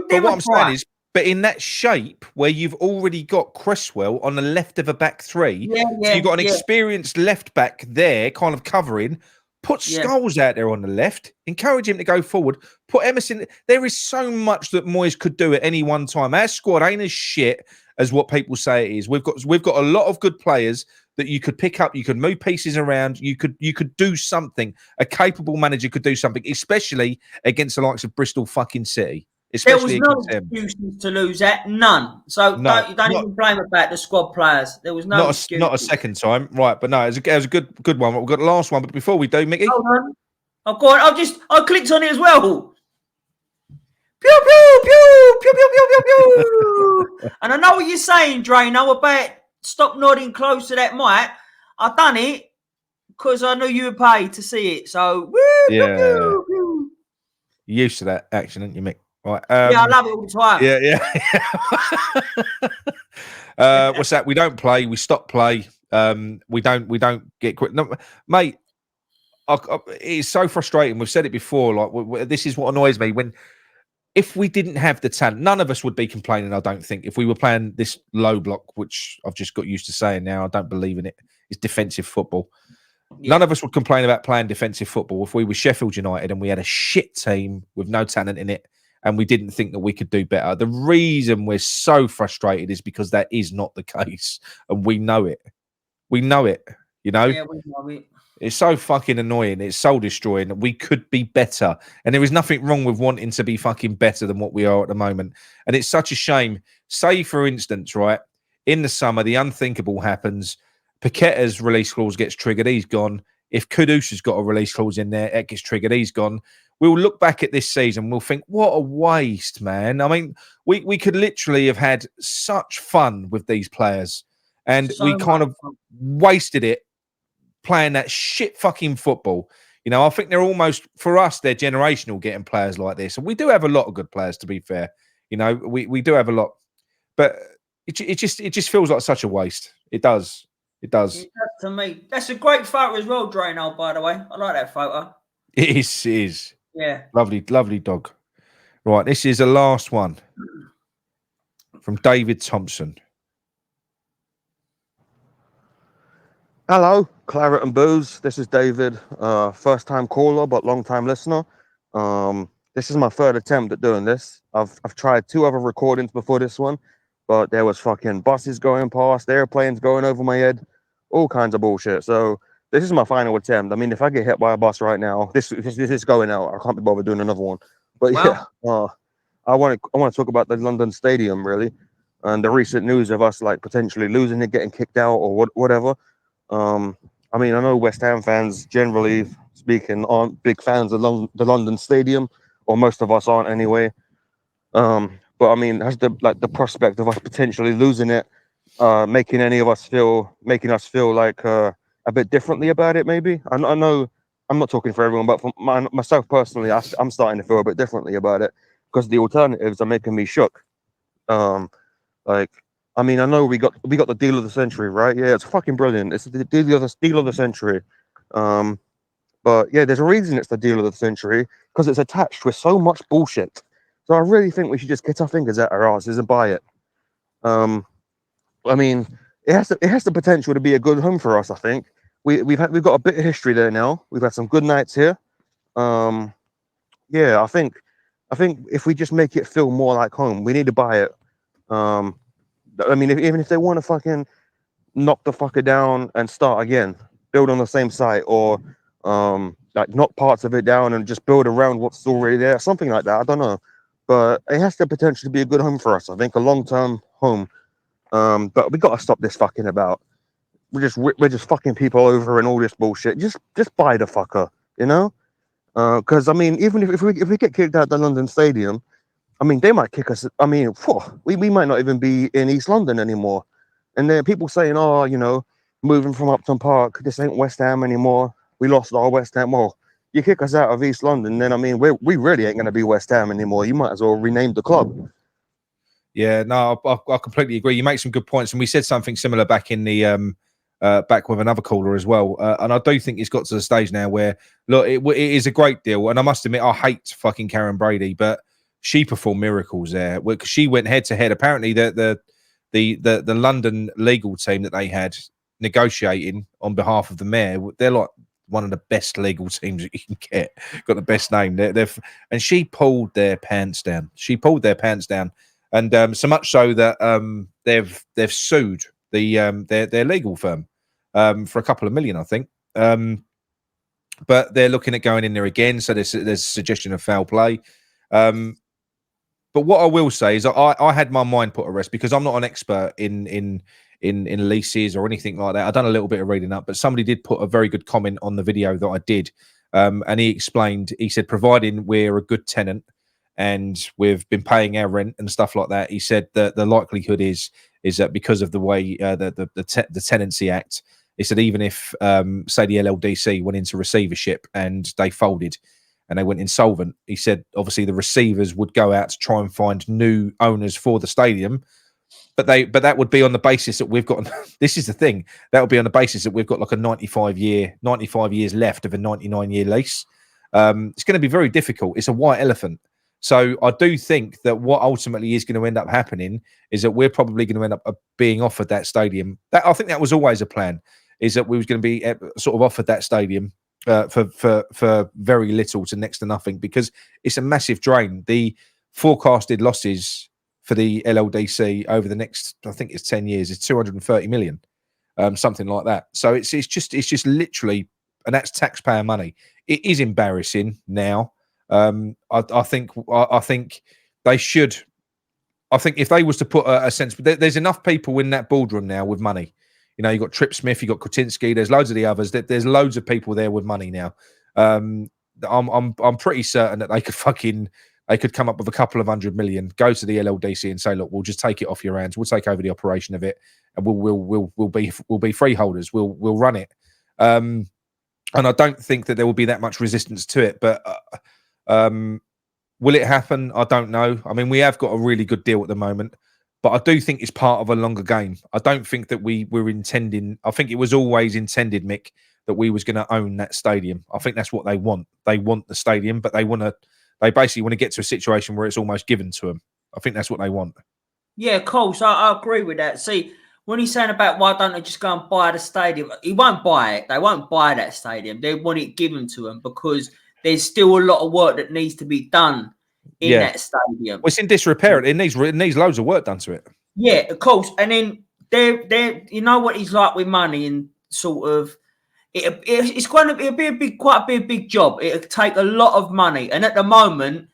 what I'm saying is, but in that shape where you've already got Cresswell on the left of a back three, so you've got an experienced left back there kind of covering, put Scholes out there on the left, encourage him to go forward, put Emerson. There is so much that Moyes could do at any one time. Our squad ain't as shit as what people say it is. We've got a lot of good players that you could pick up, you could move pieces around, you could do something. A capable manager could do something, especially against the likes of Bristol fucking City. Especially there was no excuses to lose that, none. So don't even blame about the squad players. There was no excuse. Not a second time, right? But no, it was a good one. We've got the last one, but before we do, Mickey, hold on. Oh, go on. I clicked on it as well. Pew pew pew pew pew pew pew pew. And I know what you're saying, Drano, about stop nodding close to that mic. I done it because I knew you were paid to see it. So woo, yeah, pew, pew, pew. You're used to that action, aren't you, Mick? Right. Yeah, I love it all the time. Yeah. What's that? We don't play. We stop play. We don't get quick. No, mate, it's so frustrating. We've said it before. Like this is what annoys me if we didn't have the talent, none of us would be complaining, I don't think. If we were playing this low block, which I've just got used to saying now, I don't believe in it. It's defensive football. Yeah. None of us would complain about playing defensive football if we were Sheffield United and we had a shit team with no talent in it and we didn't think that we could do better. The reason we're so frustrated is because that is not the case. And we know it. We know it, you know? Yeah, we know it. It's so fucking annoying. It's soul destroying. We could be better. And there is nothing wrong with wanting to be fucking better than what we are at the moment. And it's such a shame. Say, for instance, right, in the summer, the unthinkable happens. Paqueta's release clause gets triggered. He's gone. If Kudus has got a release clause in there, it gets triggered. He's gone. We'll look back at this season. We'll think, what a waste, man. I mean, we could literally have had such fun with these players. and we kind of wasted it playing that shit fucking football. You know, I think they're almost, for us, they're generational getting players like this. And we do have a lot of good players, to be fair. You know, we do have a lot. But it just feels like such a waste. It does. It does. It does to me. That's a great photo as well, Drano, by the way. I like that photo. It is. Yeah. Lovely, lovely dog. Right, this is the last one from David Thompson. Hello, Claret and Booze. This is David. First time caller, but long time listener. This is my third attempt at doing this. I've tried 2 other recordings before this one, but there was fucking buses going past, airplanes going over my head, all kinds of bullshit. So this is my final attempt. I mean, if I get hit by a bus right now, this is going out. I can't be bothered doing another one. But wow. Yeah, I want to talk about the London Stadium really, and the recent news of us like potentially losing it, getting kicked out, or whatever. I mean, I know West Ham fans, generally speaking, aren't big fans of the London Stadium, or most of us aren't anyway. But I mean, has the prospect of us potentially losing it, making us feel like a bit differently about it? Maybe I know I'm not talking for everyone, but for myself personally, I'm starting to feel a bit differently about it because the alternatives are making me shook. I mean, I know we got the deal of the century, right? Yeah, it's fucking brilliant. It's the deal of the century. But yeah, there's a reason it's the deal of the century, because it's attached with so much bullshit. So I really think we should just get our fingers out our asses and buy it. I mean, it has the potential to be a good home for us. I think we've got a bit of history there now. We've had some good nights here. Yeah, I think if we just make it feel more like home, we need to buy it. I mean, even if they want to fucking knock the fucker down and start again, build on the same site, or like knock parts of it down and just build around what's already there, something like that. I don't know, but it has the potential to be a good home for us. I think a long-term home. But we got to stop this fucking about. We're just fucking people over and all this bullshit. Just buy the fucker, you know? Because I mean, even if we get kicked out of the London Stadium, I mean, they might kick us. I mean, we might not even be in East London anymore. And there are people saying, oh, you know, moving from Upton Park, this ain't West Ham anymore. We lost our West Ham. Well, you kick us out of East London, then I mean, we really ain't going to be West Ham anymore. You might as well rename the club. Yeah, no, I completely agree. You make some good points, and we said something similar back in the back with another caller as well. And I do think it's got to the stage now where, look, it is a great deal. And I must admit, I hate fucking Karen Brady, but she performed miracles there. Because she went head to head. Apparently, the London legal team that they had negotiating on behalf of the mayor, they're like one of the best legal teams that you can get. Got the best name. And she pulled their pants down. And so much so that they've sued their legal firm for a couple of million, I think. But they're looking at going in there again. So there's a suggestion of foul play. But what I will say is I had my mind put at rest because I'm not an expert in leases or anything like that. I've done a little bit of reading up, but somebody did put a very good comment on the video that I did. And he explained, he said, providing we're a good tenant and we've been paying our rent and stuff like that, he said that the likelihood is that because of the way the Tenancy Act, he said even if say the LLDC went into receivership and they folded and they went insolvent, he said obviously the receivers would go out to try and find new owners for the stadium, but that would be on the basis that we've got this is the thing, that would be on the basis that we've got like a 95 years left of a 99-year lease. It's going to be very difficult. It's a white elephant. So I do think that what ultimately is going to end up happening is that we're probably going to end up being offered that stadium. I think that was always a plan, is that we was going to be sort of offered that stadium for very little to next to nothing, because it's a massive drain. The forecasted losses for the LLDC over the next, I think it's 10 years, is 230 million, something like that. So it's just literally, and that's taxpayer money. It is embarrassing now. I think they should. I think if they was to put a sense, there's enough people in that boardroom now with money. You know, you got Trip Smith, you got Kretinsky, there's loads of the others. There's loads of people there with money now. I'm pretty certain that they could come up with a couple of 100 million, go to the LLDC and say, look, we'll just take it off your hands. We'll take over the operation of it, and we'll be freeholders. We'll run it. And I don't think that there will be that much resistance to it. But will it happen? I don't know. I mean, we have got a really good deal at the moment, but I do think it's part of a longer game. I don't think that we're intending. I think it was always intended, Mick, that we was going to own that stadium. I think that's what they want. They want the stadium, but they basically want to get to a situation where it's almost given to them. I think that's what they want. Yeah, of course. I agree with that. See, when he's saying about why don't they just go and buy the stadium, he won't buy it. They won't buy that stadium. They want it given to them because there's still a lot of work that needs to be done in that stadium. Well, it's in disrepair. It needs loads of work done to it. Yeah, of course. And then they're you know what he's like with money and sort of it'll be quite a big job. It'll take a lot of money. And at the moment,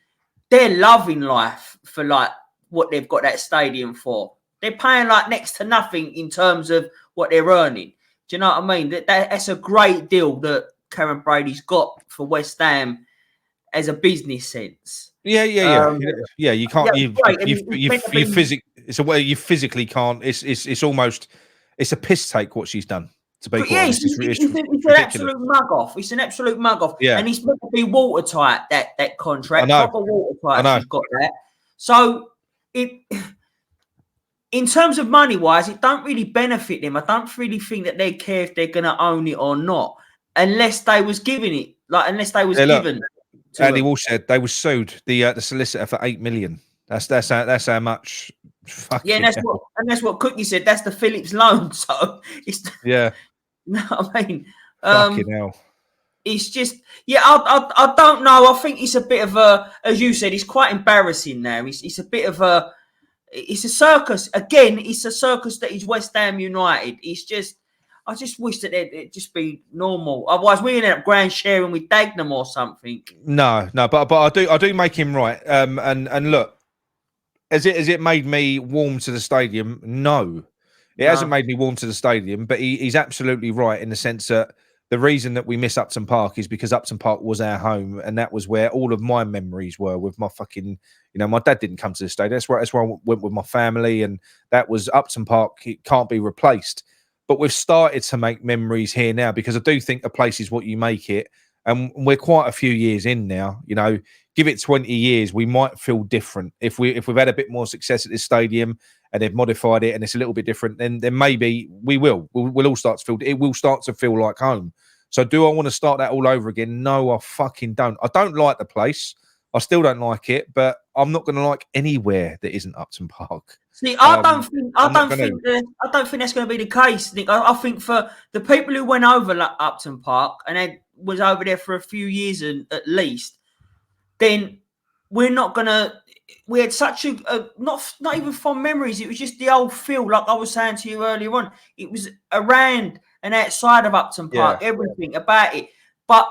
they're loving life for like what they've got that stadium for. They're paying like next to nothing in terms of what they're earning. Do you know what I mean? That's a great deal that Karen Brady's got for West Ham as a business sense. Yeah. You can't. It's a way you physically can't. It's almost. It's a piss take what she's done. To be honest, it's an absolute mug off. It's an absolute mug off. Yeah. And he's meant to be watertight. That contract, proper watertight. I know. She's got that. So in terms of money wise, it don't really benefit them. I don't really think that they care if they're going to own it or not, unless they was given it. Unless they was given. Andy Walsh said they were sued the solicitor for $8 million. That's how much. Yeah, and that's what Cookie said. That's the Phillips loan. So it's No, I mean, fucking hell. It's just, I don't know. I think it's a bit of a, as you said, it's quite embarrassing now. It's a bit of a, it's a circus. Again, it's a circus that is West Ham United. It's just, I just wish that it'd just be normal. Otherwise, we end up grand sharing with Dagenham or something. No, but I do make him right. And look, has it made me warm to the stadium? No. It hasn't made me warm to the stadium, but he's absolutely right in the sense that the reason that we miss Upton Park is because Upton Park was our home, and that was where all of my memories were with my fucking, my dad didn't come to the stadium. That's where I went with my family, and that was Upton Park. It can't be replaced. But we've started to make memories here now because I do think a place is what you make it, and we're quite a few years in now. Give it 20 years, we might feel different. If we've had a bit more success at this stadium and they've modified it and it's a little bit different, then maybe we'll all start to feel, it will start to feel like home. So do I want to start that all over again? No, I fucking don't. I don't like the place. I still don't like it, but I'm not going to like anywhere that isn't Upton Park. See, I don't think that's going to be the case, Nick. I think for the people who went over Upton Park and was over there for a few years at least, then we're not going to. We had such a not even fond memories. It was just the old feel, like I was saying to you earlier on. It was around and outside of Upton Park, everything about it. But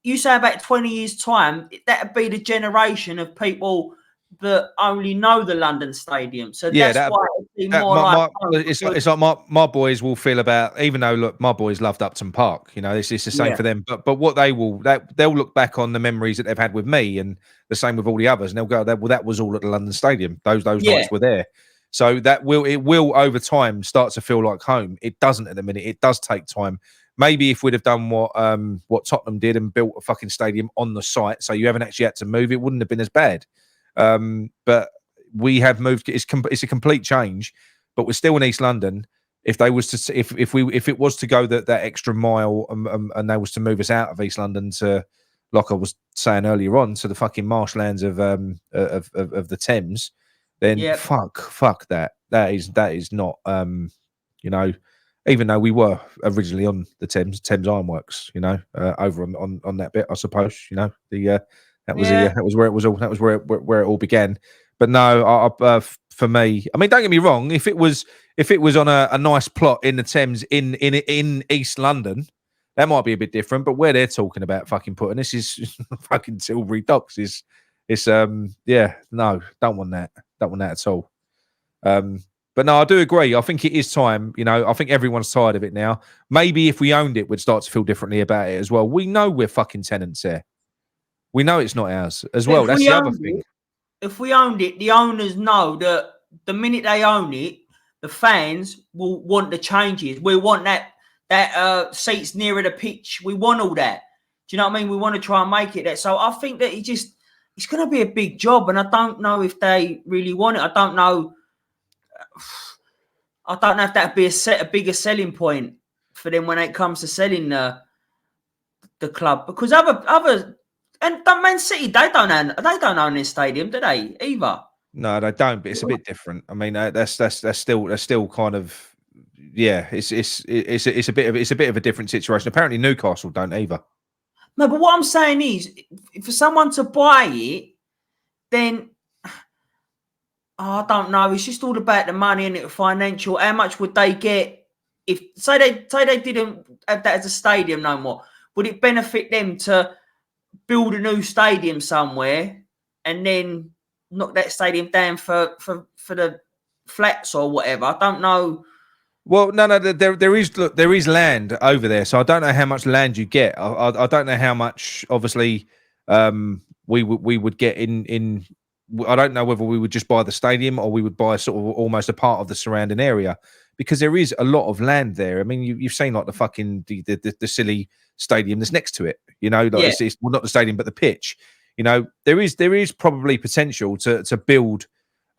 you say about 20 years' time, that'd be the generation of people that only know the London Stadium. So that's why it'd be more like it's like my boys will feel about, even though look, my boys loved Upton Park. It's the same for them. But what they'll look back on the memories that they've had with me, and the same with all the others, and they'll go, well, that was all at the London Stadium. Those nights were there. So it will over time start to feel like home. It doesn't at the minute. It does take time. Maybe if we'd have done what Tottenham did and built a fucking stadium on the site, so you haven't actually had to move, it wouldn't have been as bad. But we have moved. It's a complete change. But we're still in East London. If they was to, if it was to go that extra mile, and they was to move us out of East London to, like I was saying earlier on, to the fucking marshlands of the Thames, then fuck that. That is not even though we were originally on the Thames Ironworks, over on that bit, I suppose, that was where it all began. But no, for me, I mean, don't get me wrong. If it was on a nice plot in the Thames in East London, that might be a bit different. But where they're talking about fucking putting this is fucking Tilbury Docks. No, don't want that. Don't want that at all. But no, I do agree. I think it is time. I think everyone's tired of it now. Maybe if we owned it, we'd start to feel differently about it as well. We know we're fucking tenants there. We know it's not ours as well. That's the other thing. If we owned it, the owners know that the minute they own it, the fans will want the changes. We want that seats nearer the pitch. We want all that. Do you know what I mean? We want to try and make it that. So I think that it's going to be a big job, and I don't know if they really want it. I don't know if that'd be a bigger selling point for them when it comes to selling the club, because other and Man City, they don't own this stadium, do they? Either. No, they don't. But it's a bit different. I mean, that's still kind of, yeah. It's a bit of a different situation. Apparently, Newcastle don't either. No, but what I'm saying is, for someone to buy it, then I don't know. It's just all about the money and the financial. How much would they get if say they didn't have that as a stadium no more? Would it benefit them to build a new stadium somewhere and then knock that stadium down for the flats or whatever? I don't know. Well, no, there is land over there, so I don't know how much land you get. I don't know how much, obviously, we would get in. I don't know whether we would just buy the stadium or we would buy sort of almost a part of the surrounding area, because there is a lot of land there. I mean, you've seen like the fucking the silly stadium that's next to it. You know, like it's well, not the stadium but the pitch. You know, there is probably potential to build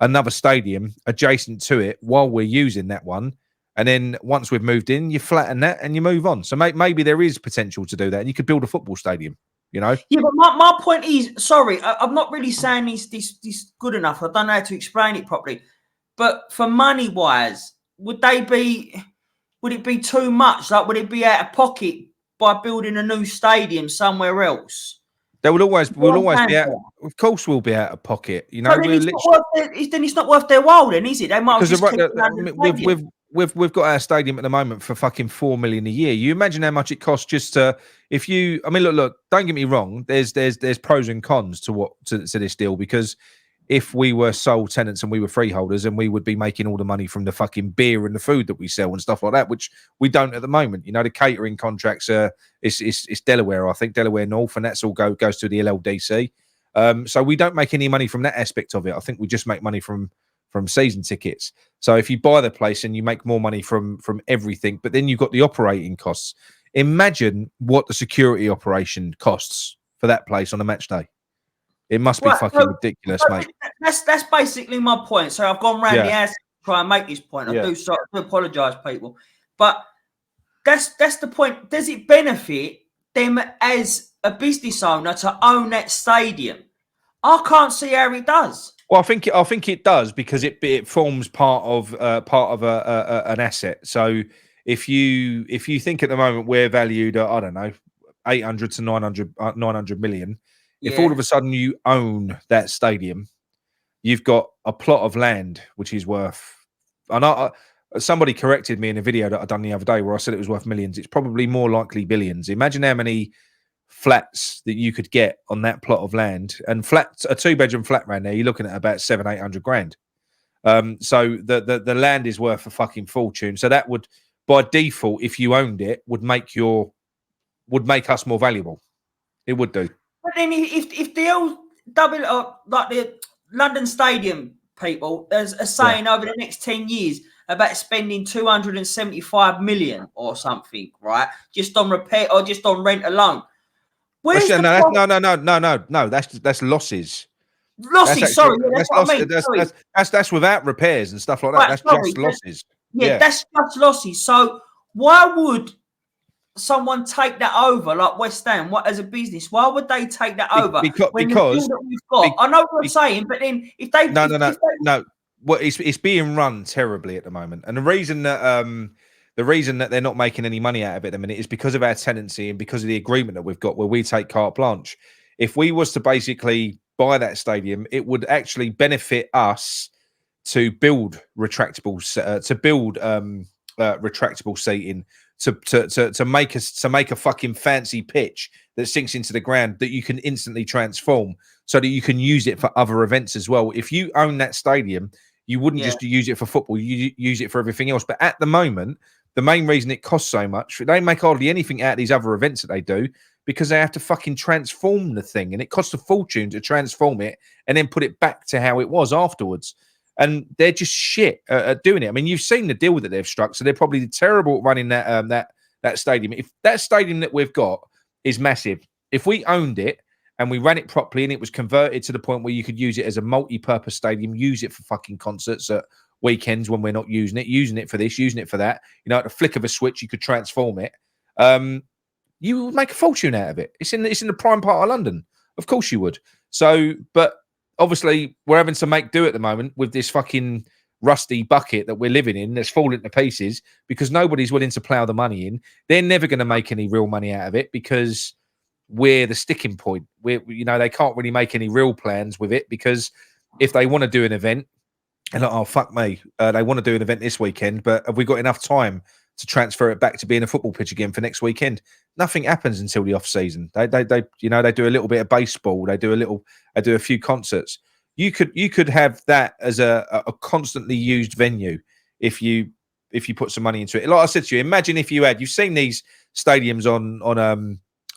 another stadium adjacent to it while we're using that one. And then once we've moved in, you flatten that and you move on. So maybe there is potential to do that. And you could build a football stadium, you know? Yeah, but my point is, sorry, I'm not really saying this good enough. I don't know how to explain it properly. But for money-wise, would it be too much? Like, would it be out of pocket by building a new stadium somewhere else? There will always be out. Of course, we'll be out of pocket. You know, then it's not worth their while, then, is it? They might just we've got our stadium at the moment for fucking $4 million a year. You imagine how much it costs just to I mean, look. Don't get me wrong. There's pros and cons to this deal, because if we were sole tenants and we were freeholders, and we would be making all the money from the fucking beer and the food that we sell and stuff like that, which we don't at the moment. You know, the catering contracts it's Delaware, I think, Delaware North, and that's all goes to the LLDC. So we don't make any money from that aspect of it. I think we just make money from season tickets. So if you buy the place and you make more money from everything, but then you've got the operating costs. Imagine what the security operation costs for that place on a match day. It must be fucking ridiculous, mate. That's basically my point. So I've gone round the house to try and make this point. I do apologise, people, but that's the point. Does it benefit them as a business owner to own that stadium? I can't see how it does. Well, I think it does, because it forms part of an asset. So if you think at the moment we're valued at, I don't know, 800 to 900 million. If all of a sudden you own that stadium, you've got a plot of land which is worth. And somebody corrected me in a video that I done the other day where I said it was worth millions. It's probably more likely billions. Imagine how many flats that you could get on that plot of land, and a 2-bedroom flat around there, you're looking at about 700-800 grand. So the land is worth a fucking fortune. So that would, by default, if you owned it, would make us more valuable. It would do. But then if the old like the London Stadium people, there's a saying over the next 10 years about spending 275 million or something, right? Just on repair or just on rent alone. No. That's losses. Losses, sorry. That's what I mean. That's without repairs and stuff like that. That's just losses. Yeah, that's just losses. So why would someone take that over, like West Ham, as a business? Why would they take that over? Because we've got. I know what you're saying, but then if they no. Well, it's being run terribly at the moment, and the reason that they're not making any money out of it at the minute is because of our tenancy and because of the agreement that we've got, where we take carte blanche. If we was to basically buy that stadium, it would actually benefit us to build retractable seating, to make a fucking fancy pitch that sinks into the ground that you can instantly transform, so that you can use it for other events as well. If you own that stadium, you wouldn't just use it for football, you use it for everything else. But at the moment, the main reason it costs so much, they make hardly anything out of these other events that they do, because they have to fucking transform the thing, and it costs a fortune to transform it and then put it back to how it was afterwards. and they're just shit at doing it. I mean, you've seen the deal that they've struck, so they're probably terrible at running that stadium. If that stadium that we've got is massive, if we owned it and we ran it properly and it was converted to the point where you could use it as a multi-purpose stadium, use it for fucking concerts at weekends when we're not using it for this, using it for that, you know, at the flick of a switch, you could transform it. You would make a fortune out of it. It's in the prime part of London. Of course you would. So, but obviously we're having to make do at the moment with this fucking rusty bucket that we're living in that's falling to pieces because nobody's willing to plough the money in. They're never going to make any real money out of it because we're the sticking point. They can't really make any real plans with it because if they want to do an event, and oh fuck me, they want to do an event this weekend, but have we got enough time to transfer it back to being a football pitch again for next weekend? Nothing happens until the off season. They do a little bit of baseball. They do a few concerts. You could have that as a constantly used venue if you put some money into it. Like I said to you, imagine if you've seen these stadiums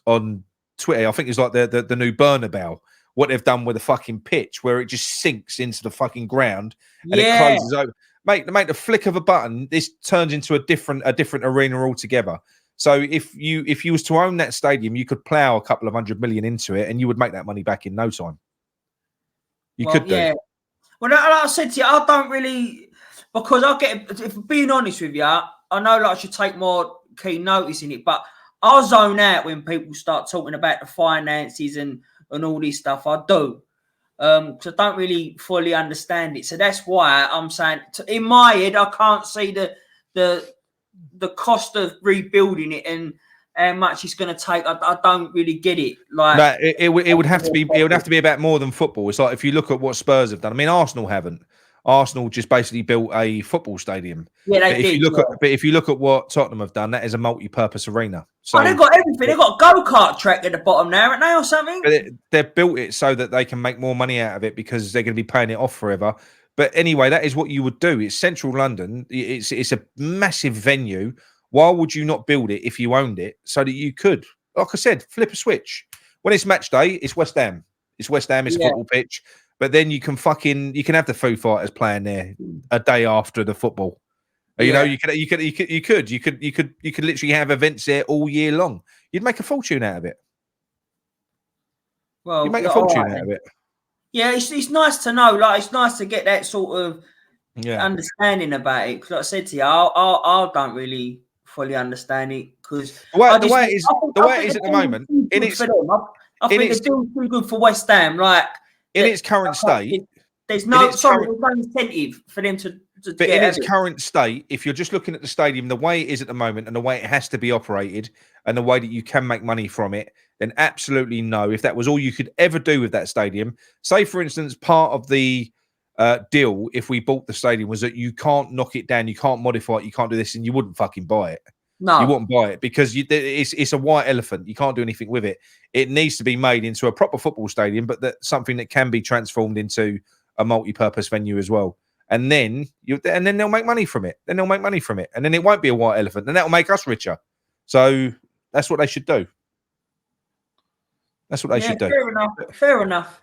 on Twitter. I think it's like the new Bernabeu. What they've done with the fucking pitch, where it just sinks into the fucking ground and it closes over. Mate, the flick of a button, this turns into a different arena altogether. So if you was to own that stadium, you could plough a couple of 100 million into it, and you would make that money back in no time. You could do. Yeah. Well, like I said to you, I don't really, because if being honest with you, I know like I should take more keen notice in it, but I zone out when people start talking about the finances and all this stuff. I do. Because I don't really fully understand it. So that's why I'm saying, in my head, I can't see the cost of rebuilding it and how much it's going to take. I don't really get it. Like, no, it would have to be about more than football. It's like if you look at what Spurs have done. I mean, Arsenal haven't. Arsenal just basically built a football stadium. Yeah, they did. But if you look at what Tottenham have done, that is a multi-purpose arena. So they've got everything. They've got a go-kart track at the bottom now, haven't they, or something? But they've built it so that they can make more money out of it because they're going to be paying it off forever. But anyway, that is what you would do. It's central London. It's a massive venue. Why would you not build it if you owned it so that you could, like I said, flip a switch? When it's match day, it's West Ham. It's West Ham. It's a football pitch. But then you can have the Foo Fighters playing there a day after the football. You know, you could literally have events there all year long. You'd make a fortune out of it. Well, you'd make a fortune out of it. Yeah, it's nice to know. Like, it's nice to get that sort of understanding about it. Because, like I said to you, I don't really fully understand it because the way it is at the moment, I think it's still too good for West Ham. Like, in its current state, there's no incentive for them to but in its current state, if you're just looking at the stadium, the way it is at the moment and the way it has to be operated and the way that you can make money from it, then absolutely no. If that was all you could ever do with that stadium, say, for instance, part of the deal, if we bought the stadium, was that you can't knock it down, you can't modify it, you can't do this, and you wouldn't fucking buy it. No, you wouldn't buy it because it's a white elephant. You can't do anything with it. It needs to be made into a proper football stadium, but something that can be transformed into a multi-purpose venue as well. And then they'll make money from it. And then it won't be a white elephant. And that'll make us richer. So that's what they should do. That's what they should do. Fair enough.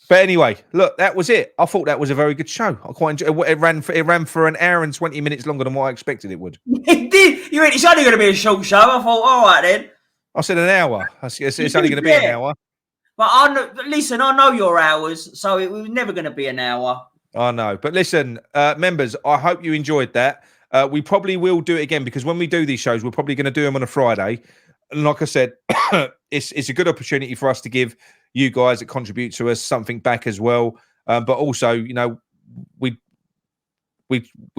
But anyway, look, that was it. I thought that was a very good show. I quite enjoyed it. It ran for an hour and 20 minutes longer than what I expected it would. It did. It's only going to be a short show. I thought, all right then. I said an hour. It's only going to be an hour. But listen, I know your hours, so it was never going to be an hour. I know. But listen, members, I hope you enjoyed that. We probably will do it again because when we do these shows, we're probably going to do them on a Friday. And like I said, it's a good opportunity for us to give you guys that contribute to us something back as well. But also, you know, we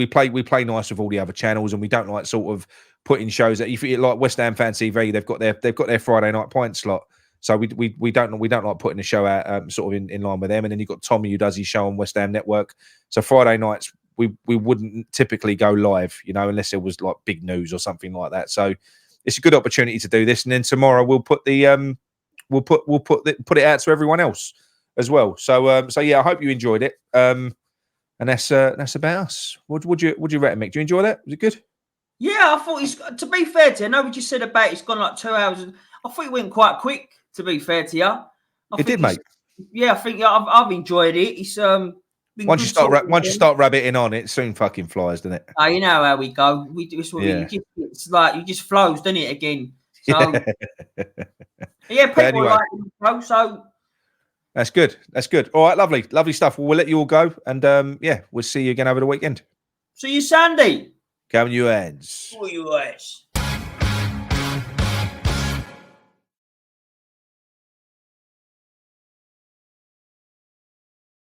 play nice with all the other channels, and we don't like sort of putting shows that, if you like West Ham Fan TV, they've got their Friday night point slot. So we don't like putting a show out sort of in line with them. And then you've got Tommy who does his show on West Ham Network. So Friday nights we wouldn't typically go live, you know, unless it was like big news or something like that. So it's a good opportunity to do this. And then tomorrow we'll put the put it out to everyone else as well. So yeah, I hope you enjoyed it. And that's about us. What would you reckon, Mick? Do you enjoy that? Was it good? Yeah, I thought to be fair to you, I know what you said about it's gone like 2 hours. I thought it went quite quick, to be fair to you. It did, mate. Yeah, I think I've enjoyed it. It's Once you start rabbiting on, it soon fucking flies, doesn't it? You know how we go. It's like you just flows, doesn't it? Again. So people anyway, like it, bro. So that's good. That's good. All right, lovely stuff. Well, we'll let you all go, and we'll see you again over the weekend. See you Sunday. Come you heads. Oh, you ass.